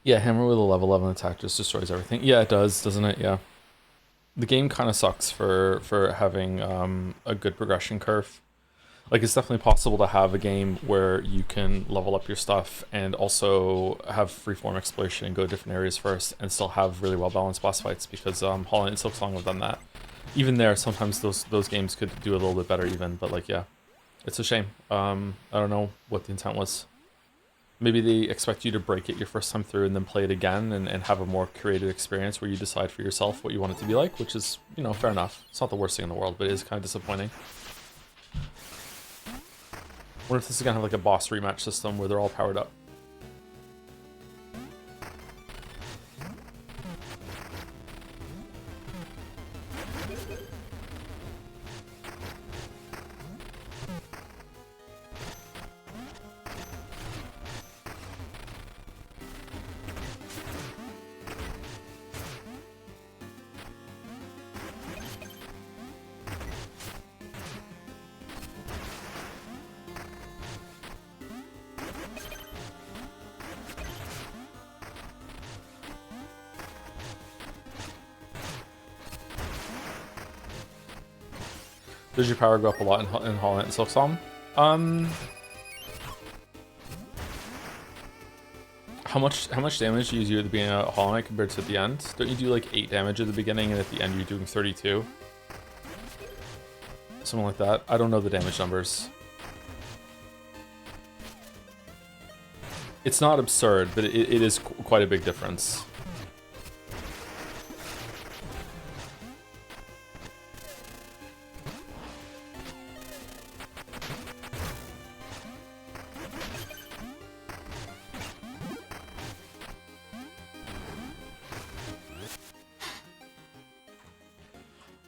Yeah, hammer with a level 11 attack just destroys everything. Yeah, it does, doesn't it? Yeah. The game kind of sucks for having a good progression curve. Like, it's definitely possible to have a game where you can level up your stuff and also have freeform exploration and go to different areas first and still have really well balanced boss fights, because Hollow Knight and Silksong have done that. Even there, sometimes those games could do a little bit better even, but like, yeah, it's a shame. I don't know what the intent was. Maybe they expect you to break it your first time through and then play it again and have a more curated experience where you decide for yourself what you want it to be like, which is, you know, fair enough. It's not the worst thing in the world, but it is kind of disappointing. Wonder if this is gonna have like a boss rematch system where they're all powered up. Does your power go up a lot in Hollow Knight and Silksong? How much damage do you do at the beginning of Hollow Knight compared to the end? Don't you do like 8 damage at the beginning and at the end you're doing 32? Something like that. I don't know the damage numbers. It's not absurd, but it is quite a big difference.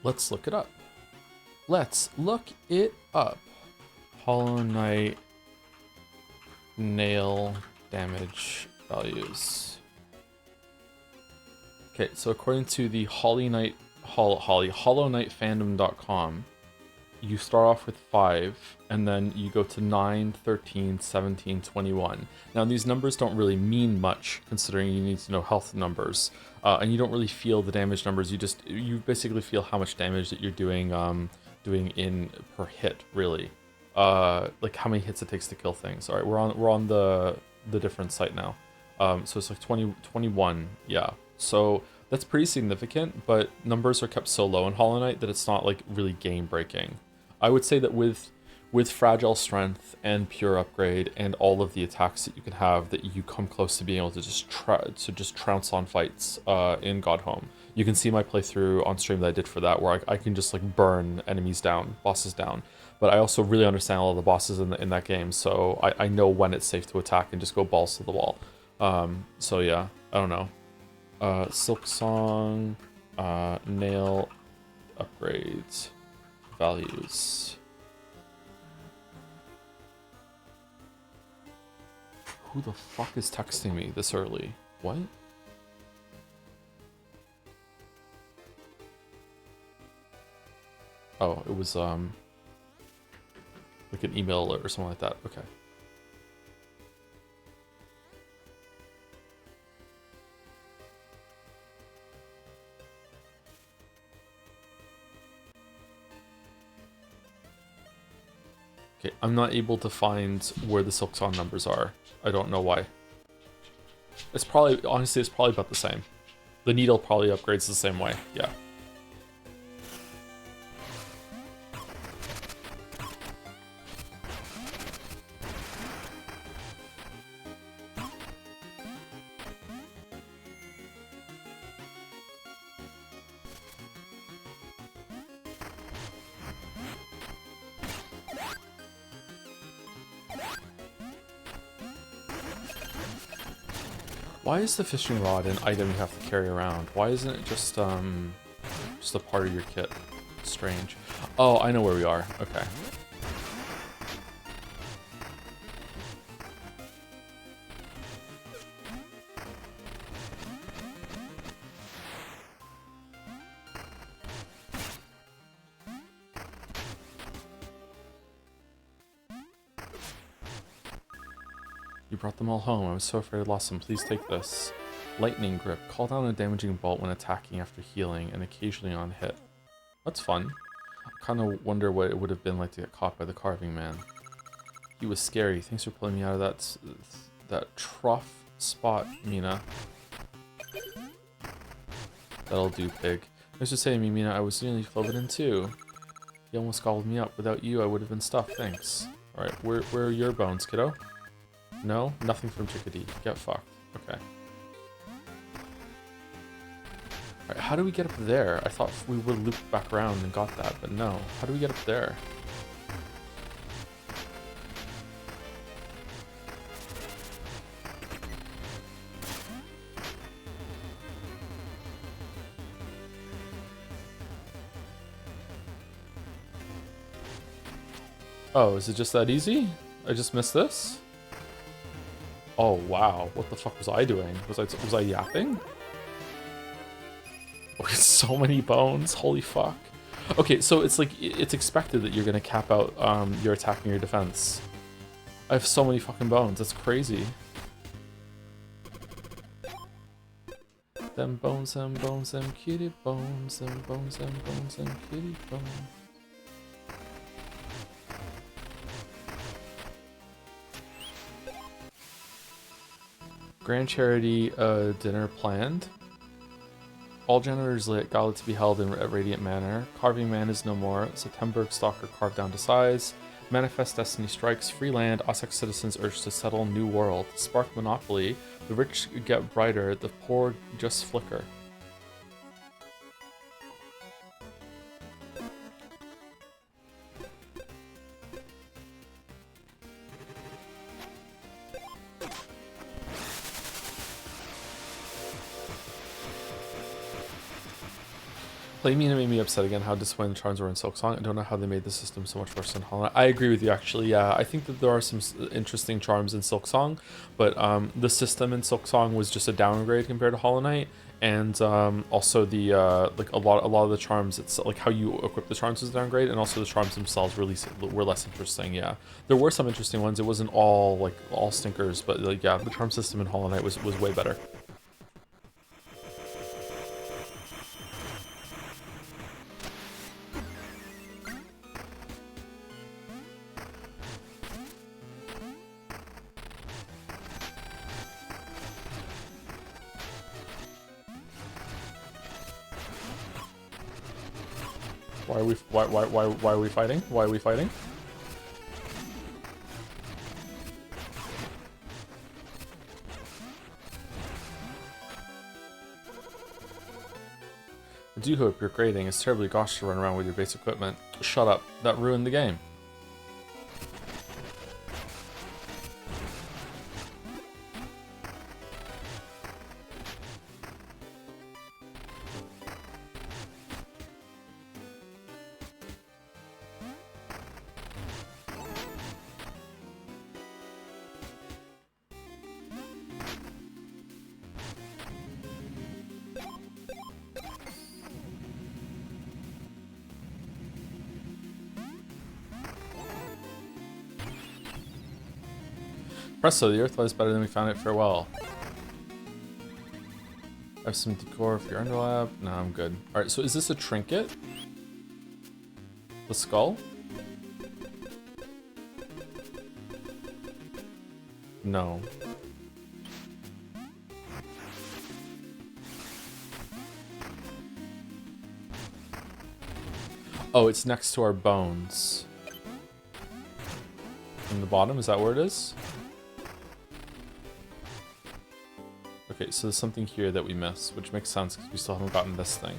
Let's look it up. Let's look it up. Hollow Knight nail damage values. Okay, so according to the HollowKnightFandom.com, you start off with 5, and then you go to 9, 13, 17, 21. Now, these numbers don't really mean much, considering you need to know health numbers, and you don't really feel the damage numbers. You basically feel how much damage that you're doing in per hit, really. Like how many hits it takes to kill things. All right, we're on the different site now. So it's like 20, 21, yeah. So that's pretty significant, but numbers are kept so low in Hollow Knight that it's not like really game breaking. I would say that with Fragile Strength and Pure Upgrade and all of the attacks that you can have, that you come close to being able to just trounce on fights in Godhome. You can see my playthrough on stream that I did for that, where I can just like burn enemies down, bosses down. But I also really understand all the bosses in that game, so I know when it's safe to attack and just go balls to the wall. So yeah, I don't know. Silksong, nail upgrades, values. Who the fuck is texting me this early? What? Oh, it was like an email alert or something like that. Okay. Okay, I'm not able to find where the Silksong numbers are. I don't know why. It's probably, honestly, it's probably about the same. The needle probably upgrades the same way, yeah. Why is the fishing rod an item you have to carry around? Why isn't it just a part of your kit? Strange. Oh, I know where we are. Okay. You brought them all home. I was so afraid I lost them. Please take this. Lightning Grip. Call down a damaging bolt when attacking after healing and occasionally on hit. That's fun. I kind of wonder what it would have been like to get caught by the Carving Man. He was scary. Thanks for pulling me out of that trough spot, Mina. That'll do, pig. Thanks for saving me, Mina. I was nearly floated in too. He almost gobbled me up. Without you, I would have been stuffed. Thanks. Alright, where are your bones, kiddo? No? Nothing from Chickadee. Get fucked. Okay. Alright, how do we get up there? I thought we would loop back around and got that, but no. How do we get up there? Oh, is it just that easy? I just missed this? Oh wow, what the fuck was I doing? Was I yapping? Oh, so many bones, holy fuck. Okay, so it's like, it's expected that you're gonna cap out your attack and your defense. I have so many fucking bones, that's crazy. Them bones, them kitty bones, them bones, them kitty bones. Grand Charity dinner planned. All janitors lit, gala to be held in a radiant manner. Carving Man is no more. September Stalker carved down to size. Manifest Destiny strikes. Free land. Ossex citizens urged to settle new world. Spark monopoly. The rich get brighter. The poor just flicker. Play Mina made me upset again. How disappointing the charms were in Silksong. I don't know how they made the system so much worse in Hollow. I agree with you, actually. Yeah, I think that there are some interesting charms in Silksong, but the system in Silksong was just a downgrade compared to Hollow Knight, and also the like a lot of the charms. It's like how you equip the charms was a downgrade, and also the charms themselves were less interesting. Yeah, there were some interesting ones. It wasn't all stinkers, but like yeah, the charm system in Hollow Knight was way better. Why are we fighting? Why are we fighting? I do hope your grading is terribly gosh to run around with your base equipment. Shut up. That ruined the game. Presto, the earth lies better than we found it. Farewell. I have some decor for your underlap. No, I'm good. Alright, so is this a trinket? The skull? No. Oh, it's next to our bones. In the bottom, is that where it is? Okay, so there's something here that we missed, which makes sense because we still haven't gotten this thing.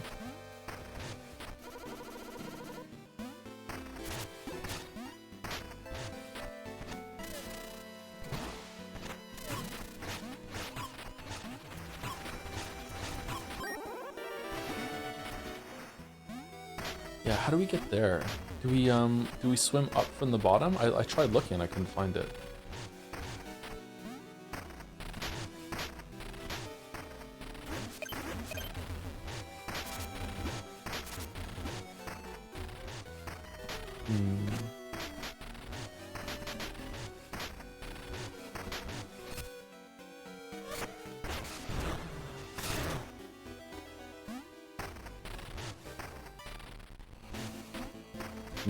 Yeah, how do we get there? Do we swim up from the bottom? I tried looking, I couldn't find it.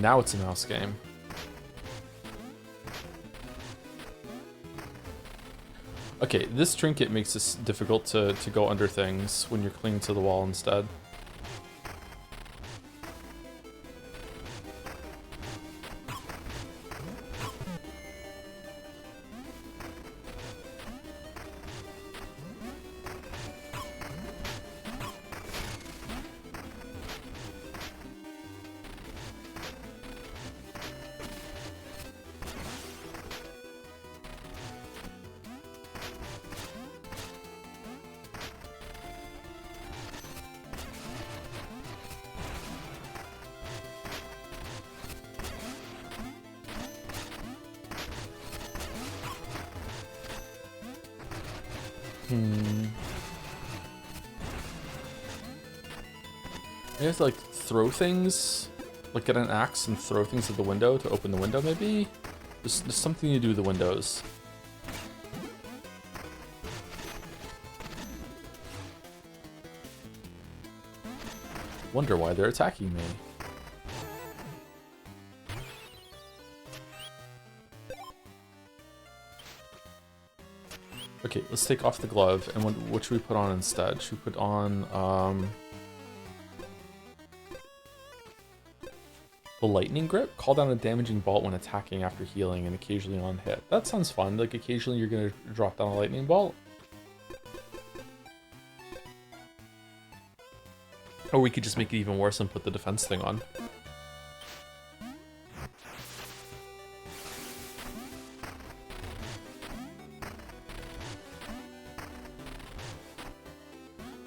Now it's a mouse game. Okay, this trinket makes it difficult to go under things when you're clinging to the wall instead. You have to like throw things, like get an axe and throw things at the window to open the window maybe? There's something to do with the windows. Wonder why they're attacking me. Okay, let's take off the glove, and what should we put on instead? Should we put on, the lightning grip? Call down a damaging bolt when attacking after healing and occasionally on hit. That sounds fun, like occasionally you're gonna drop down a lightning bolt. Or we could just make it even worse and put the defense thing on.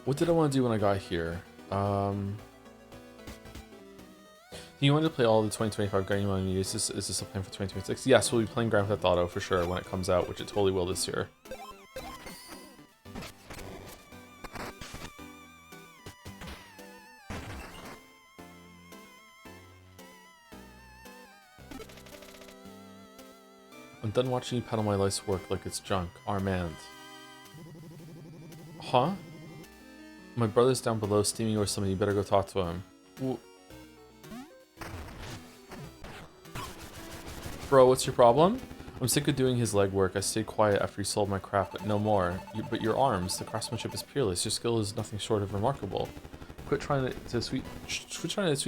What did I want to do when I got here? Do you want to play all the 2025 Grand Money? Is this a plan for 2026? Yes, we'll be playing Grand Theft Auto for sure when it comes out, which it totally will this year. I'm done watching you peddle my life's work like it's junk. Armand. Huh? My brother's down below steaming or something. You better go talk to him. Bro, what's your problem? I'm sick of doing his legwork. I stayed quiet after he sold my craft, but no more. But your arms, the craftsmanship is peerless. Your skill is nothing short of remarkable. Quit trying to sweet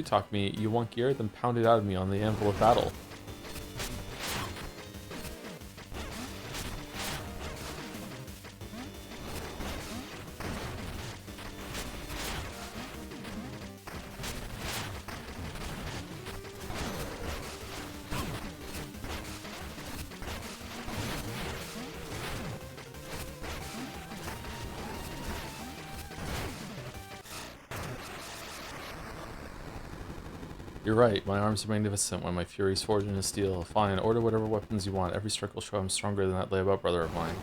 talk me. You want gear? Then pound it out of me on the anvil of battle. You're right, my arms are magnificent when my fury is forged into steel. Fine, order whatever weapons you want. Every strike will show I'm stronger than that layabout brother of mine.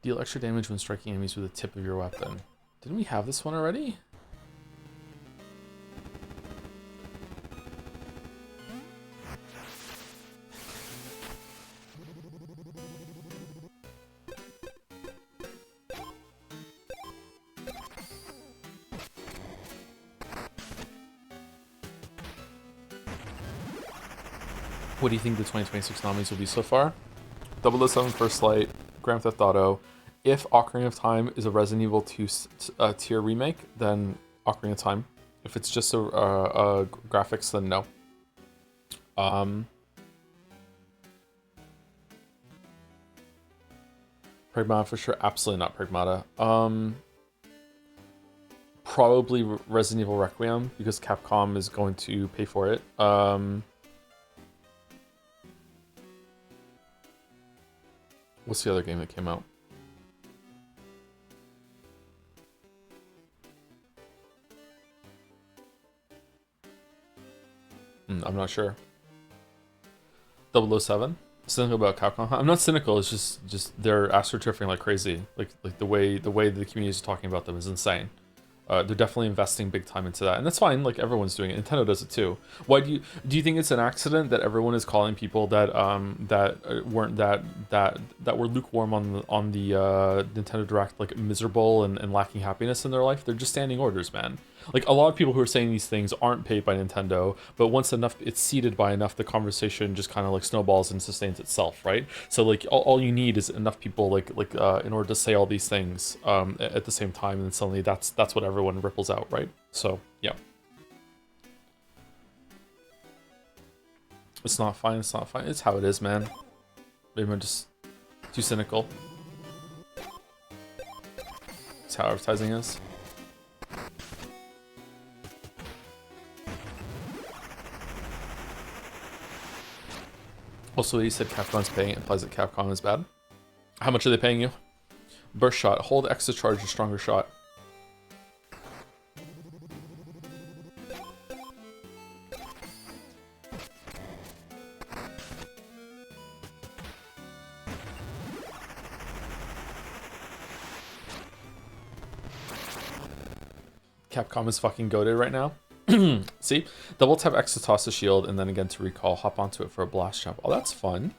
Deal extra damage when striking enemies with the tip of your weapon. Didn't we have this one already? What do you think the 2026 nominees will be so far? 007 First Light, Grand Theft Auto. If Ocarina of Time is a Resident Evil 2 tier remake, then Ocarina of Time. If it's just a graphics, then no. Pragmata for sure, absolutely not Pragmata. Probably Resident Evil Requiem, because Capcom is going to pay for it. What's the other game that came out? I'm not sure. 007? Cynical about Capcom? I'm not cynical. It's just they're astroturfing like crazy. Like the way the community is talking about them is insane. They're definitely investing big time into that, and that's fine. Like everyone's doing it. Nintendo does it too. Why do you think it's an accident that everyone is calling people that weren't that were lukewarm on the Nintendo Direct like miserable and lacking happiness in their life? They're just standing orders, man. Like a lot of people who are saying these things aren't paid by Nintendo, but once enough it's seeded by enough, the conversation just kind of like snowballs and sustains itself, right? So like all you need is enough people in order to say all these things at the same time, and then suddenly that's what everyone ripples out, right? So yeah, it's not fine. It's not fine. It's how it is, man. Maybe I'm just too cynical. It's how advertising is. Also, he said Capcom's paying implies that Capcom is bad. How much are they paying you? Burst shot. Hold X to charge a stronger shot. Capcom is fucking goated right now. See? Double tap X to toss the shield, and then again to recall. Hop onto it for a blast jump. Oh, that's fun.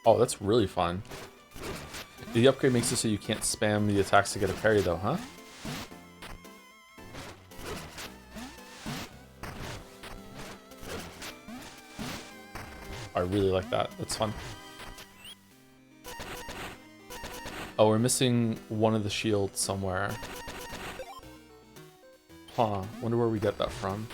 Oh, that's really fun. The upgrade makes it so you can't spam the attacks to get a parry, though, huh? I really like that. That's fun. Oh, we're missing one of the shields somewhere. Huh. Wonder where we get that from.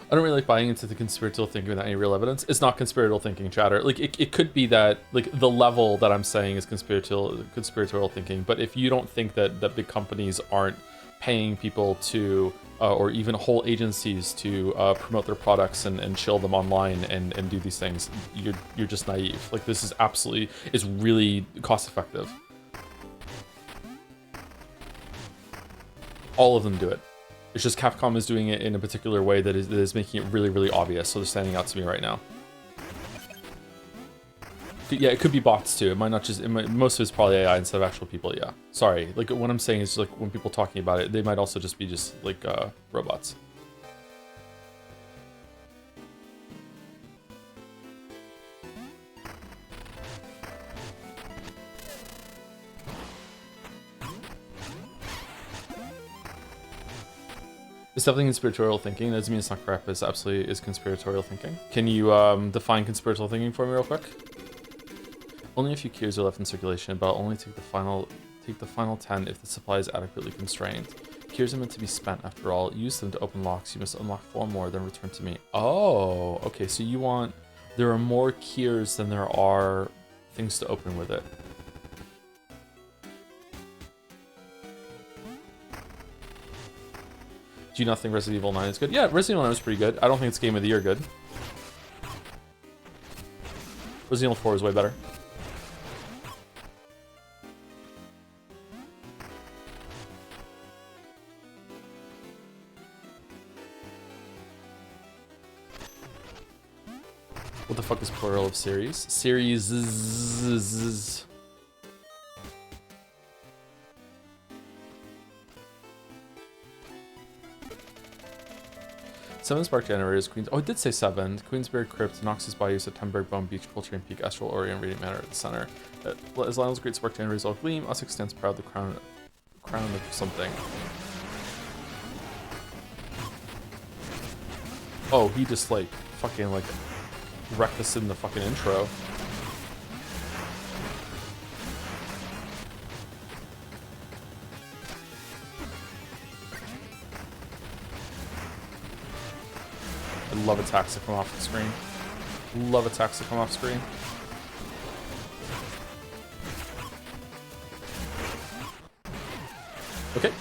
I don't really like buying into the conspiratorial thinking without any real evidence. It's not conspiratorial thinking, chatter. Like, it could be that, like, the level that I'm saying is conspiratorial thinking, but if you don't think that big companies aren't paying people to, or even whole agencies to promote their products and shill them online and do these things, you're just naive. Like, this is absolutely, it's really cost effective. All of them do it. It's just Capcom is doing it in a particular way that is making it really, really obvious, so they're standing out to me right now. Yeah, it could be bots too. It might not just, most of it's probably AI instead of actual people, yeah. Sorry, like what I'm saying is like when people talking about it, they might also just be just like robots. It's definitely conspiratorial thinking. That doesn't mean it's not correct, but it's absolutely is conspiratorial thinking. Can you define conspiratorial thinking for me real quick? Only a few keys are left in circulation, but I'll only take the final 10 if the supply is adequately constrained. Keys are meant to be spent after all. Use them to open locks. You must unlock 4 more, then return to me. Oh, okay, so you want... There are more keys than there are things to open with it. Do you not think Resident Evil 9 is good? Yeah, Resident Evil 9 is pretty good. I don't think it's Game of the Year good. Resident Evil 4 is way better. What the fuck is plural of series? Series. Seven spark generators, Queens. Oh, it did say 7. Queensberry Crypt, Noxus Bayou, September, Bone Beach, Coltrane Peak, Astral Orient, Radiant Manor at the center. As Lionel's great spark generators all gleam, Usix stands proud, the crown of something. Oh, he just like fucking like wrecked us in the fucking intro. I love attacks that come off the screen. Love attacks that come off screen. Okay.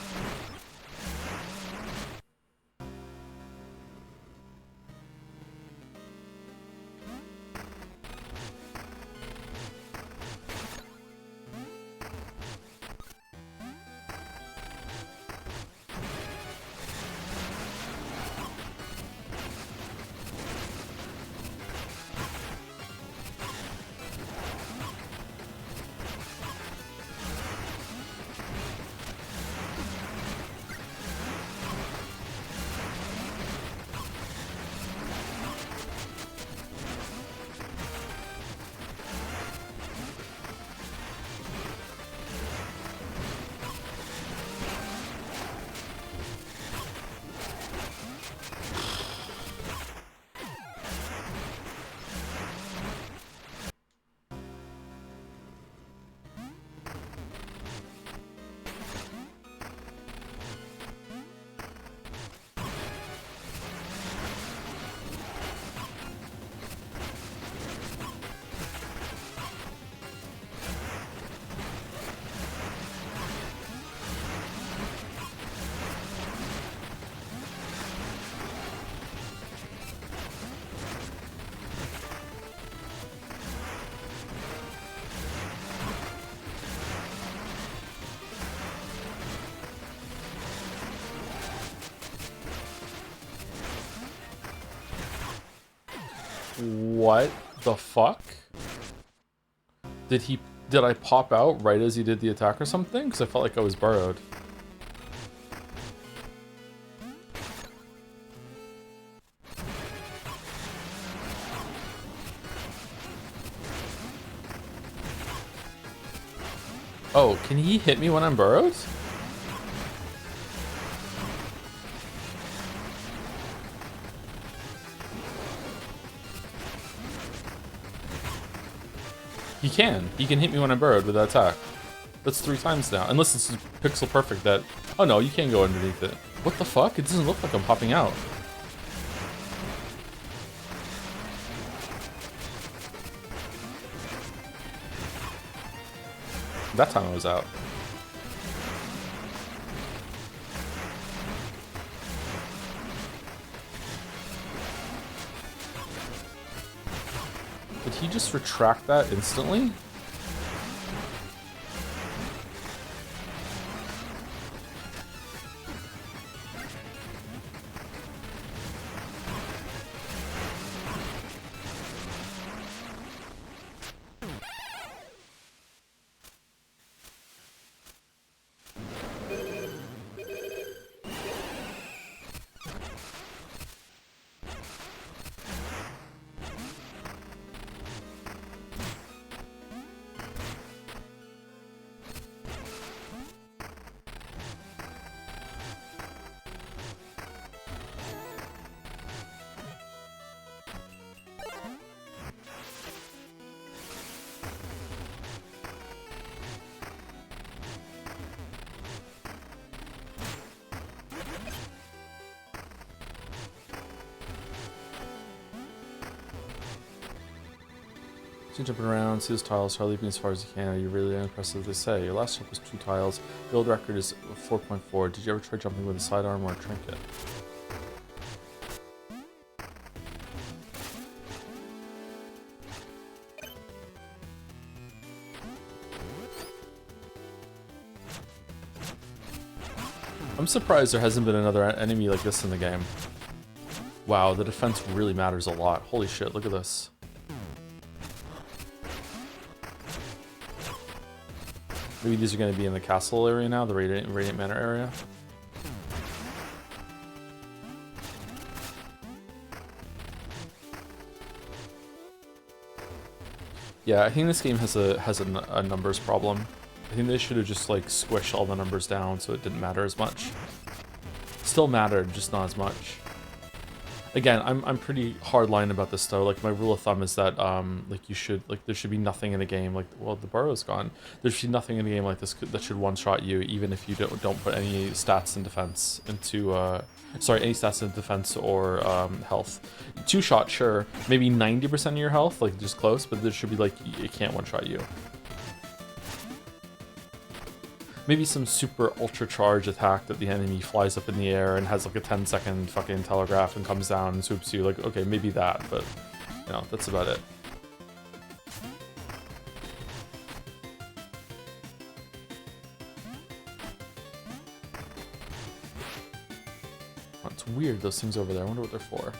What the fuck? Did I pop out right as he did the attack or something? Because I felt like I was burrowed. Oh, can he hit me when I'm burrowed? He can. He can hit me when I'm burrowed with that attack. That's 3 times now. Unless this is pixel perfect that... Oh no, you can't go underneath it. What the fuck? It doesn't look like I'm popping out. That time I was out. Did he just retract that instantly? Jumping around, see those tiles, try leaping as far as you can. You're really impressive, they say. Your last jump was 2 tiles. The old record is 4.4. Did you ever try jumping with a sidearm or a trinket? I'm surprised there hasn't been another enemy like this in the game. Wow, the defense really matters a lot. Holy shit, look at this. Maybe these are going to be in the castle area now, the Radiant Manor area. Yeah, I think this game has a numbers problem. I think they should have just like squished all the numbers down so it didn't matter as much. Still mattered, just not as much. Again, I'm pretty hardline about this though. Like my rule of thumb is that there should be nothing in a game like, well, the burrow's gone. There should be nothing in a game like this that should one-shot you, even if you don't put any stats in defense into any stats in defense or health. 2-shot, sure, maybe 90% of your health, like just close, but there should be like it can't one-shot you. Maybe some super ultra charge attack that the enemy flies up in the air and has like a 10-second fucking telegraph and comes down and swoops you. Like, okay, maybe that, but you know, that's about it. Oh, it's weird, those things over there. I wonder what they're for.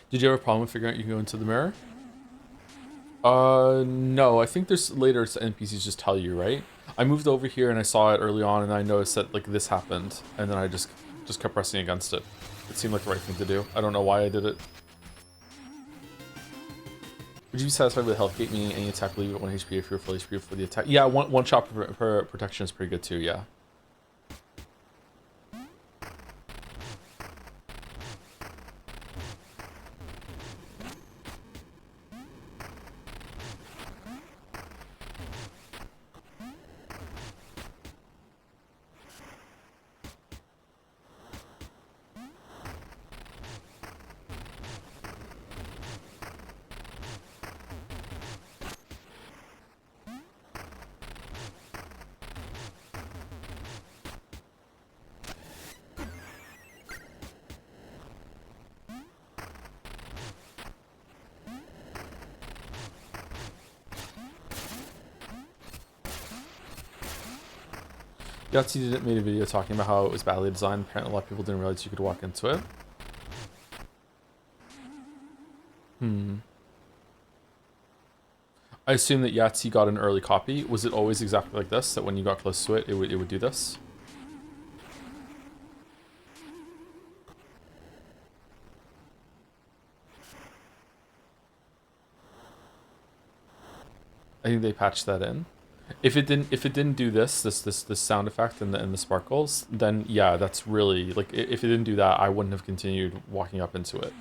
Did you have a problem with figuring out you can go into the mirror? No, I think there's later NPCs just tell you, right? I moved over here and I saw it early on and I noticed that like this happened and then I just kept pressing against it. It seemed like the right thing to do. I don't know why I did it. Would you be satisfied with health gate, meaning any attack will leave at 1 HP if you're full HP for the attack? Yeah, one shot per protection is pretty good too, yeah. Yahtzee made a video talking about how it was badly designed. Apparently a lot of people didn't realize you could walk into it. I assume that Yahtzee got an early copy. Was it always exactly like this, that when you got close to it, it would do this? I think they patched that in. If it didn't do this sound effect and the sparkles, then yeah, that's really like, if it didn't do that, I wouldn't have continued walking up into it.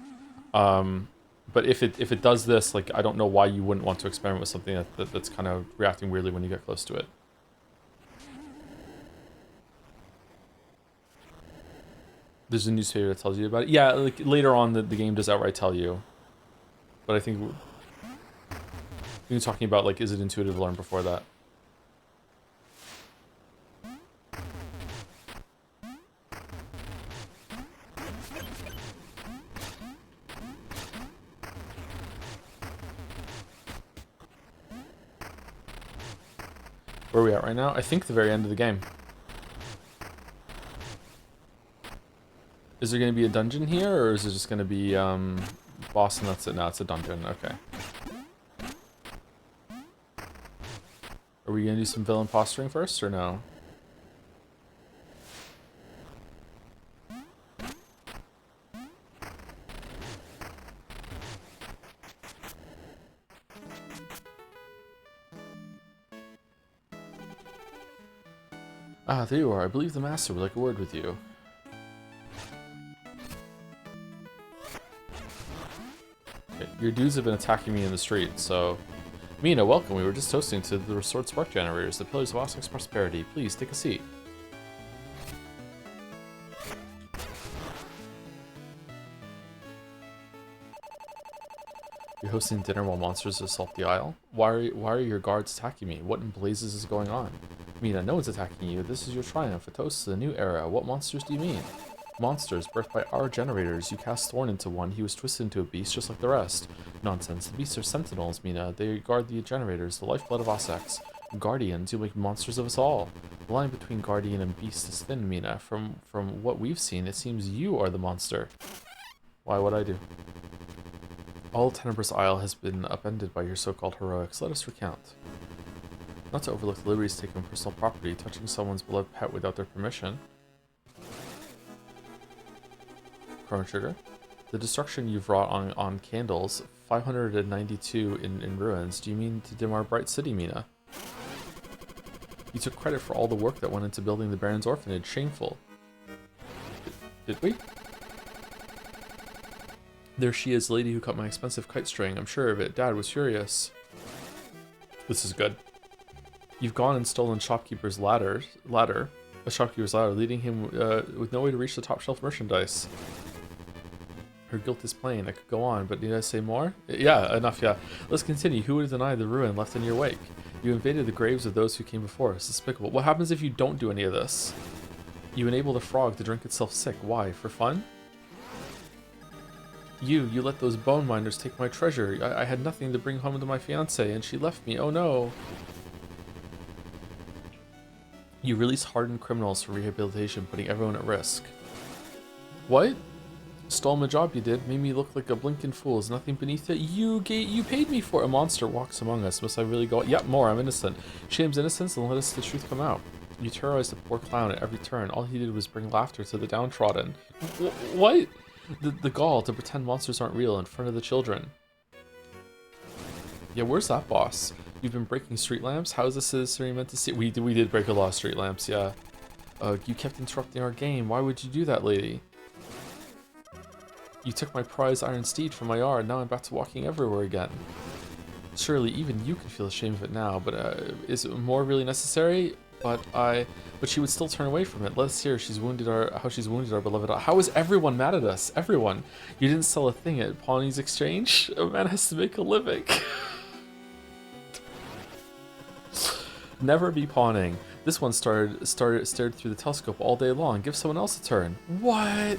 But if it does this, like, I don't know why you wouldn't want to experiment with something that's kind of reacting weirdly when you get close to it. There's a newspaper that tells you about it. Yeah, like later on the game does outright tell you. But I think you're talking about, like, is it intuitive to learn before that? Where are we at right now? I think the very end of the game. Is there going to be a dungeon here, or is it just going to be boss and that's it? No, it's a dungeon. Okay. Are we going to do some villain posturing first, or no? Ah, there you are. I believe the master would like a word with you. Okay, your dudes have been attacking me in the street, so... Mina, welcome. We were just toasting to the restored spark generators, the pillars of Ossic's prosperity. Please, take a seat. You're hosting dinner while monsters assault the Isle? Why are your guards attacking me? What in blazes is going on? Mina, no one's attacking you. This is your triumph, a toast to the new era. What monsters do you mean? Monsters, birthed by our generators. You cast Thorn into one. He was twisted into a beast just like the rest. Nonsense. The beasts are sentinels, Mina. They guard the generators, the lifeblood of Ossex. Guardians, you make monsters of us all. The line between guardian and beast is thin, Mina. From what we've seen, it seems you are the monster. Why would I do? All Tenebrous Isle has been upended by your so-called heroics. Let us recount. Not to overlook the liberties taken on personal property, touching someone's beloved pet without their permission. Chrono Trigger. The destruction you've wrought on candles, 592 in ruins. Do you mean to dim our bright city, Mina? You took credit for all the work that went into building the Baron's orphanage. Shameful. Did we? There she is, the lady who cut my expensive kite string. I'm sure of it. Dad was furious. This is good. You've gone and stolen a shopkeeper's ladder, leading him with no way to reach the top shelf merchandise. Her guilt is plain. I could go on, but need I say more? Yeah, enough, yeah. Let's continue. Who would deny the ruin left in your wake? You invaded the graves of those who came before us. Despicable. What happens if you don't do any of this? You enable the frog to drink itself sick. Why? For fun? You let those bone miners take my treasure. I had nothing to bring home to my fiancée, and she left me. Oh no. You release hardened criminals for rehabilitation, putting everyone at risk. What? Stole my job you did, made me look like a blinking fool. Is nothing beneath it? You paid me for it. A monster walks among us. Must I really go? Yep, more. I'm innocent. Shame's innocence and let us the truth come out. You terrorized the poor clown at every turn. All he did was bring laughter to the downtrodden. What? The gall to pretend monsters aren't real in front of the children. Yeah, where's that boss? You've been breaking street lamps? How is this citizenry meant to see? We did break a lot of street lamps, yeah. You kept interrupting our game. Why would you do that, lady? You took my prized iron steed from my yard. Now I'm back to walking everywhere again. Surely even you can feel ashamed of it now, but is more really necessary? But she would still turn away from it. Let us hear how she's wounded our beloved. How is everyone mad at us? Everyone. You didn't sell a thing at Pawnee's Exchange? A man has to make a living. Never be pawning. This one stared through the telescope all day long. Give someone else a turn. What?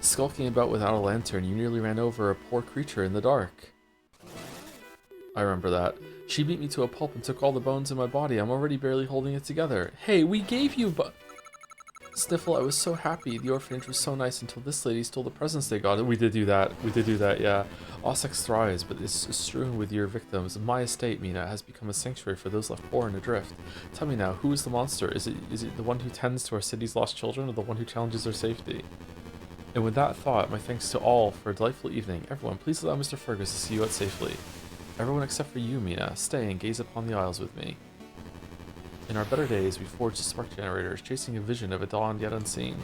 Skulking about without a lantern, you nearly ran over a poor creature in the dark. I remember that. She beat me to a pulp and took all the bones in my body. I'm already barely holding it together. Hey, we gave you Sniffle, I was so happy. The orphanage was so nice until this lady stole the presents they got. We did do that. We did do that, yeah. Ossex thrives, but is strewn with your victims. My estate, Mina, has become a sanctuary for those left poor and adrift. Tell me now, who is the monster? Is it the one who tends to our city's lost children, or the one who challenges their safety? And with that thought, my thanks to all for a delightful evening. Everyone, please allow Mr. Fergus to see you out safely. Everyone except for you, Mina. Stay and gaze upon the isles with me. In our better days, we forged spark generators, chasing a vision of a dawn yet unseen.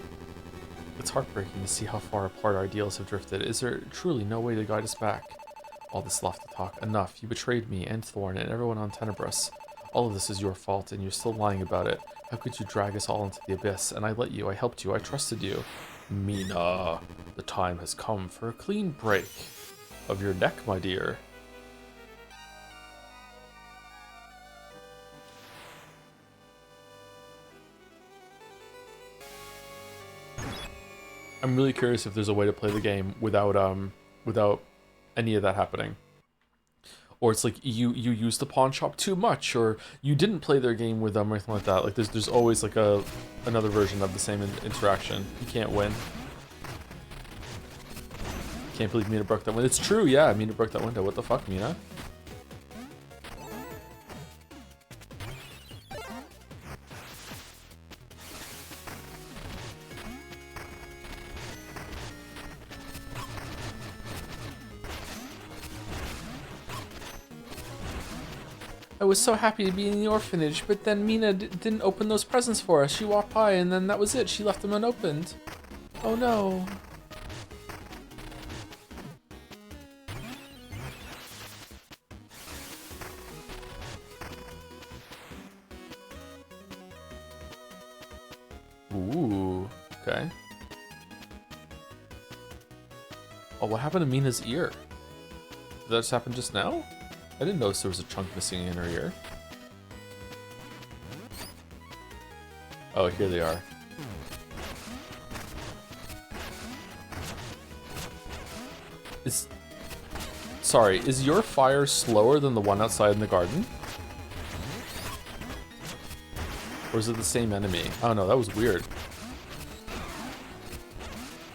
It's heartbreaking to see how far apart our ideals have drifted. Is there truly no way to guide us back? All this lofty talk, enough. You betrayed me and Thorn and everyone on Tenebris. All of this is your fault, and you're still lying about it. How could you drag us all into the abyss? And I let you, I helped you, I trusted you. Mina, the time has come for a clean break of your neck, my dear. I'm really curious if there's a way to play the game without any of that happening. Or it's like you use the pawn shop too much, or you didn't play their game with them or anything like that. Like there's always like another version of the same interaction. You can't win. Can't believe Mina broke that window. It's true, yeah, Mina broke that window. What the fuck, Mina? I was so happy to be in the orphanage, but then Mina didn't open those presents for us. She walked by and then that was it. She left them unopened. Oh no. Ooh, okay. Oh, what happened to Mina's ear? Did that just happen just now? I didn't notice there was a chunk missing in her ear. Oh, here they are. Sorry, is your fire slower than the one outside in the garden? Or is it the same enemy? I don't know, that was weird.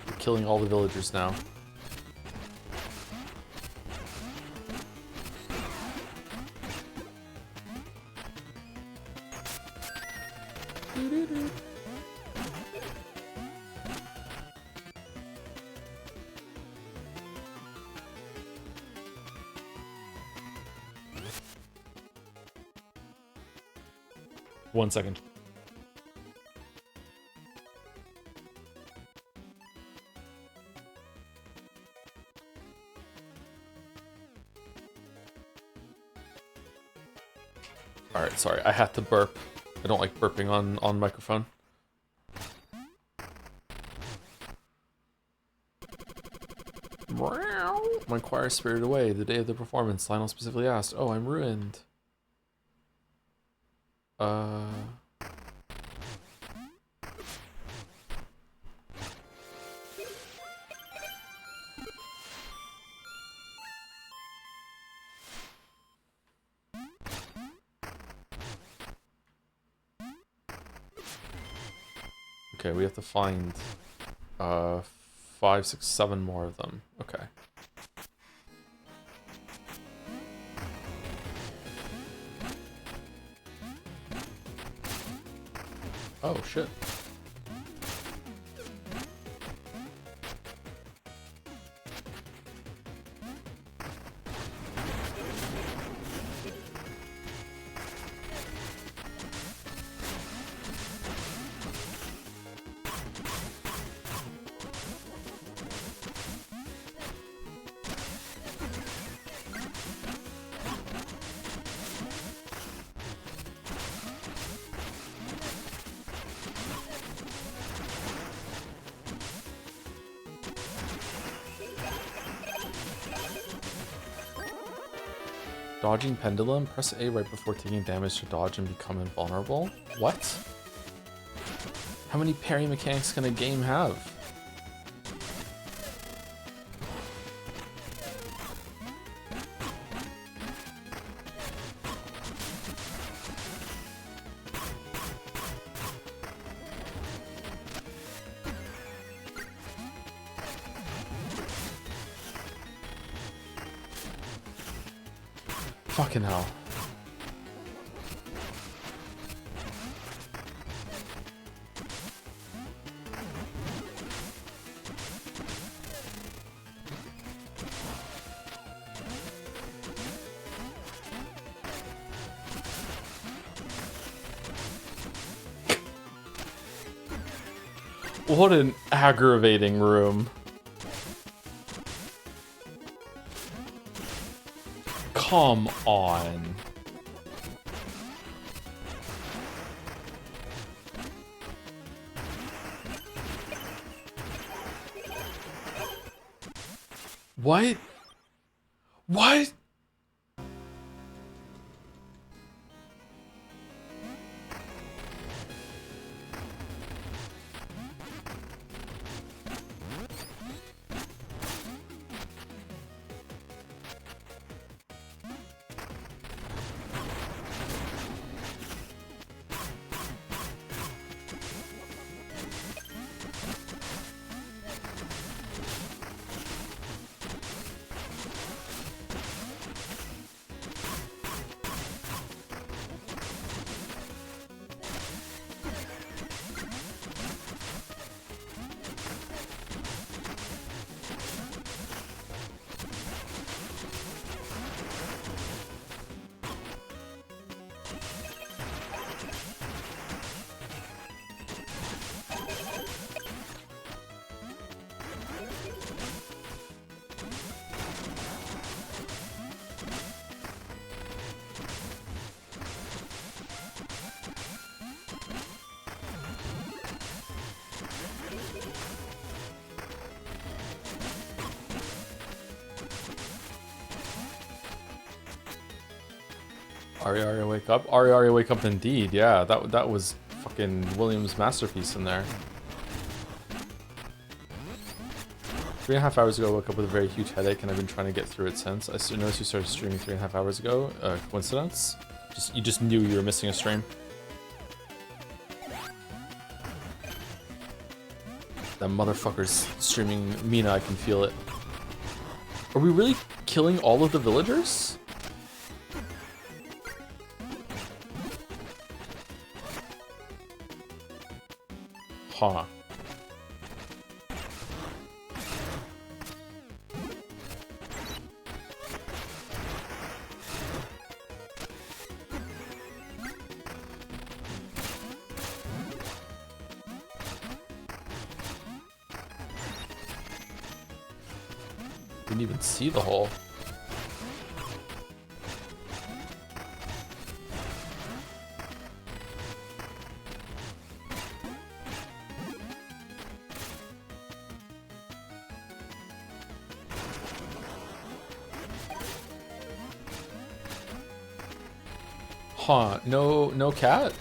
We're killing all the villagers now. One second. Alright, sorry, I had to burp. I don't like burping on microphone. My choir spirited away. The day of the performance, Lionel specifically asked, "Oh, I'm ruined." Okay, we have to find 5, 6, 7 more of them. Okay. Oh shit. Dodging pendulum? Press A right before taking damage to dodge and become invulnerable? What? How many parry mechanics can a game have? Fucking hell. What an aggravating room. Come on. What? What? Aria, wake up. Aria, wake up indeed. Yeah, that was fucking Williams' masterpiece in there. 3.5 hours ago, I woke up with a very huge headache, and I've been trying to get through it since. I noticed you started streaming 3.5 hours ago. Coincidence? You just knew you were missing a stream. That motherfucker's streaming Mina, I can feel it. Are we really killing all of the villagers? Huh. Didn't even see the hole. Huh, no cat?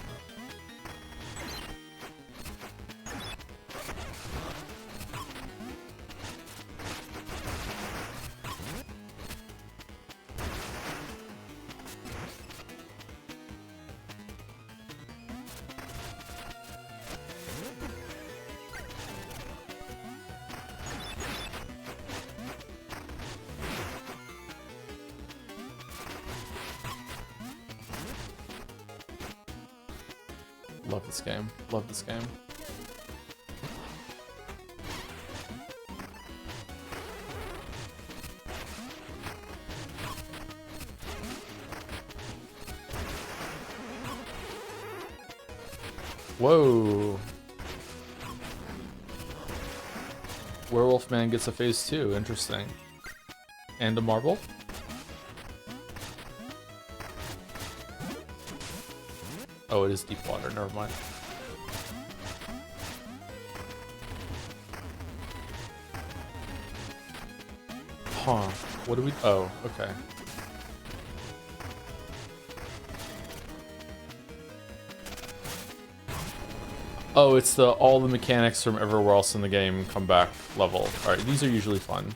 Love this game. Love this game. Whoa. Werewolf Man gets a phase 2. Interesting. And a marble? Oh, it is deep water. Never mind. Huh. What do we... Oh, okay. Oh, it's the all the mechanics from everywhere else in the game come back level. Alright, these are usually fun.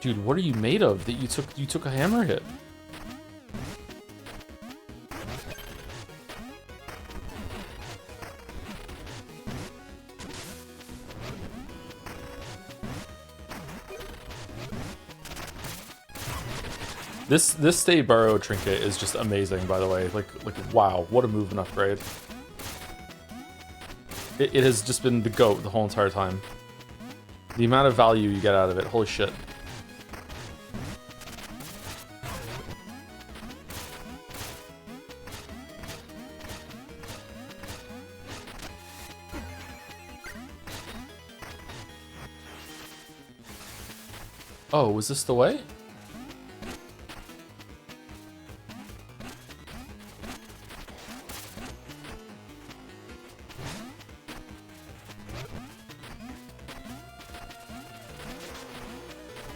Dude, what are you made of that you took a hammer hit? This stay burrow trinket is just amazing, by the way. Like wow, what a movement upgrade. It has just been the GOAT the whole entire time. The amount of value you get out of it, holy shit. Oh, was this the way?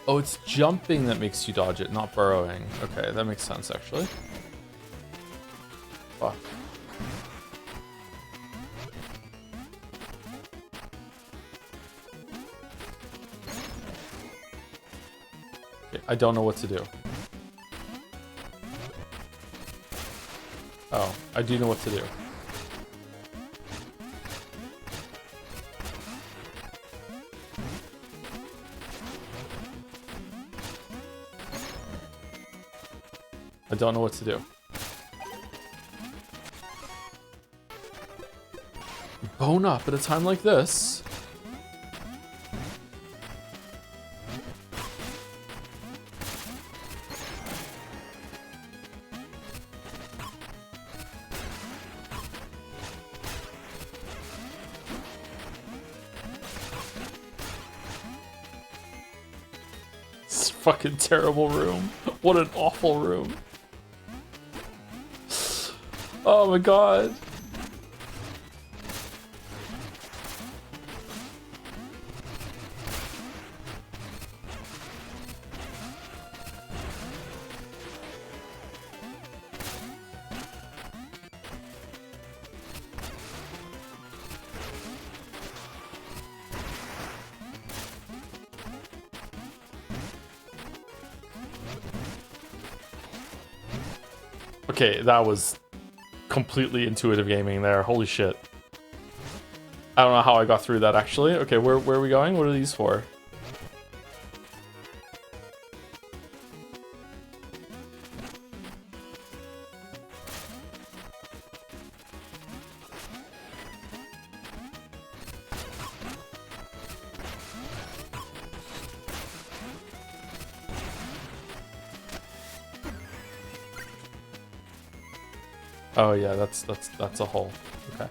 Oh, it's jumping that makes you dodge it, not burrowing. Okay, that makes sense, actually. Fuck. Okay, I don't know what to do. Oh, I do know what to do. I don't know what to do. Bone up at a time like this. This fucking terrible room. What an awful room. Oh my god. Okay, that was completely intuitive gaming there. Holy shit. I don't know how I got through that, actually. Okay, where are we going? What are these for? Oh yeah, that's a hole. Okay.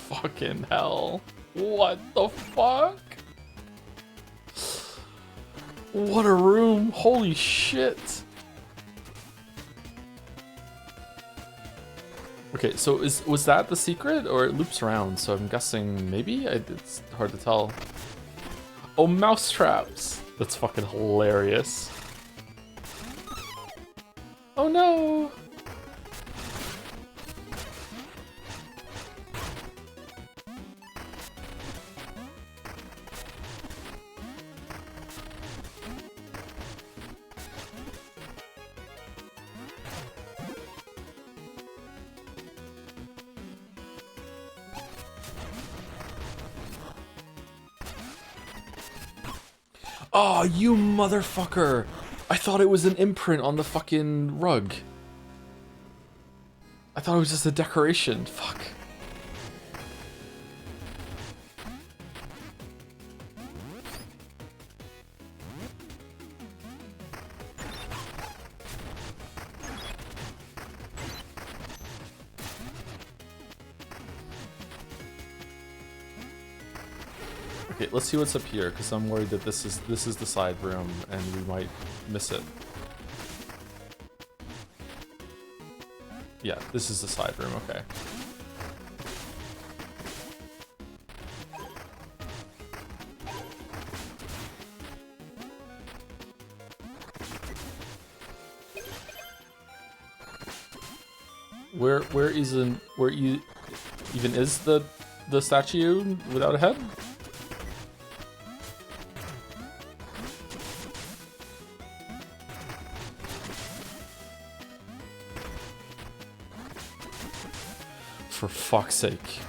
Fucking hell. What the fuck? What a room. Holy shit. Okay, so was that the secret, or it loops around? So I'm guessing maybe? It's hard to tell. Oh, mouse traps! That's fucking hilarious. Oh no! Oh, you motherfucker! I thought it was an imprint on the fucking rug. I thought it was just a decoration. Fuck. Okay, let's see what's up here, because I'm worried that this is the side room and we might miss it. Yeah, this is the side room, okay. Where even is the statue without a head? For fuck's sake.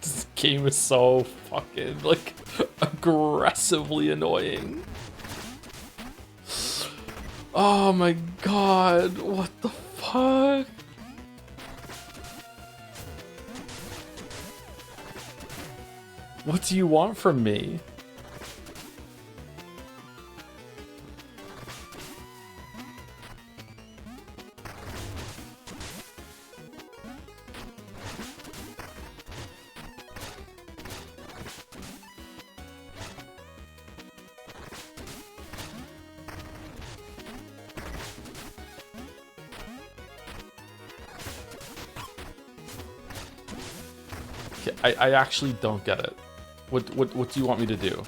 This game is so fucking, like, aggressively annoying. Oh my god, what the fuck? What do you want from me? Okay, I actually don't get it. What do you want me to do?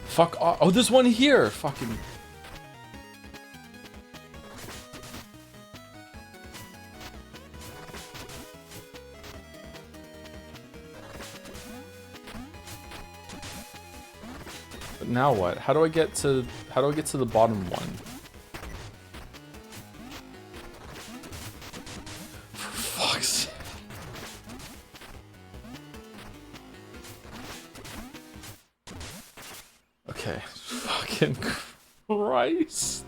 Fuck off. Oh, there's one here. Fucking. But now what? How do I get to the bottom one? For fuck's sake. Okay. Fucking Christ.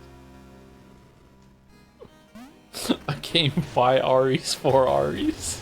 A game by Aries for Aries.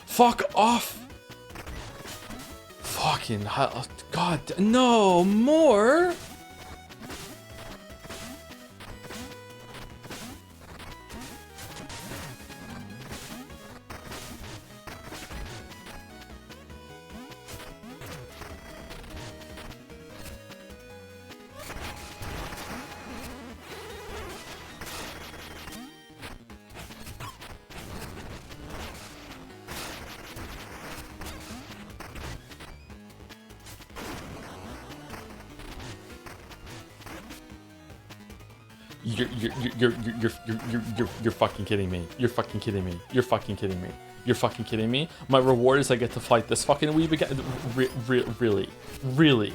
Fuck off! Fucking hell. God, no more! You're fucking kidding me. You're fucking kidding me. You're fucking kidding me. You're fucking kidding me. My reward is I get to fight this fucking weeb again. Really? Really?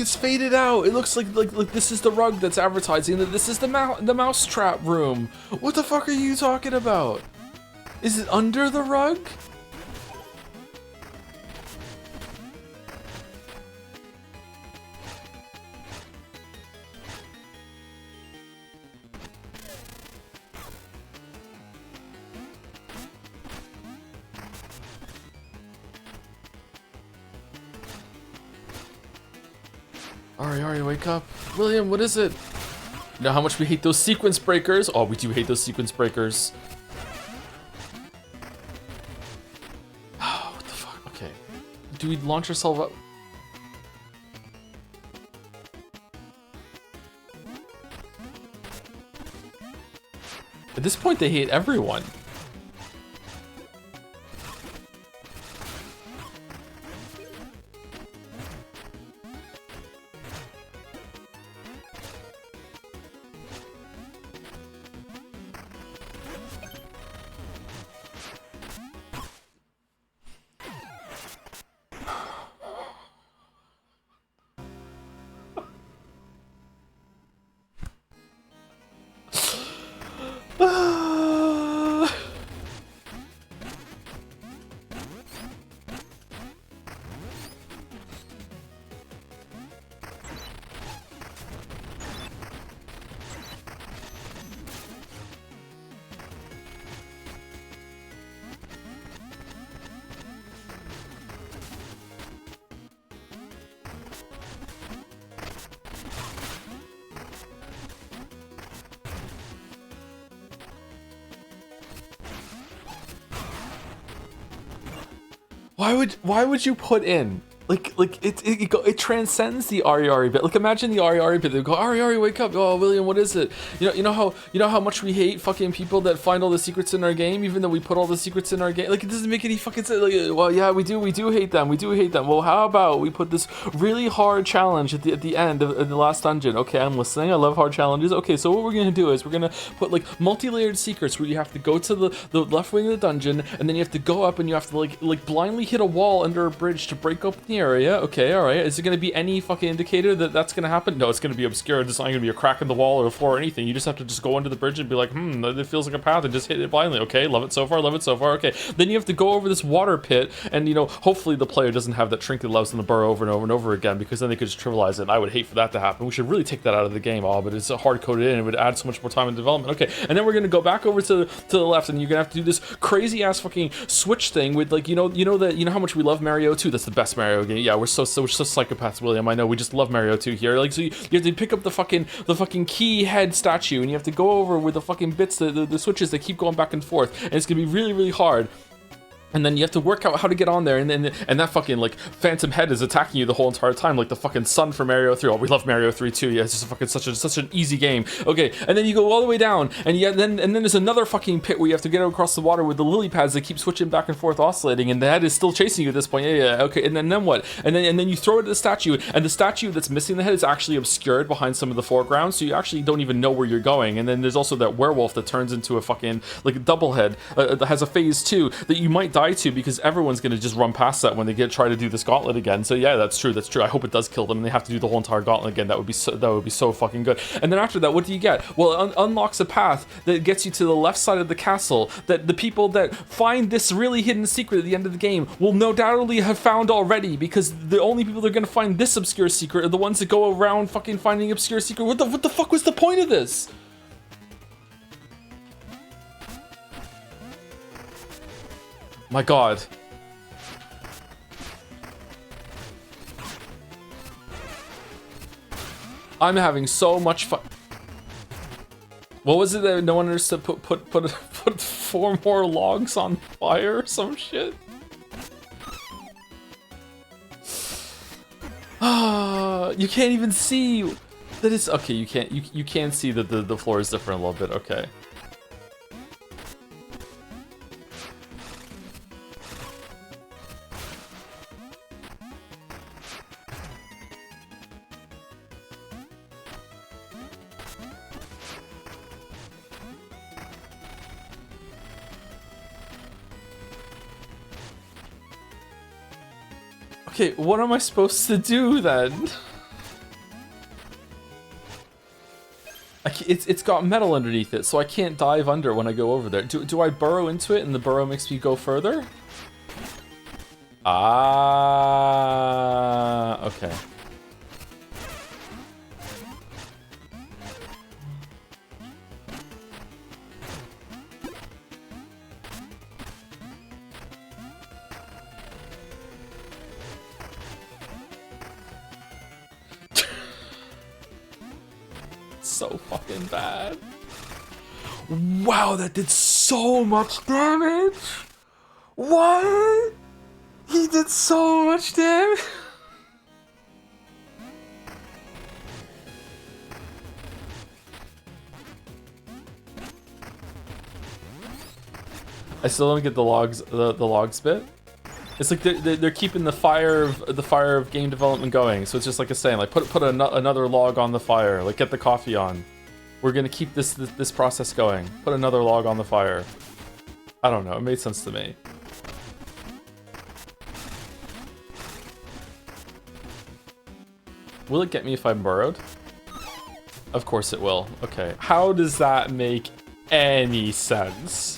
It's faded out. It looks like this is the rug that's advertising that this is the mouse trap room. What the fuck are you talking about? Is it under the rug? Ari, wake up. William, what is it? You know how much we hate those sequence breakers? Oh, we do hate those sequence breakers. do we launch ourselves up? At this point, they hate everyone. Why would you put in it transcends the Ari bit. Like, imagine the Ari bit. They go, Ari, wake up! Oh, William, what is it? You know how much we hate fucking people that find all the secrets in our game, even though we put all the secrets in our game. Like, it doesn't make any fucking sense. Like, well, yeah, we do hate them. We do hate them. Well, how about we put this really hard challenge at the end of the last dungeon? Okay, I'm listening. I love hard challenges. Okay, so what we're gonna do is we're gonna put like multi-layered secrets where you have to go to the left wing of the dungeon, and then you have to go up and you have to like blindly hit a wall under a bridge to break open the area. Okay, all right. Is it going to be any fucking indicator that that's going to happen? No, it's going to be obscure. It's not going to be a crack in the wall or the floor or anything. You just have to just go under the bridge and be like, it feels like a path, and just hit it blindly. Okay, love it so far. Okay, then you have to go over this water pit, and hopefully the player doesn't have that trinket allows them to burrow over and over and over again, because then they could just trivialize it. And I would hate for that to happen. We should really take that out of the game. Oh, but it's hard coded in. It would add so much more time in development. Okay, and then we're going to go back over to the left, and you're going to have to do this crazy ass fucking switch thing with like how much we love Mario 2. That's the best Mario game. Yeah, we're so psychopaths, William. I know, we just love Mario 2 here. Like, so you have to pick up the fucking key head statue, and you have to go over with the fucking bits, the switches that keep going back and forth, and it's gonna be really, really hard. And then you have to work out how to get on there, and that fucking like phantom head is attacking you the whole entire time, like the fucking sun from Mario 3. Oh, we love Mario 3 too. Yeah, it's just fucking such an easy game. Okay, and then you go all the way down, and then there's another fucking pit where you have to get across the water with the lily pads that keep switching back and forth, oscillating, and the head is still chasing you at this point. Yeah. Okay, and then what? And then you throw it at the statue, and the statue that's missing the head is actually obscured behind some of the foreground, so you actually don't even know where you're going. And then there's also that werewolf that turns into a fucking like a double head that has a phase 2 that you might die to, because everyone's gonna just run past that when they try to do this gauntlet again. So yeah, that's true. I hope it does kill them and they have to do the whole entire gauntlet again. That would be so fucking good. And then after that, what do you get? Well, it unlocks a path that gets you to the left side of the castle that the people that find this really hidden secret at the end of the game will no doubtly have found already, because the only people that are gonna find this obscure secret are the ones that go around fucking finding obscure secret. What the fuck was the point of this? My god. I'm having so much fun. What was it that no one understood? Put 4 more logs on fire or some shit? Ah, you can't even see that it's okay. You can see that the floor is different a little bit. Okay. Okay, what am I supposed to do then? It's got metal underneath it, so I can't dive under when I go over there. Do I burrow into it and the burrow makes me go further? Ah, okay. So fucking bad. Wow, that did so much damage. What? He did so much damage. I still don't get the logs, the logs bit. It's like they're keeping the fire of game development going. So it's just like a saying, like put another log on the fire, like get the coffee on. We're gonna keep this process going. Put another log on the fire. I don't know. It made sense to me. Will it get me if I'm burrowed? Of course it will. Okay. How does that make any sense?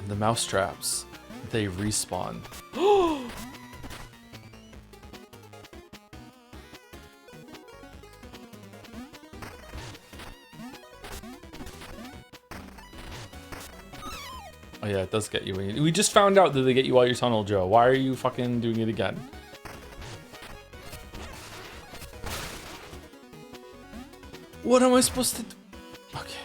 The mouse traps, they respawn. Oh yeah, it does get you. We just found out that they get you while you're tunnel, Joe. Why are you fucking doing it again? What am I supposed to do? Okay.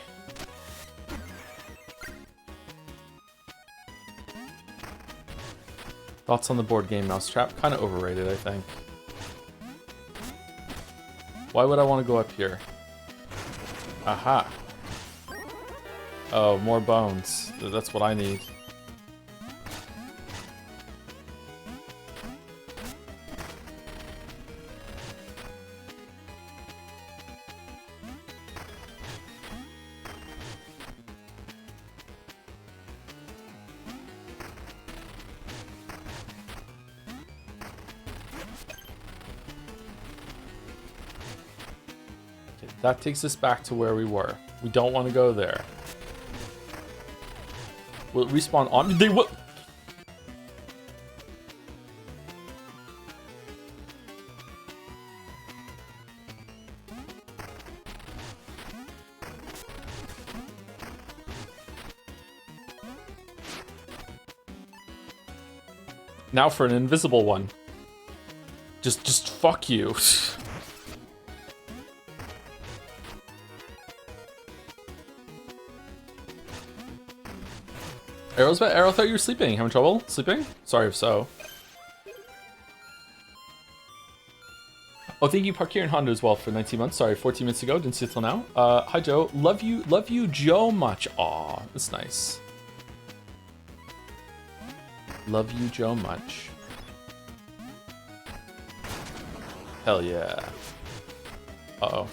Thoughts on the board game Mousetrap? Kind of overrated, I think. Why would I want to go up here? Aha. Oh, more bones. That's what I need. That takes us back to where we were. We don't want to go there. Will it respawn on? They will. Now for an invisible one. Just fuck you. Arrow's back. Arrow, I thought you were sleeping. Having trouble sleeping? Sorry if so. Oh, thank you, Parkier and Honda as well for 19 months. Sorry, 14 minutes ago. Didn't see it till now. Hi, Joe. Love you, Joe, much. Aw, that's nice. Love you, Joe, much. Hell yeah. Uh-oh.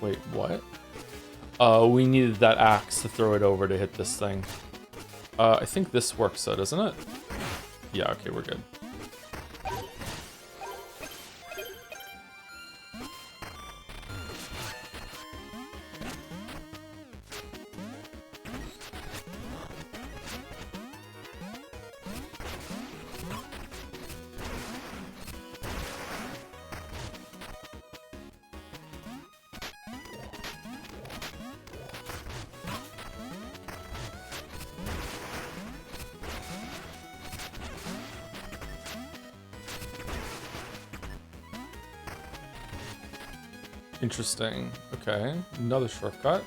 Wait, what? We needed that axe to throw it over to hit this thing. I think this works though, doesn't it? Yeah, okay, we're good. Interesting. Okay, another shortcut.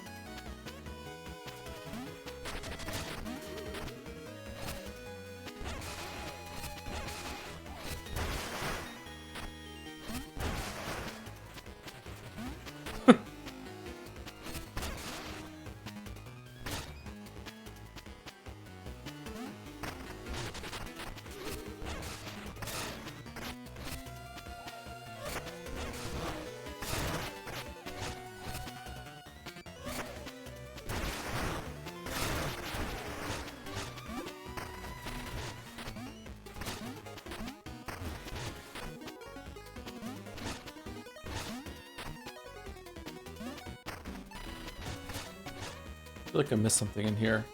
I feel like I missed something in here.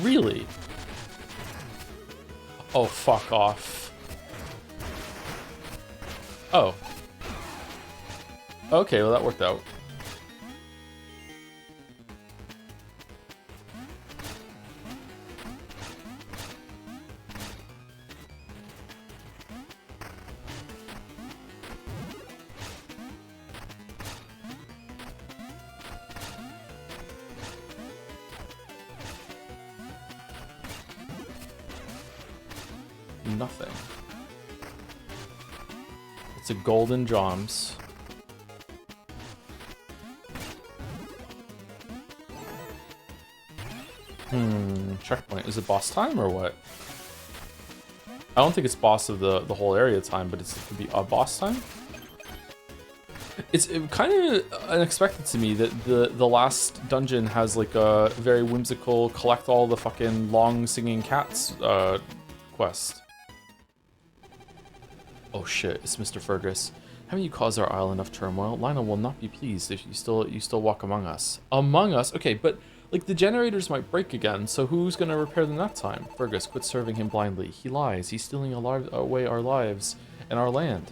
Really? Oh, fuck off. Oh. Okay, well that worked out. Nothing. It's a golden Joms. Checkpoint. Is it boss time or what? I don't think it's boss of the whole area time, but it could be a boss time. It's kind of unexpected to me that the last dungeon has like a very whimsical collect all the fucking long singing cats quest. Oh shit, it's Mr. Fergus. Haven't you caused our isle enough turmoil? Lionel will not be pleased if you still walk among us. Among us? Okay, but like the generators might break again, so who's gonna repair them that time? Fergus, quit serving him blindly. He lies. He's stealing away our lives and our land.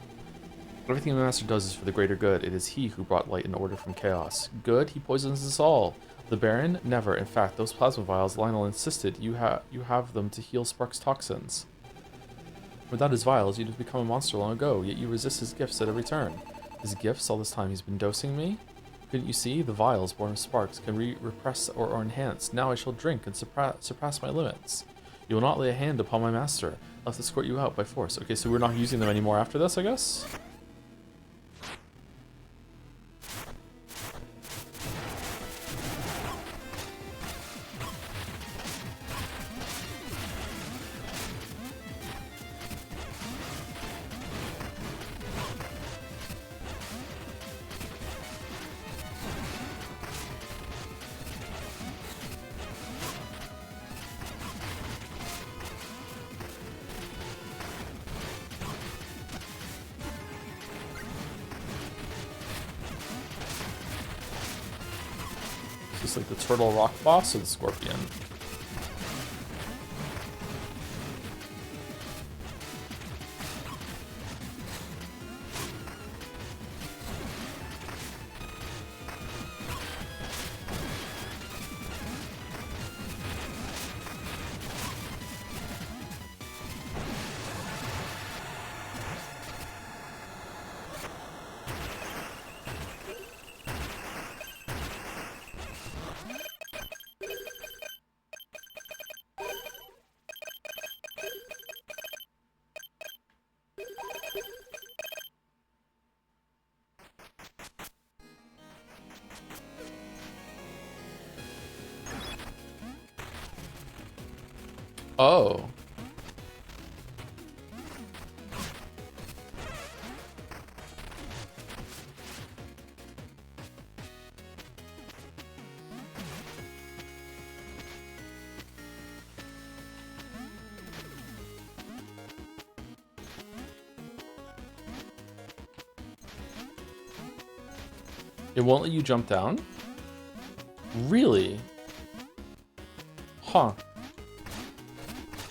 Everything the Master does is for the greater good. It is he who brought light and order from chaos. Good? He poisons us all. The Baron? Never. In fact, those plasma vials, Lionel insisted you have them to heal Spark's toxins. Without his vials, you'd have become a monster long ago, yet you resist his gifts at every turn. His gifts? All this time he's been dosing me? Couldn't you see? The vials, born of sparks, can repress or enhance. Now I shall drink and surpass my limits. You will not lay a hand upon my master. I'll have to escort you out by force. Okay, so we're not using them anymore after this, I guess? Just like the turtle rock boss or the scorpion? Oh. It won't let you jump down? Really? Huh.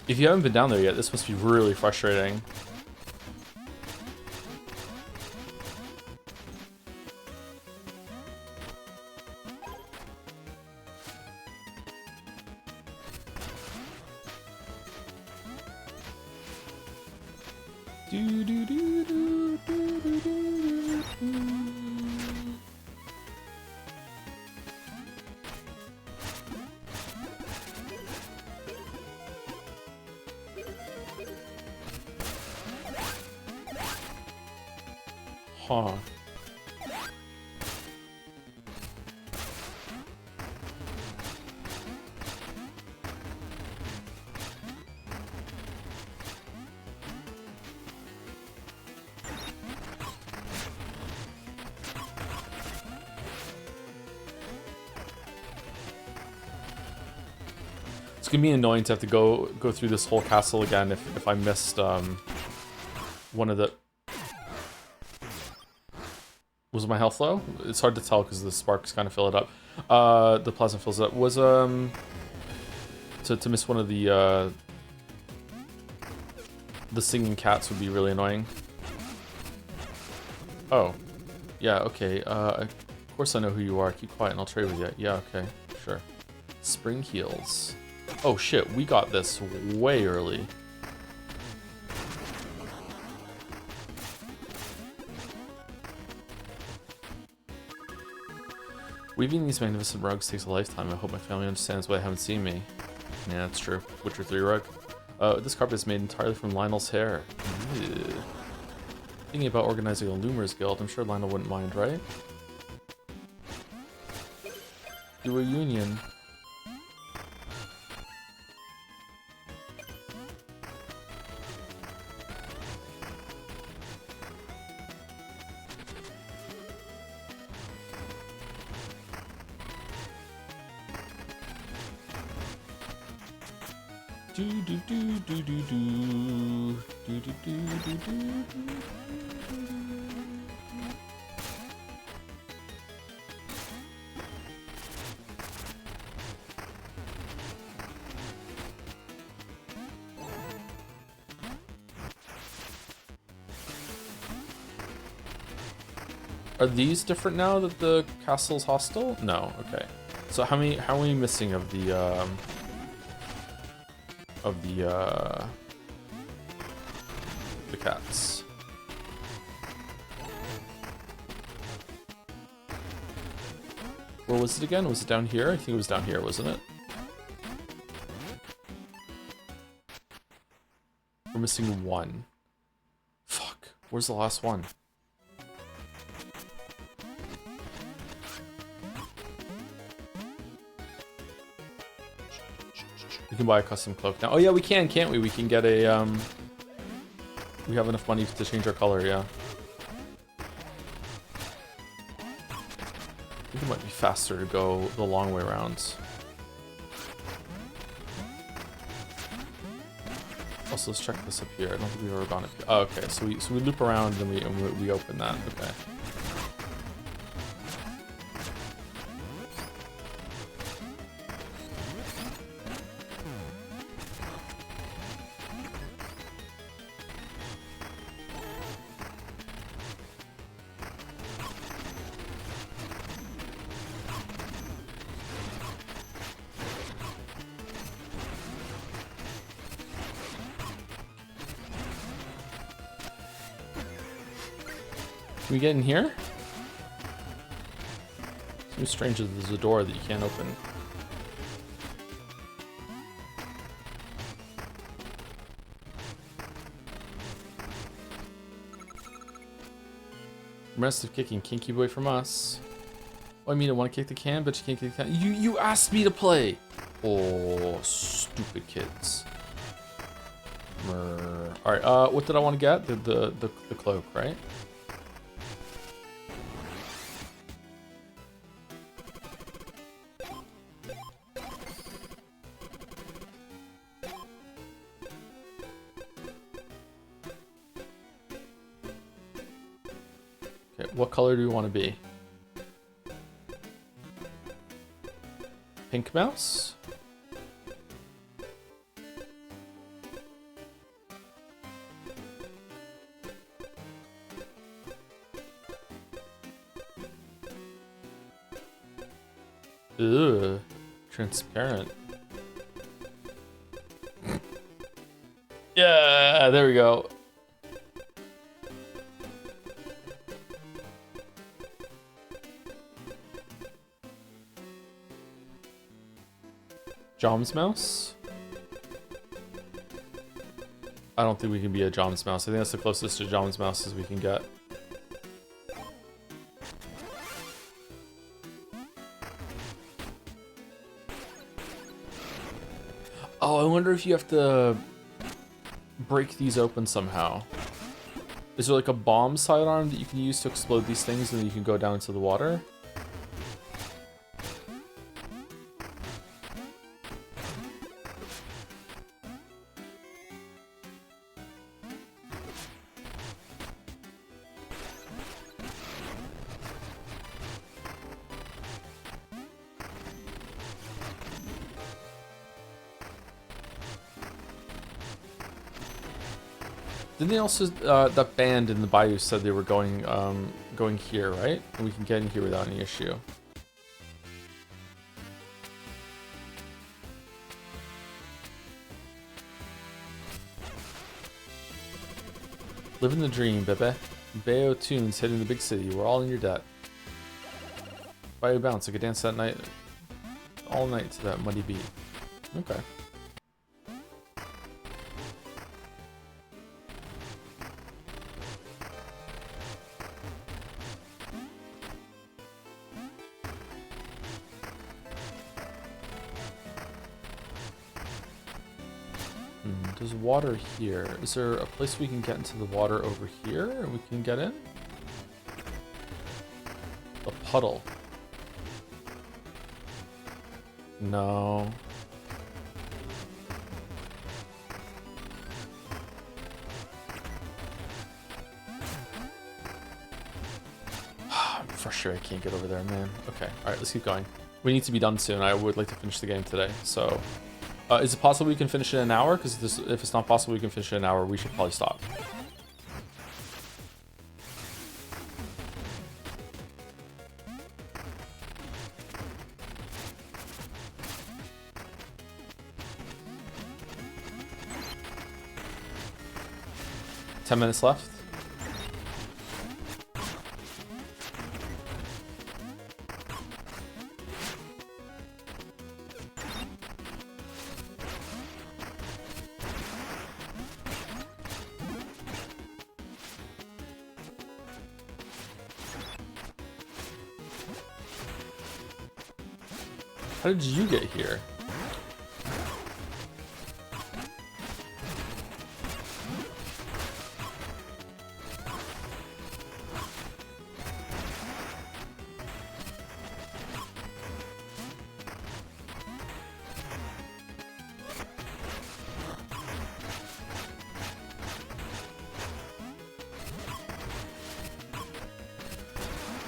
If you haven't been down there yet, this must be really frustrating. Huh. It's gonna be annoying to have to go through this whole castle again if I missed one of the... Was my health low? It's hard to tell because the sparks kind of fill it up. The plasma fills it up. Was to miss one of the singing cats would be really annoying. Oh, yeah. Okay. Of course I know who you are. Keep quiet and I'll trade with you. Yeah. Okay. Sure. Spring heals. Oh shit. We got this way early. Weaving these magnificent rugs takes a lifetime. I hope my family understands why they haven't seen me. Yeah, that's true. Witcher 3 rug. This carpet is made entirely from Lionel's hair. Ew. Thinking about organizing a Loomers Guild. I'm sure Lionel wouldn't mind, right? Do a union. Are these different now that the castle's hostile? No, okay. So how are we missing of the cats? Where was it again? Was it down here? I think it was down here, wasn't it? We're missing one. Fuck. Where's the last one? We can buy a custom cloak now. Oh yeah, we can, can't we? We can get a, we have enough money to change our color, yeah. I think it might be faster to go the long way around. Also, let's check this up here. I don't think we've ever gone up here. Oh, okay, so we loop around and then we open that, okay. Can we get in here? Seems strange that there's a door that you can't open. Rest of kicking can't keep away from us. Oh, I mean, I want to kick the can, but you can't kick the can. You asked me to play. Oh, stupid kids. All right. What did I want to get? The cloak, right? What color do we want to be? pink mouse? Ugh, transparent. Yeah, there we go. Jom's mouse? I don't think we can be a Jom's mouse. I think that's the closest to Jom's mouse as we can get. Oh, I wonder if you have to break these open somehow. Is there like a bomb sidearm that you can use to explode these things and then you can go down into the water? Didn't they also, that band in the bayou said they were going here, right? And we can get in here without any issue. Living the dream, bebe. Bayou tunes hitting the big city. We're all in your debt. Bayou bounce. I could dance that night, all night to that muddy beat. Okay. There's water here. Is there a place we can get into the water over here and we can get in? A puddle. No. I'm frustrated I can't get over there, man. Okay, alright, let's keep going. We need to be done soon. I would like to finish the game today, so... is it possible we can finish in an hour? Because if it's not possible we can finish in an hour, we should probably stop. Ten minutes left. How did you get here?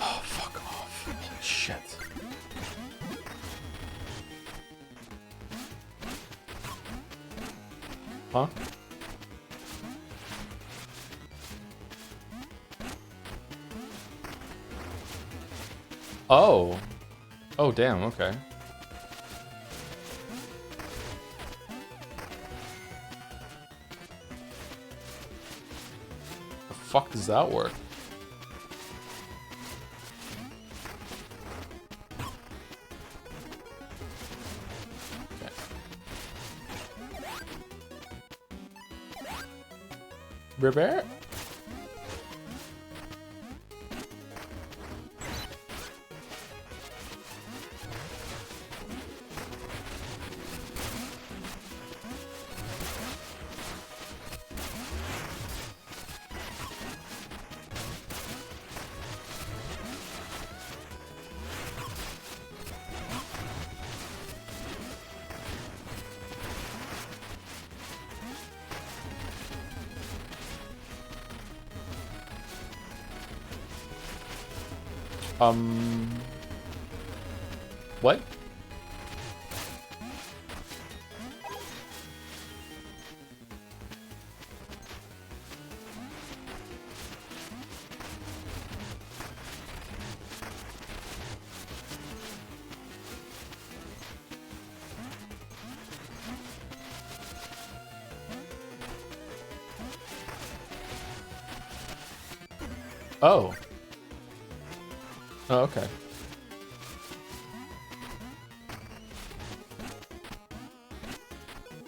Oh, fuck off. Holy shit. Huh? Oh. Oh, damn, okay. The fuck does that work? River? What? Oh. Oh, okay.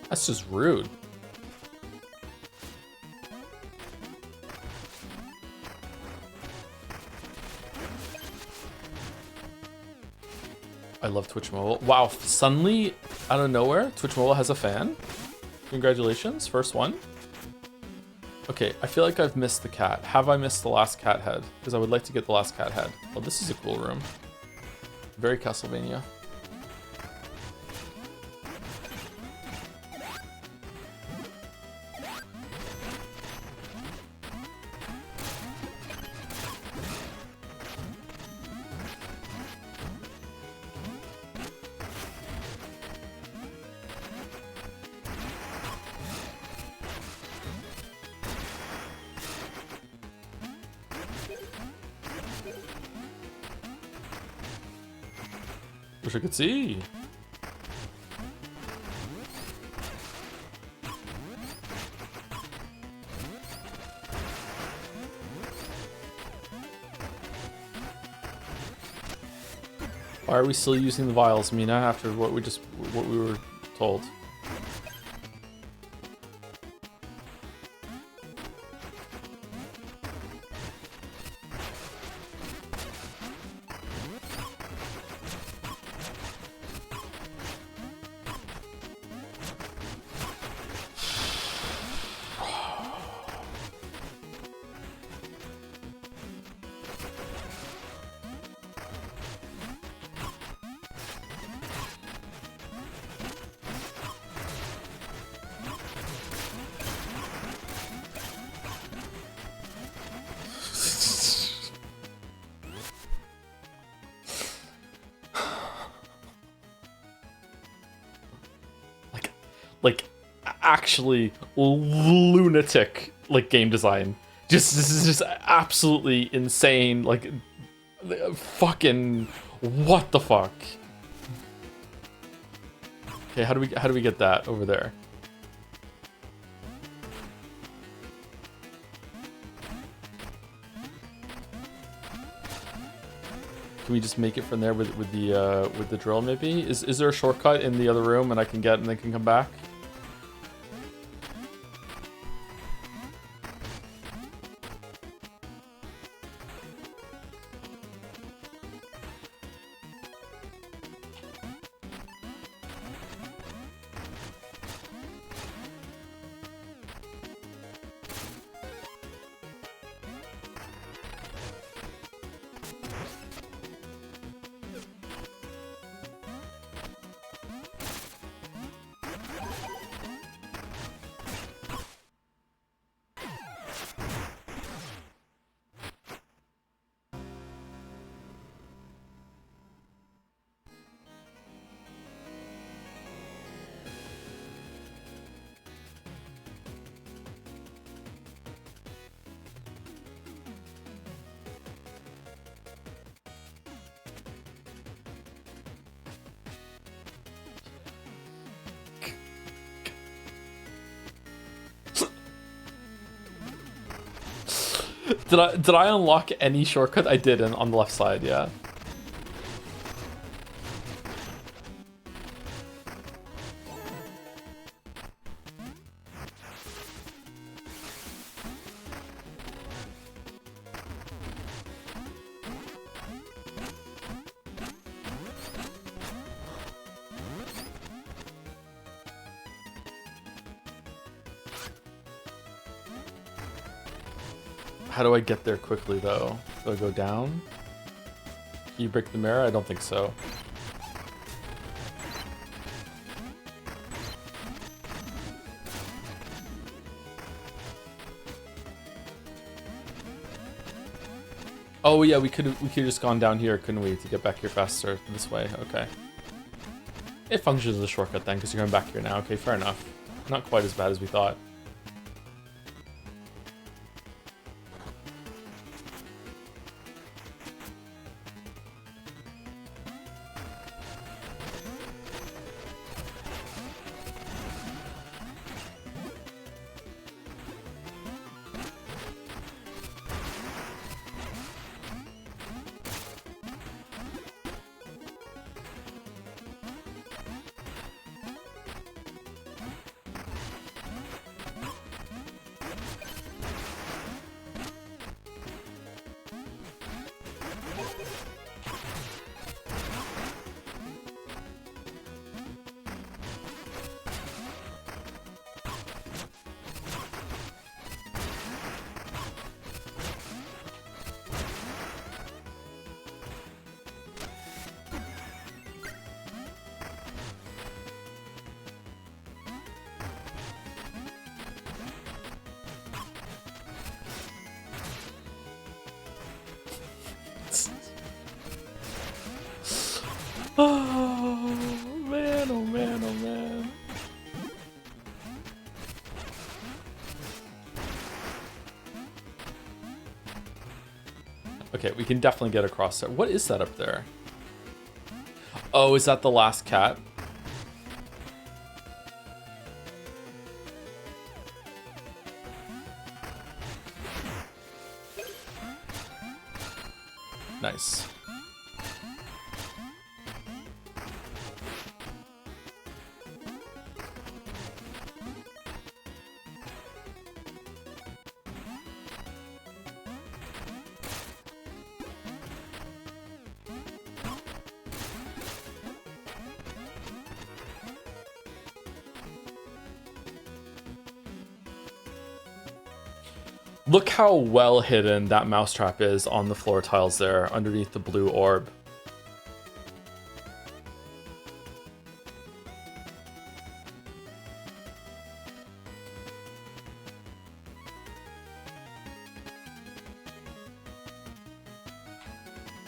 That's just rude. I love Twitch Mobile. Wow, suddenly, out of nowhere, Twitch Mobile has a fan? Congratulations, first one. Okay, I feel like I've missed the cat. Have I missed the last cat head? Because I would like to get the last cat head. Oh, this is a cool room. Very Castlevania. Wish I could see. Why are we still using the vials, Mina, after what we were told? Like actually lunatic like game design. This is just absolutely insane. Like fucking what the fuck? Okay, how do we get that over there? Can we just make it from there with the drill maybe? Is there a shortcut in the other room and I can get and they can come back? Did I unlock any shortcut? I did on the left side, yeah. How do I get there quickly, though? Do I go down? Can you break the mirror? I don't think so. Oh yeah, we could just gone down here, couldn't we, to get back here faster this way? Okay. It functions as a shortcut then, because you're going back here now. Okay, fair enough. Not quite as bad as we thought. Oh man, oh man, oh man. Okay, we can definitely get across there. What is that up there? Oh, is that the last cat? Nice. Look how well hidden that mousetrap is on the floor tiles there, underneath the blue orb.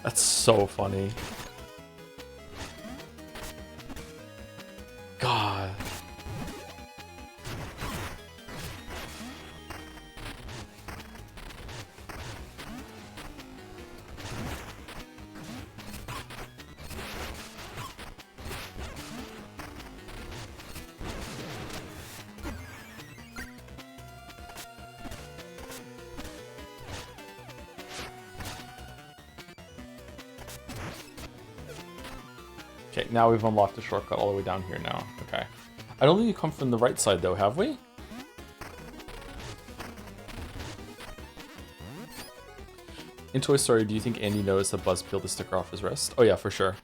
That's so funny. God. Okay, now we've unlocked the shortcut all the way down here now. Okay. I don't think you come from the right side though, have we? In Toy Story, do you think Andy noticed that Buzz peeled the sticker off his wrist? Oh yeah, for sure.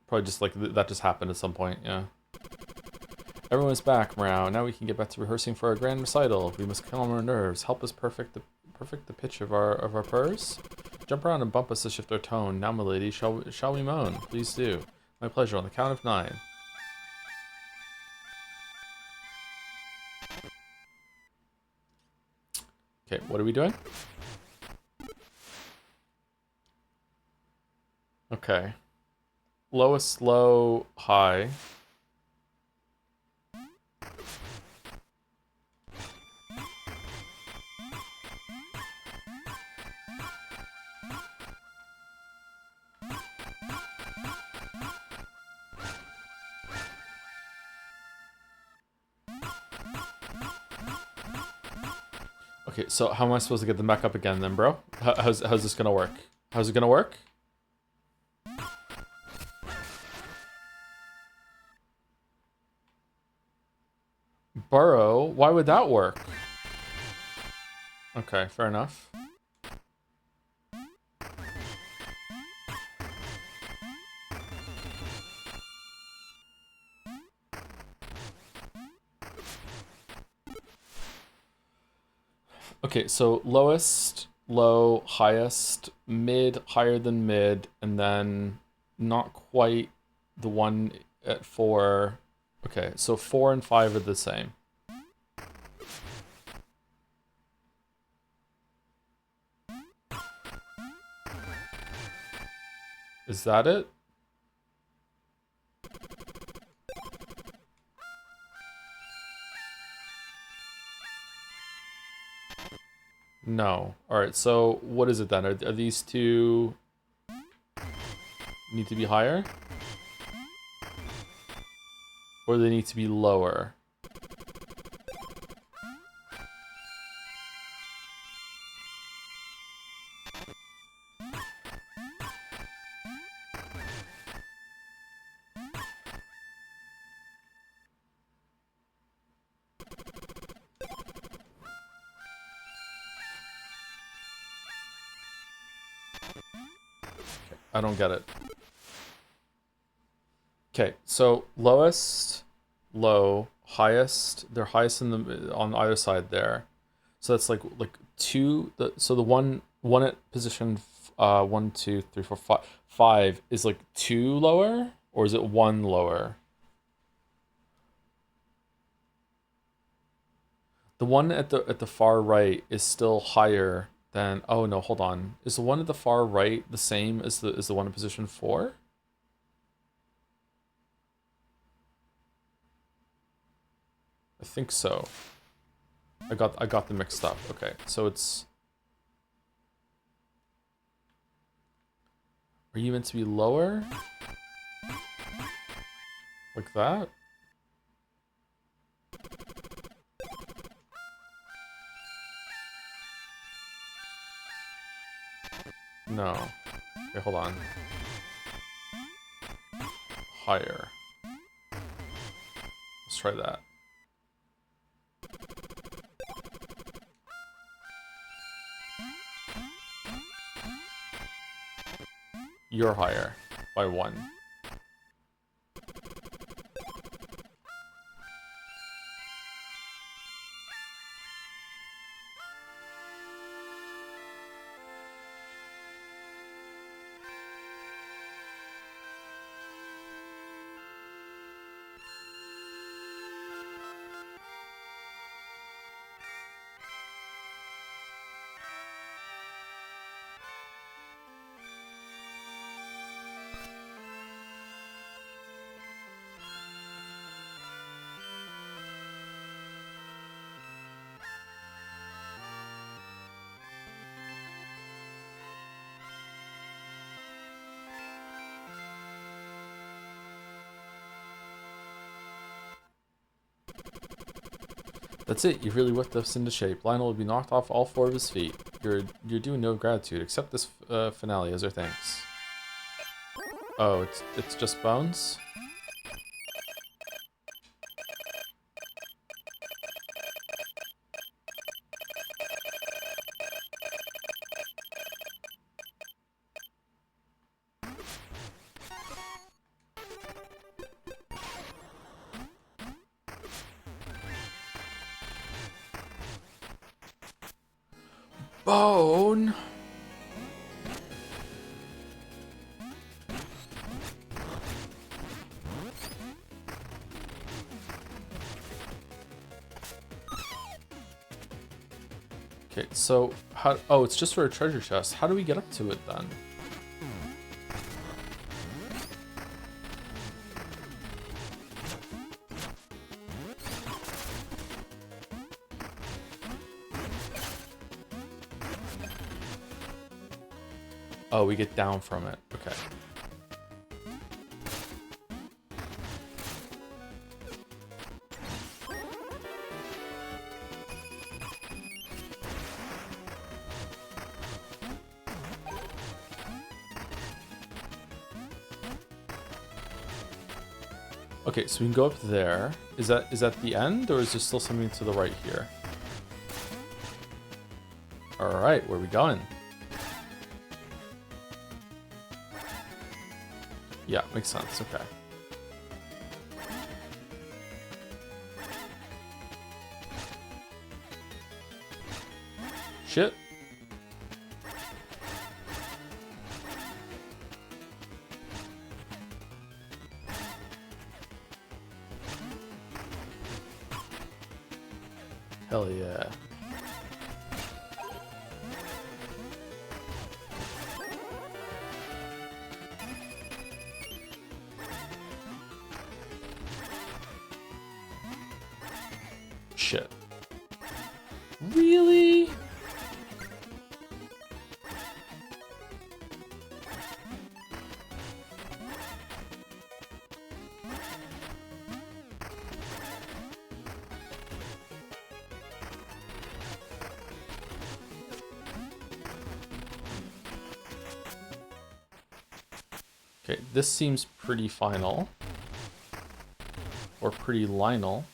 Probably just like that just happened at some point, yeah. Everyone's back, Meow. Now we can get back to rehearsing for our grand recital. We must calm our nerves. Help us perfect the pitch of our purrs. Jump around and bump us to shift our tone. Now, milady, shall we moan? Please do. My pleasure. On the count of 9. Okay, what are we doing? Okay. Lowest, low, high. Okay, so how am I supposed to get them back up again then, bro? How's this gonna work? How's it gonna work? Burrow? Why would that work? Okay, fair enough. Okay, so lowest, low, highest, mid, higher than mid, and then not quite the one at 4. Okay, so 4 and 5 are the same. Is that it? No. Alright, so what is it then? Are these two need to be higher? Or they need to be lower? I don't get it. Okay, so lowest, low, highest. They're highest in the on either side there. So that's like 2. So the one at position 1, 2, 3, 4, 5. 5 is like 2 lower, or is it 1 lower? The one at the far right is still higher than. Oh no, hold on. Is the one at the far right the same as the one in position 4? I think so. I got them mixed up. Okay, so it's... Are you meant to be lower? Like that? No. Okay, hold on. Higher. Let's try that. You're higher by 1. That's it, you really whipped us into shape. Lionel will be knocked off all 4 of his feet. You're due no gratitude. Accept this finale as our thanks. Oh, it's just bones? Bone! Okay, so how... Oh, it's just for a treasure chest. How do we get up to it then? Oh, we get down from it. Okay. Okay, so we can go up there. Is that the end, or is there still something to the right here? Alright, where are we going? Yeah, makes sense, okay. Shit. Hell yeah. Shit. Really? Okay, this seems pretty final. Or pretty Lionel.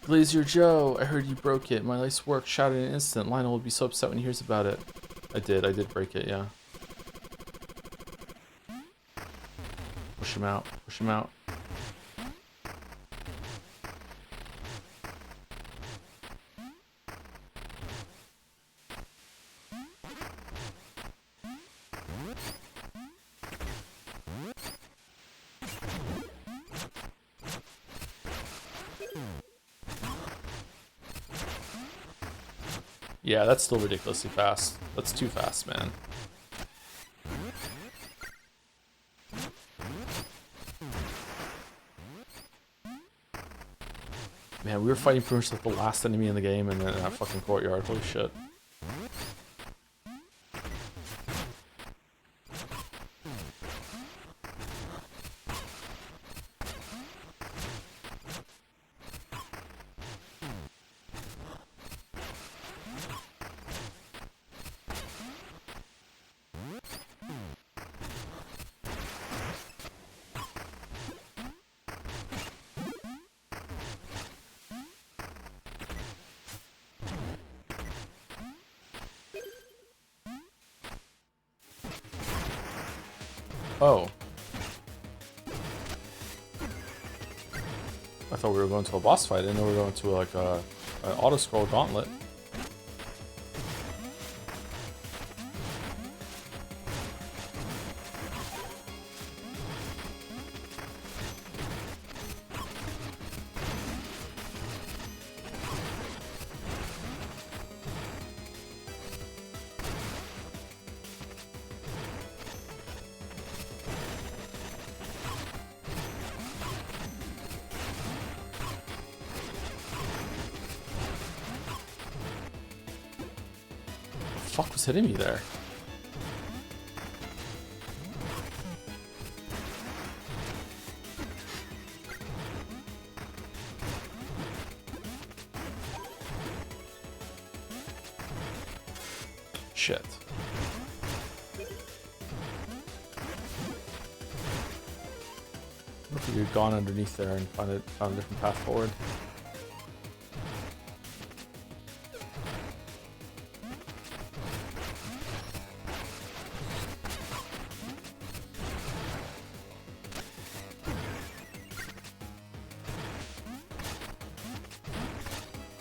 Glazier Joe, I heard you broke it. My life's work shattered in an instant. Lionel will be so upset when he hears about it. I did break it, yeah. Push him out, push him out. Yeah, that's still ridiculously fast. That's too fast, man. Man, we were fighting pretty much like the last enemy in the game and then in that fucking courtyard. Holy shit. Oh. I thought we were going to a boss fight. I didn't know we were going to like an auto-scroll gauntlet. Fuck was hitting me there? Shit. What if you had gone underneath there and found a different path forward?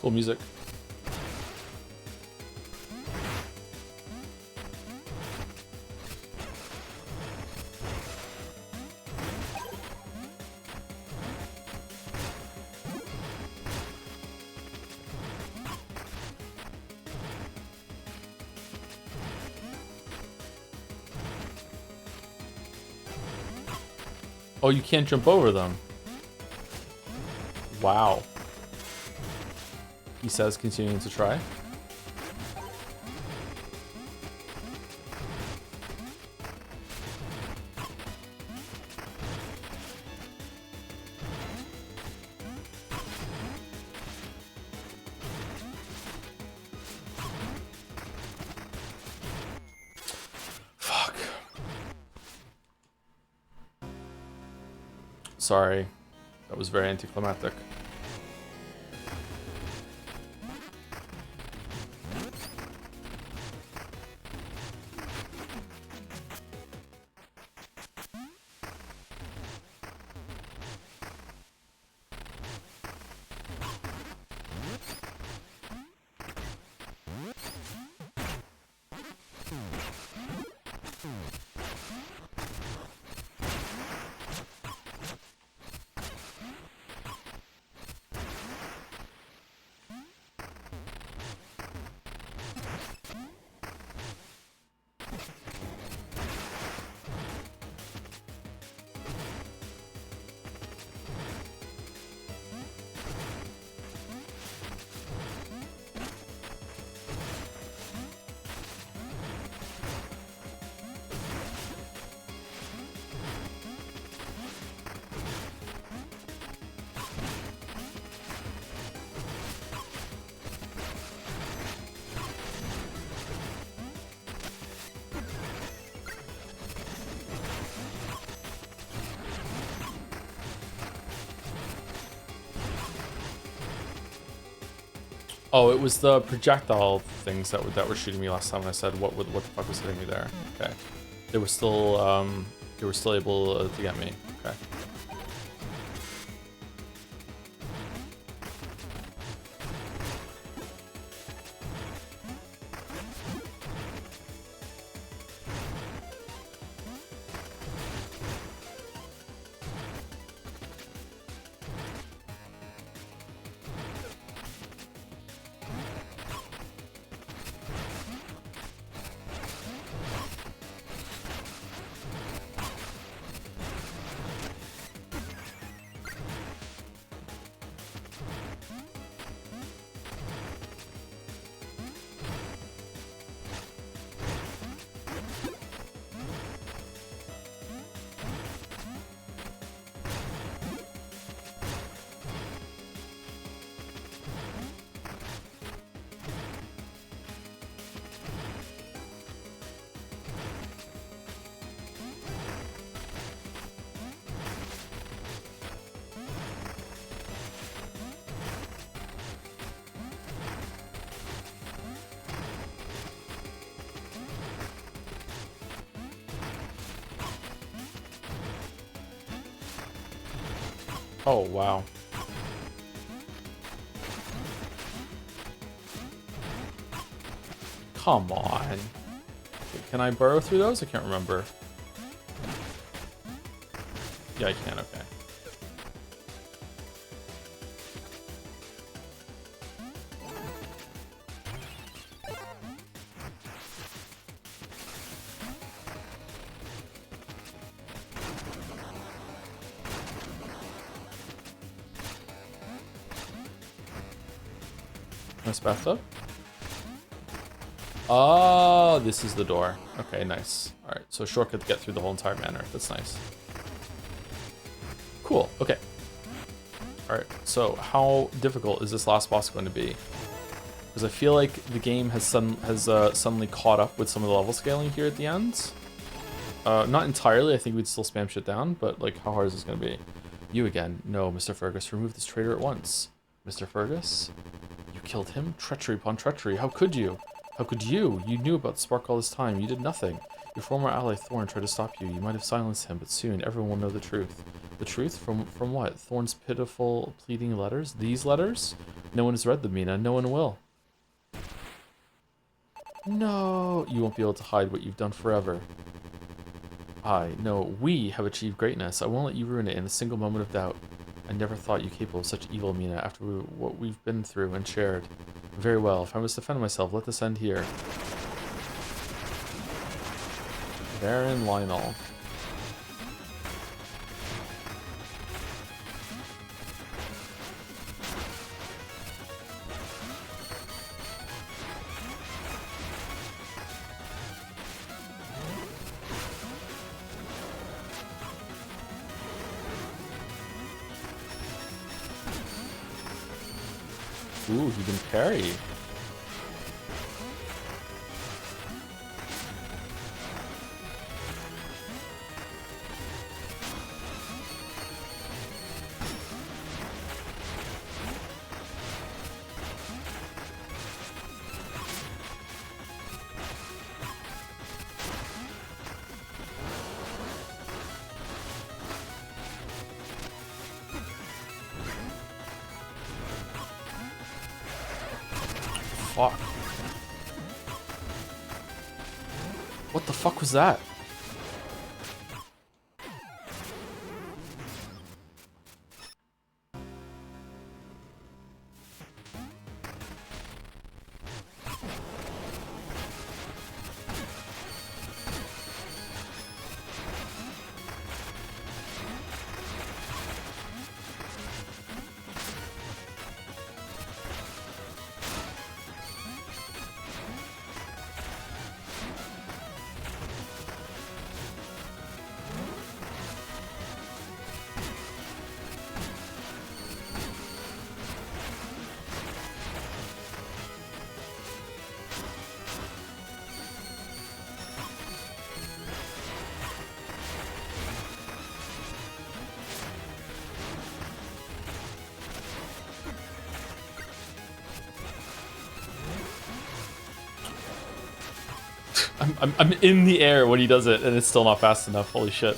Cool music. Oh, you can't jump over them. Wow. He says, continuing to try. Fuck. Sorry. That was very anticlimactic. Oh, it was the projectile things that were shooting me last time. I said, what the fuck was hitting me there? Okay, they were still able to get me. Okay. Oh, wow. Come on. Can I burrow through those? I can't remember. Yeah, I can, okay. Nice bathtub. Oh, this is the door. Okay, nice. All right, so shortcut to get through the whole entire manor. That's nice. Cool, okay. All right, so how difficult is this last boss going to be? Because I feel like the game has suddenly caught up with some of the level scaling here at the end. Not entirely, I think we'd still spam shit down, but like, how hard is this going to be? You again. No, Mr. Fergus, remove this traitor at once. Mr. Fergus? You killed him? Treachery upon treachery. How could you? How could you? You knew about Spark all this time. You did nothing. Your former ally Thorn tried to stop you. You might have silenced him, but soon everyone will know the truth. The truth? From what? Thorn's pitiful, pleading letters? These letters? No one has read them, Mina. No one will. No! You won't be able to hide what you've done forever. No, we have achieved greatness. I won't let you ruin it in a single moment of doubt. I never thought you capable of such evil, Mina, after what we've been through and shared. Very well, if I must defend myself, let this end here. Baron Lionel. Ooh, he can parry. Fuck. What the fuck was that? I'm in the air when he does it, and it's still not fast enough. Holy shit.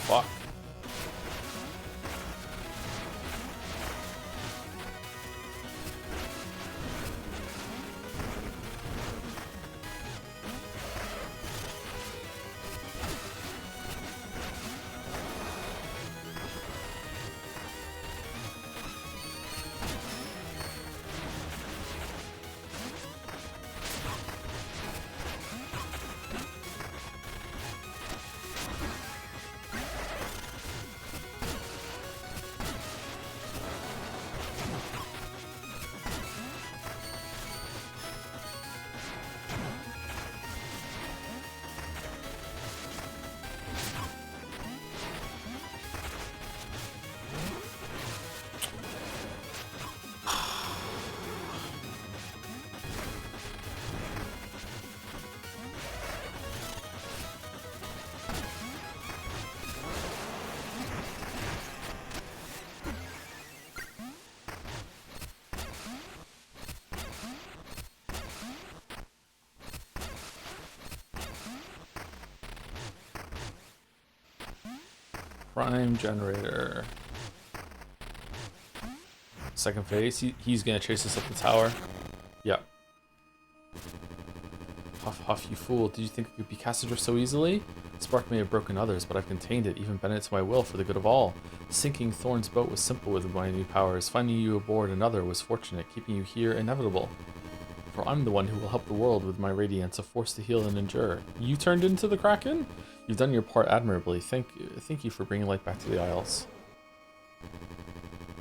Fuck. Prime generator. Second phase. He's gonna chase us up the tower. Yeah. Huff, huff, you fool. Did you think it could be cast adrift so easily? The spark may have broken others, but I've contained it, even bent it to my will for the good of all. Sinking Thorn's boat was simple with my new powers. Finding you aboard another was fortunate, keeping you here inevitable. For I'm the one who will help the world with my radiance, a force to heal and endure. You turned into the Kraken? You've done your part admirably. Thank you for bringing light back to the Isles.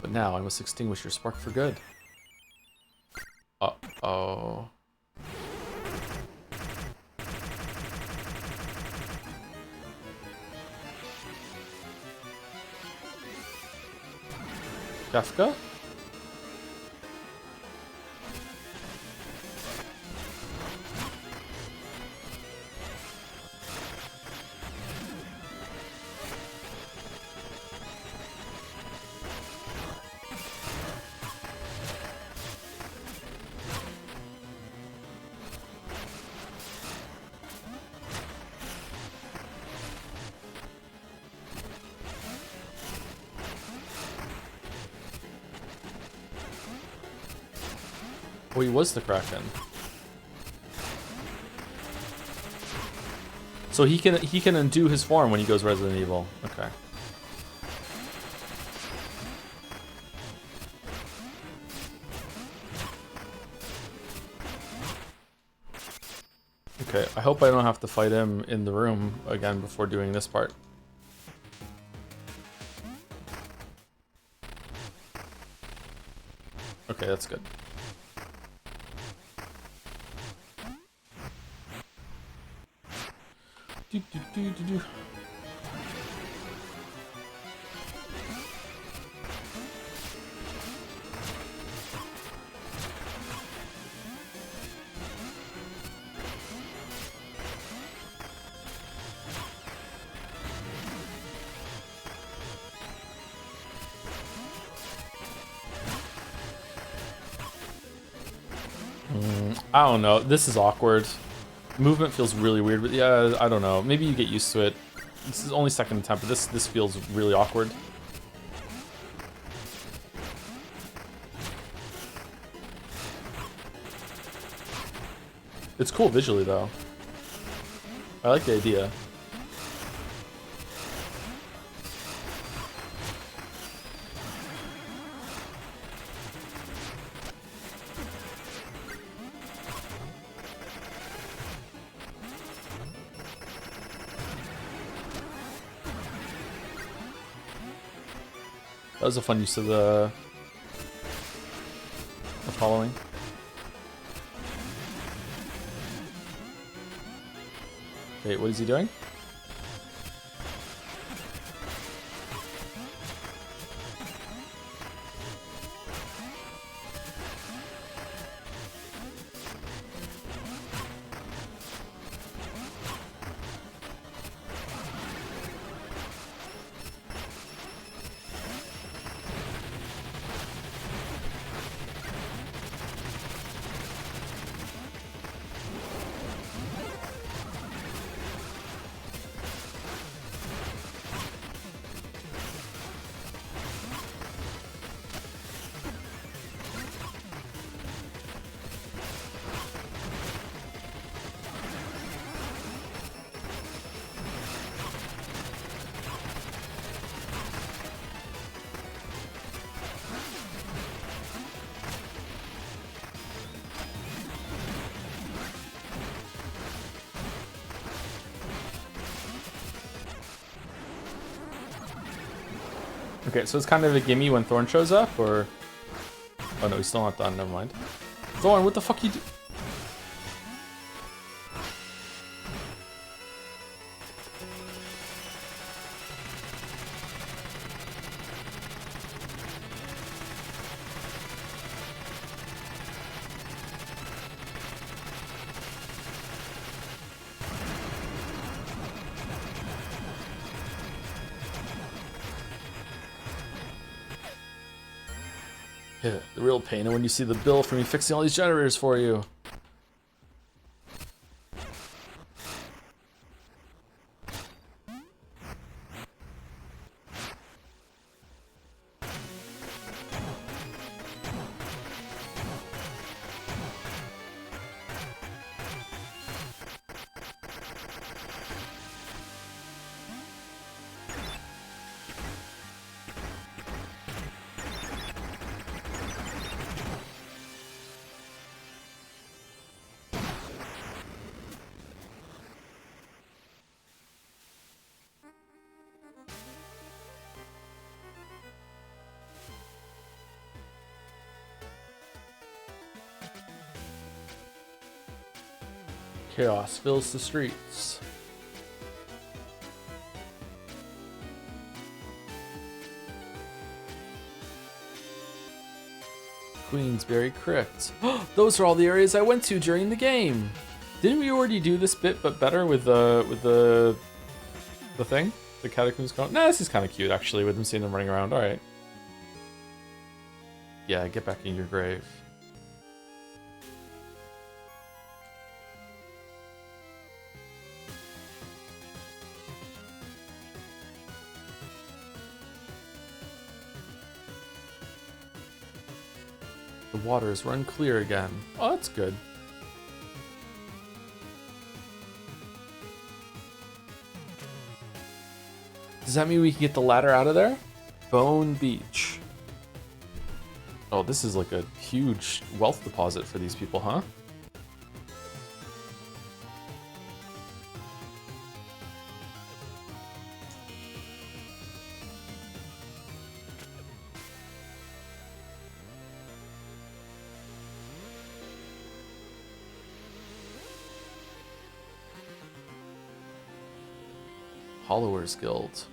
But now I must extinguish your spark for good. Uh-oh. Kafka? Oh, he was the Kraken. So he can undo his form when he goes Resident Evil. Okay. Okay, I hope I don't have to fight him in the room again before doing this part. Okay, that's good. Do, do, do, do, do. I don't know. This is awkward. Movement feels really weird, but yeah, I don't know. Maybe you get used to it. This is only second attempt, but this feels really awkward. It's cool visually, though. I like the idea. That was a fun use of the following. Wait, what is he doing? Okay, so it's kind of a gimme when Thorn shows up, or... Oh no, he's still not done, never mind. Thorn, what the fuck you do? Yeah, the real pain and when you see the bill for me fixing all these generators for you. Chaos fills the streets. Queensberry Crypt. Those are all the areas I went to during the game. Didn't we already do this bit but better with the thing? The catacombs going? Nah, this is kind of cute actually with them seeing them running around. All right. Yeah, get back in your grave. The waters run clear again. Oh, that's good. Does that mean we can get the ladder out of there? Bone Beach. Oh, this is like a huge wealth deposit for these people, huh? Hollowers Guild.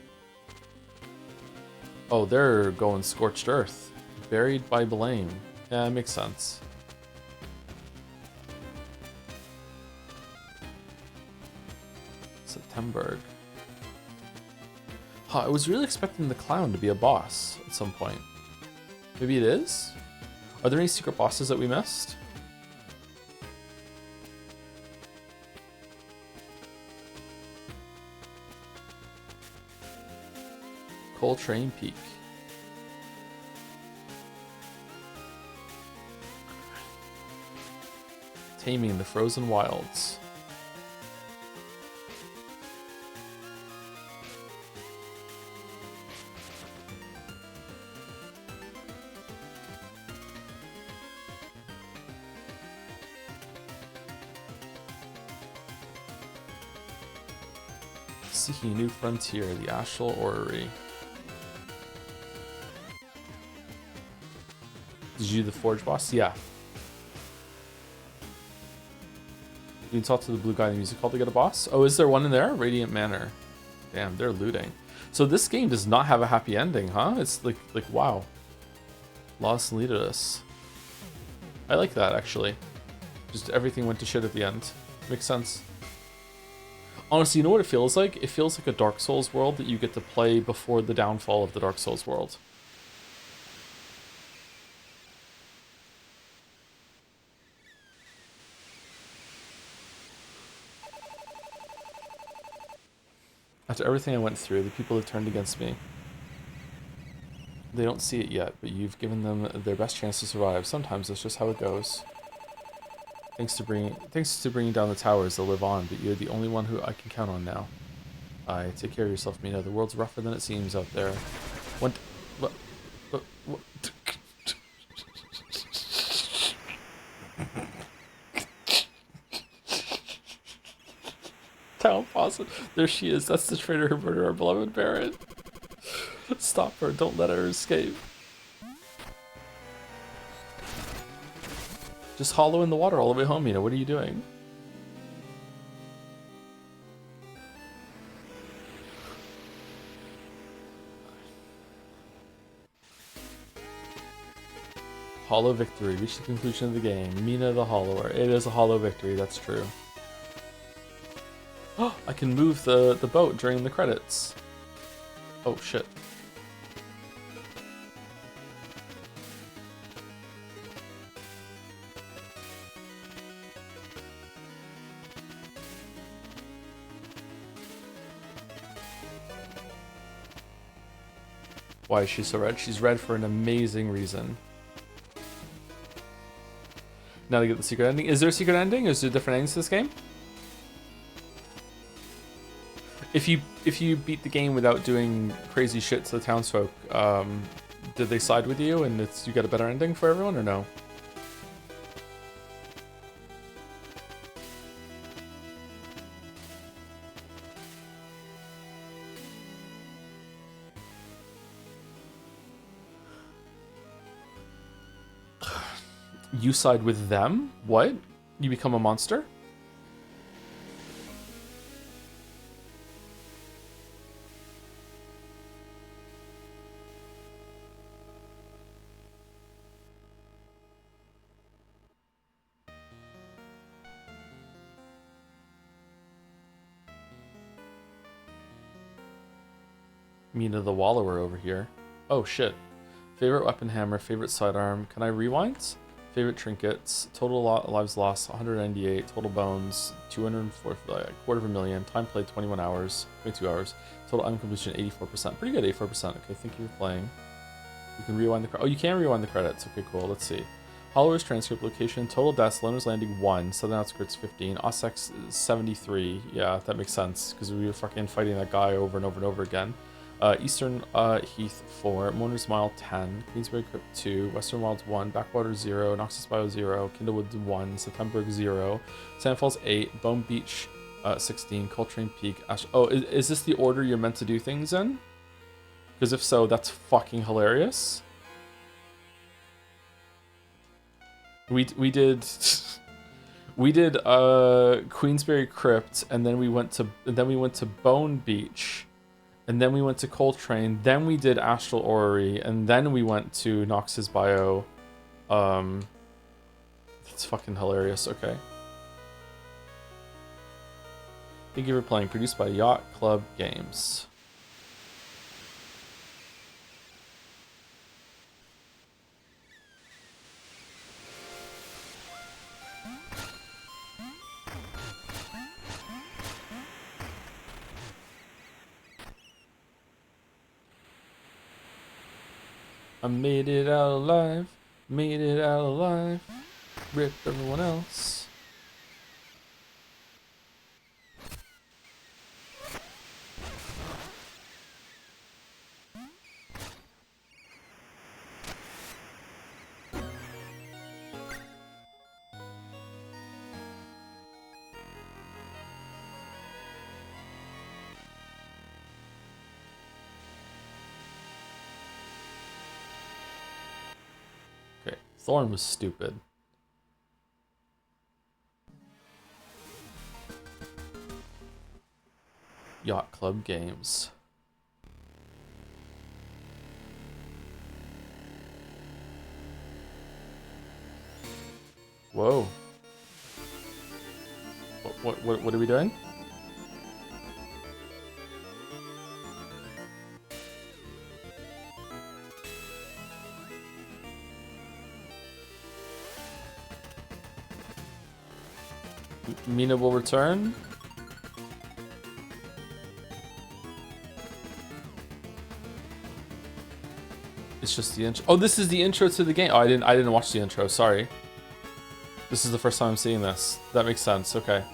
Oh, they're going Scorched Earth. Buried by blame. Yeah, it makes sense. September. Huh, I was really expecting the clown to be a boss at some point. Maybe it is? Are there any secret bosses that we missed? Coltrane Peak. Taming the Frozen Wilds. Seeking a new frontier, the Astral Orrery. Did you do the Forge boss? Yeah. You can talk to the blue guy in the music hall to get a boss? Oh, is there one in there? Radiant Manor. Damn, they're looting. So this game does not have a happy ending, huh? It's like wow. Lost Leadus. I like that, actually. Just everything went to shit at the end. Makes sense. Honestly, you know what it feels like? It feels like a Dark Souls world that you get to play before the downfall of the Dark Souls world. After everything I went through, the people have turned against me. They don't see it yet, but you've given them their best chance to survive. Sometimes that's just how it goes. Thanks to bringing down the towers, they'll live on, but you're the only one who I can count on now. Take care of yourself, Mina. The world's rougher than it seems out there. What? Town faucet. There she is. That's the traitor who murdered our beloved Baron. Stop her. Don't let her escape. Just hollow in the water all the way home, Mina. What are you doing? Hollow victory. Reach the conclusion of the game. Mina the Hollower. It is a hollow victory. That's true. Oh, I can move the boat during the credits. Oh, shit. Why is she so red? She's red for an amazing reason. Now to get the secret ending. Is there a secret ending? Is there different endings to this game? If you beat the game without doing crazy shit to the townsfolk, did they side with you and you get a better ending for everyone or no? You side with them? What? You become a monster? Mina the Wallower over here. Oh shit. Favorite weapon hammer, favorite sidearm. Can I rewind? Favorite trinkets, total lives lost 198, total bones 204, quarter of a million, time played 21 hours, 22 hours, total item completion 84%. Pretty good, 84%. Okay, thank you for playing. You can rewind the oh, you can rewind the credits. Okay, cool. Let's see. Hollower's transcript location, total deaths, Loner's Landing 1, Southern Outskirts 15, Ossex 73. Yeah, that makes sense because we were fucking fighting that guy over and over and over again. Eastern Heath 4, Mourner's Mile 10, Queensberry Crypt 2, Western Wilds 1, Backwater 0, Noxus Bio 0, Kindlewood 1, Septemberg 0, Sandfalls 8, Bone Beach 16, Coltrane Peak, Ash. Oh, is this the order you're meant to do things in? Because if so, that's fucking hilarious. We did we did Queensberry Crypt, and then we went to Bone Beach. And then we went to Coltrane, then we did Astral Orrery, and then we went to Nox's Bio. That's fucking hilarious, okay. Thank you for playing, produced by Yacht Club Games. I made it out alive, ripped everyone else. Okay, Thorn was stupid. Yacht Club Games. Whoa. What are we doing? Mina will return. It's just the intro. Oh, this is the intro to the game. Oh, I didn't watch the intro. Sorry. This is the first time I'm seeing this. That makes sense. Okay.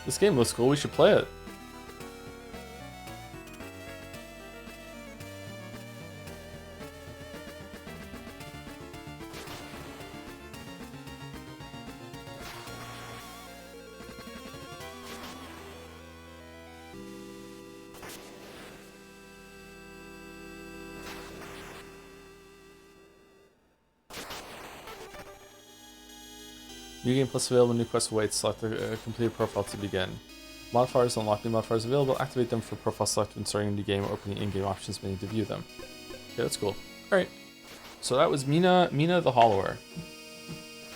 This game looks cool. We should play it. New game plus available, new quest awaits. Select a completed profile to begin. Modifiers unlock new modifiers available. Activate them for profile select when starting a new game or opening in-game options menu to view them. Okay, that's cool. Alright. So that was Mina the Hollower.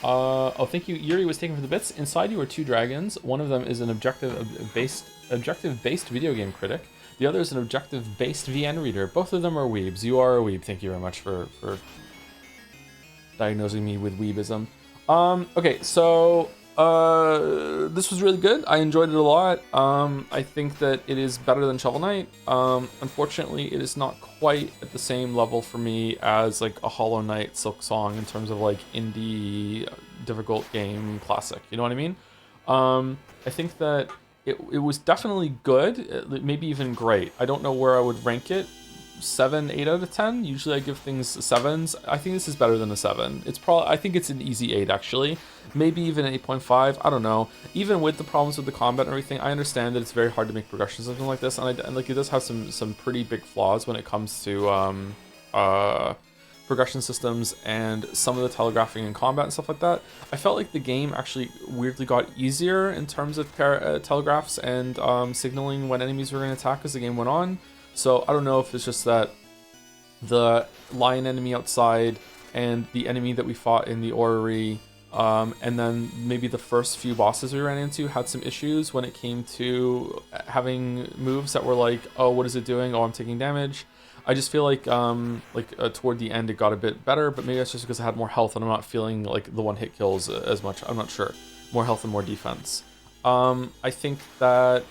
Oh, thank you. Yuri was taken for the bits. Inside you are two dragons. One of them is an objective-based video game critic. The other is an objective-based VN reader. Both of them are weebs. You are a weeb. Thank you very much for diagnosing me with weebism. Okay, so this was really good. I enjoyed it a lot. I think that it is better than Shovel Knight. Unfortunately, it is not quite at the same level for me as like a Hollow Knight Silk Song in terms of like indie difficult game classic. You know what I mean? I think that it was definitely good, maybe even great. I don't know where I would rank it. 7, 8 out of 10. Usually I give things 7s. I think this is better than a 7. It's probably, I think it's an easy 8 actually. Maybe even 8.5. I don't know. Even with the problems with the combat and everything, I understand that it's very hard to make progression something like this, and like it does have some pretty big flaws when it comes to progression systems and some of the telegraphing and combat and stuff like that. I felt like the game actually weirdly got easier in terms of telegraphs and signaling when enemies were going to attack as the game went on. So I don't know if it's just that the lion enemy outside and the enemy that we fought in the orrery, and then maybe the first few bosses we ran into had some issues when it came to having moves that were like, oh, what is it doing? Oh, I'm taking damage. I just feel like toward the end it got a bit better, but maybe that's just because I had more health and I'm not feeling like the one-hit kills as much. I'm not sure. More health and more defense. I think that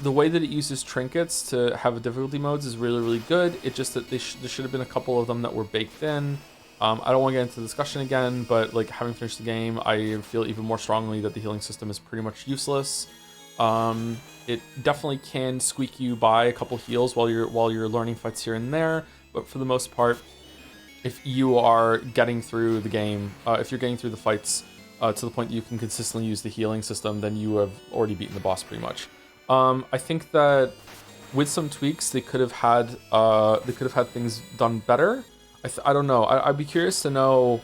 the way that it uses trinkets to have difficulty modes is really, really good. It's just that there should have been a couple of them that were baked in. I don't want to get into the discussion again, but like having finished the game, I feel even more strongly that the healing system is pretty much useless. It definitely can squeak you by a couple heals while you're learning fights here and there, but for the most part, if you are getting through the game, if you're getting through the fights to the point that you can consistently use the healing system, then you have already beaten the boss pretty much. I think that with some tweaks, they could have had things done better. I don't know. I'd be curious to know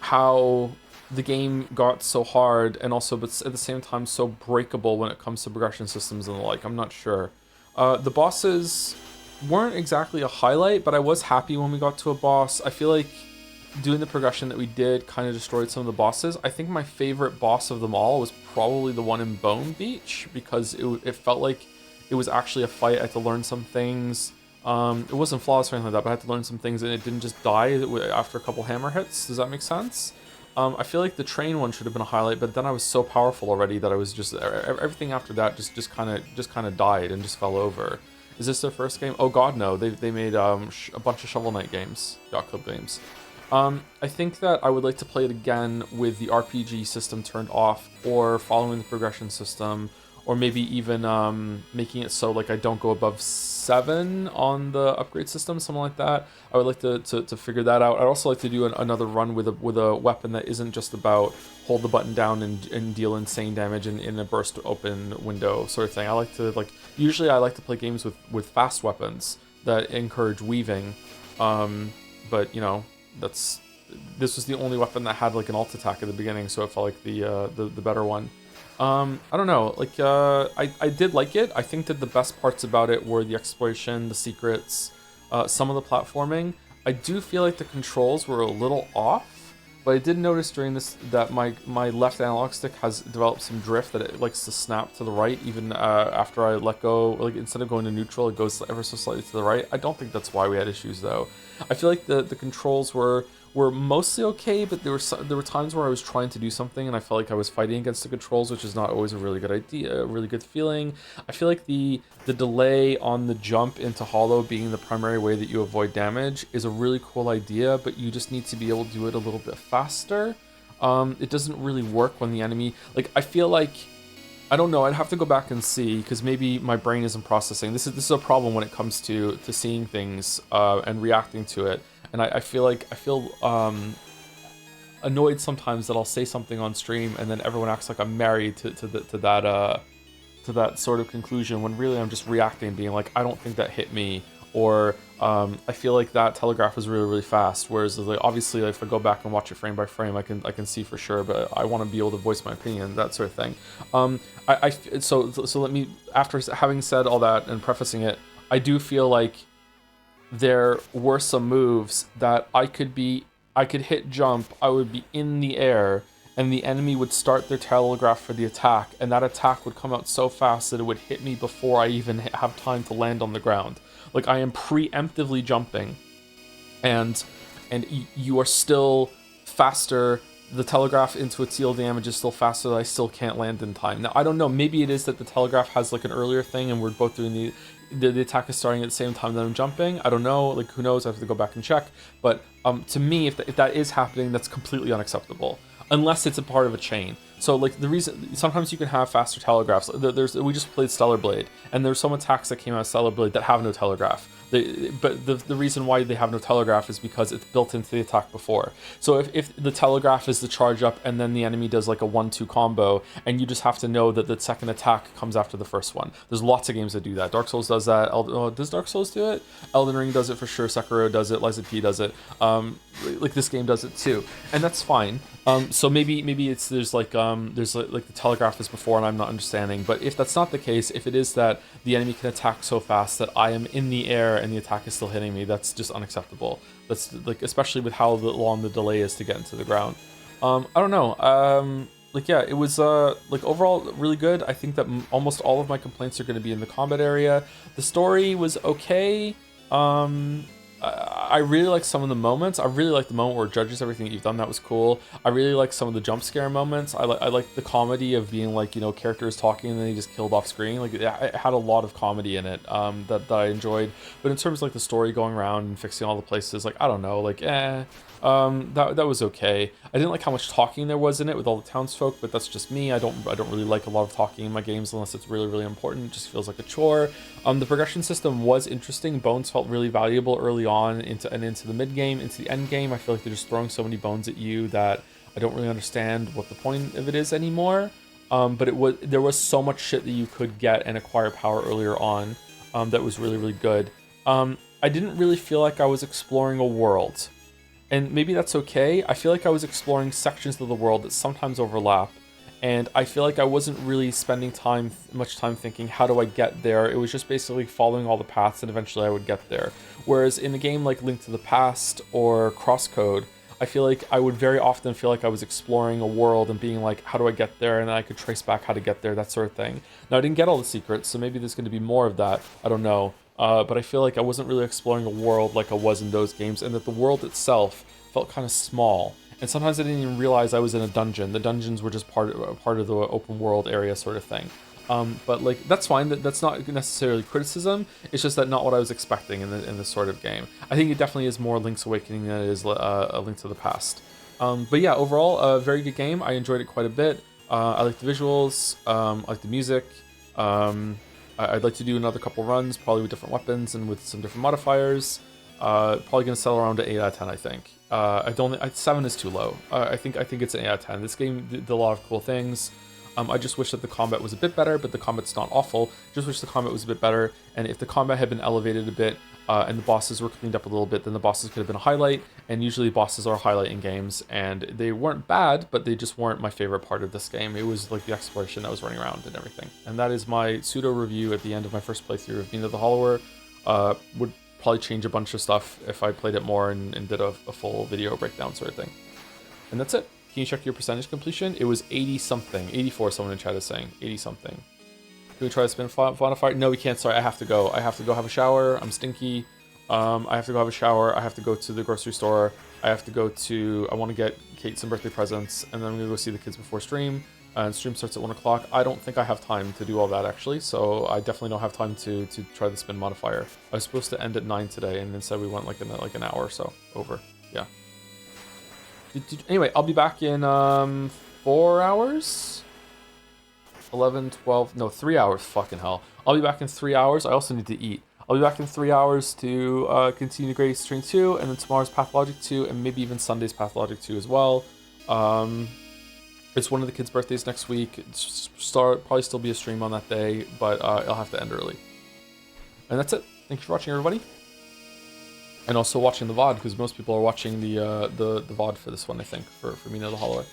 how the game got so hard and also, but at the same time, so breakable when it comes to progression systems and the like. I'm not sure. The bosses weren't exactly a highlight, but I was happy when we got to a boss. I feel like doing the progression that we did kind of destroyed some of the bosses. I think my favorite boss of them all was probably the one in Bone Beach, because it felt like it was actually a fight. I had to learn some things. It wasn't flawless or anything like that, but I had to learn some things, and it didn't just die after a couple hammer hits. Does that make sense? I feel like the train one should have been a highlight, but then I was so powerful already that I was just everything after that just kind of died and just fell over. Is this their first game? Oh God, no. They made a bunch of Shovel Knight games, Yacht Club games. I think that I would like to play it again with the RPG system turned off, or following the progression system, or maybe even making it so like I don't go above 7 on the upgrade system, something like that. I would like to figure that out. I'd also like to do another run with a weapon that isn't just about hold the button down and deal insane damage in a burst open window sort of thing. I like to usually I like to play games with fast weapons that encourage weaving, but you know, this was the only weapon that had like an alt attack at the beginning, so it felt like the better one. I don't know, like, I did like it. I think that the best parts about it were the exploration, the secrets, some of the platforming. I do feel like the controls were a little off, but I did notice during this that my left analog stick has developed some drift, that it likes to snap to the right even after I let go. Like, instead of going to neutral, it goes ever so slightly to the right. I don't think that's why we had issues though. I feel like the controls were mostly okay, but there were times where I was trying to do something and I felt like I was fighting against the controls, which is not always a really good idea, a really good feeling. I feel like the delay on the jump into Hollow being the primary way that you avoid damage is a really cool idea, but you just need to be able to do it a little bit faster. It doesn't really work when the enemy, like, I feel like, I don't know, I'd have to go back and see, because maybe my brain isn't processing. This is a problem when it comes to seeing things and reacting to it. And I feel annoyed sometimes that I'll say something on stream and then everyone acts like I'm married to that sort of conclusion, when really I'm just reacting, being like, I don't think that hit me, or I feel like that telegraph was really, really fast. Whereas like, obviously if I go back and watch it frame by frame, I can see for sure, but I want to be able to voice my opinion, that sort of thing. So let me, after having said all that and prefacing it, I do feel like there were some moves that I could hit jump, I would be in the air, and the enemy would start their telegraph for the attack, and that attack would come out so fast that it would hit me before I even have time to land on the ground. Like, I am preemptively jumping, and you are still faster. The telegraph into its deal damage is still faster, that I still can't land in time. Now, I don't know, maybe it is that the telegraph has like an earlier thing and we're both doing the attack is starting at the same time that I'm jumping. I don't know, like, who knows, I have to go back and check. But to me, if that is happening, that's completely unacceptable, unless it's a part of a chain. So like, the reason, sometimes you can have faster telegraphs. We just played Stellar Blade, and there's some attacks that came out of Stellar Blade that have no telegraph. But the reason why they have no telegraph is because it's built into the attack before. So if the telegraph is the charge up and then the enemy does like a 1-2 combo, and you just have to know that the second attack comes after the first one. There's lots of games that do that. Dark Souls does that. Does Dark Souls do it? Elden Ring does it for sure. Sekiro does it. Liza P does it. Like, this game does it too, and that's fine. So maybe there's like there's like the telegraph is before and I'm not understanding. But if that's not the case, if it is that the enemy can attack so fast that I am in the air and the attack is still hitting me, that's just unacceptable. That's like, especially with how long the delay is to get into the ground. I don't know. Like, yeah, it was like overall really good. I think that almost all of my complaints are going to be in the combat area. The story was okay. I really like some of the moments. I really like the moment where it judges everything that you've done. That was cool. I really like some of the jump scare moments. I like the comedy of being like, you know, characters talking and then he just killed off screen. Like, it had a lot of comedy in it that I enjoyed. But in terms of like the story going around and fixing all the places, like, I don't know, like, that was okay. I didn't like how much talking there was in it with all the townsfolk, but that's just me. I don't really like a lot of talking in my games unless it's really, really important. It just feels like a chore. The progression system was interesting. Bones felt really valuable early on into the mid game, into the end game. I feel like they're just throwing so many bones at you that I don't really understand what the point of it is anymore. But there was so much shit that you could get and acquire power earlier on that was really, really good. I didn't really feel like I was exploring a world. And maybe that's okay. I feel like I was exploring sections of the world that sometimes overlap. And I feel like I wasn't really spending much time thinking, how do I get there? It was just basically following all the paths and eventually I would get there. Whereas in a game like Link to the Past or Crosscode, I feel like I would very often feel like I was exploring a world and being like, how do I get there? And then I could trace back how to get there, that sort of thing. Now, I didn't get all the secrets, so maybe there's going to be more of that. I don't know. But I feel like I wasn't really exploring a world like I was in those games, and that the world itself felt kind of small. And sometimes I didn't even realize I was in a dungeon. The dungeons were just part of the open world area sort of thing. But like, that's fine. That's not necessarily criticism. It's just that not what I was expecting in this sort of game. I think it definitely is more Link's Awakening than it is a Link to the Past. But yeah, overall, a very good game. I enjoyed it quite a bit. I like the visuals. I like the music. I'd like to do another couple runs, probably with different weapons and with some different modifiers. Probably gonna settle around to 8 out of 10, I think. I don't think 7 is too low. I think it's an 8 out of 10. This game did a lot of cool things. I just wish that the combat was a bit better, but the combat's not awful. Just wish the combat was a bit better, and if the combat had been elevated a bit, and the bosses were cleaned up a little bit, then the bosses could have been a highlight, and usually bosses are a highlight in games, and they weren't bad, but they just weren't my favorite part of this game. It was like the exploration that was running around and everything. And that is my pseudo review at the end of my first playthrough of Mina the Hollower. Would probably change a bunch of stuff if I played it more and did a full video breakdown sort of thing. And that's it. Can you check your percentage completion? It was 80 something, 84 someone in chat is saying, 80 something. Can we try to spin Bonafire? No, we can't, sorry, I have to go. I have to go have a shower, I'm stinky. I have to go have a shower, I have to go to the grocery store, I want to get Kate some birthday presents, and then I'm gonna go see the kids before stream. And stream starts at 1 o'clock. I don't think I have time to do all that actually, so I definitely don't have time to try the spin modifier. I was supposed to end at 9 today, and instead we went like an hour or so over. Yeah. Anyway, I'll be back in 4 hours? 11, 12, no, 3 hours, fucking hell. I'll be back in 3 hours. I also need to eat. I'll be back in 3 hours to continue Grey String 2, and then tomorrow's Pathologic 2, and maybe even Sunday's Pathologic 2 as well. It's one of the kids' birthdays next week. Probably still be a stream on that day, but I'll have to end early. And that's it. Thank you for watching, everybody. And also watching the VOD, because most people are watching the VOD for this one, I think, for Mina the Hollower.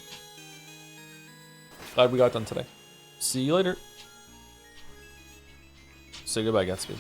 Glad we got it done today. See you later. Say goodbye, Gatsby.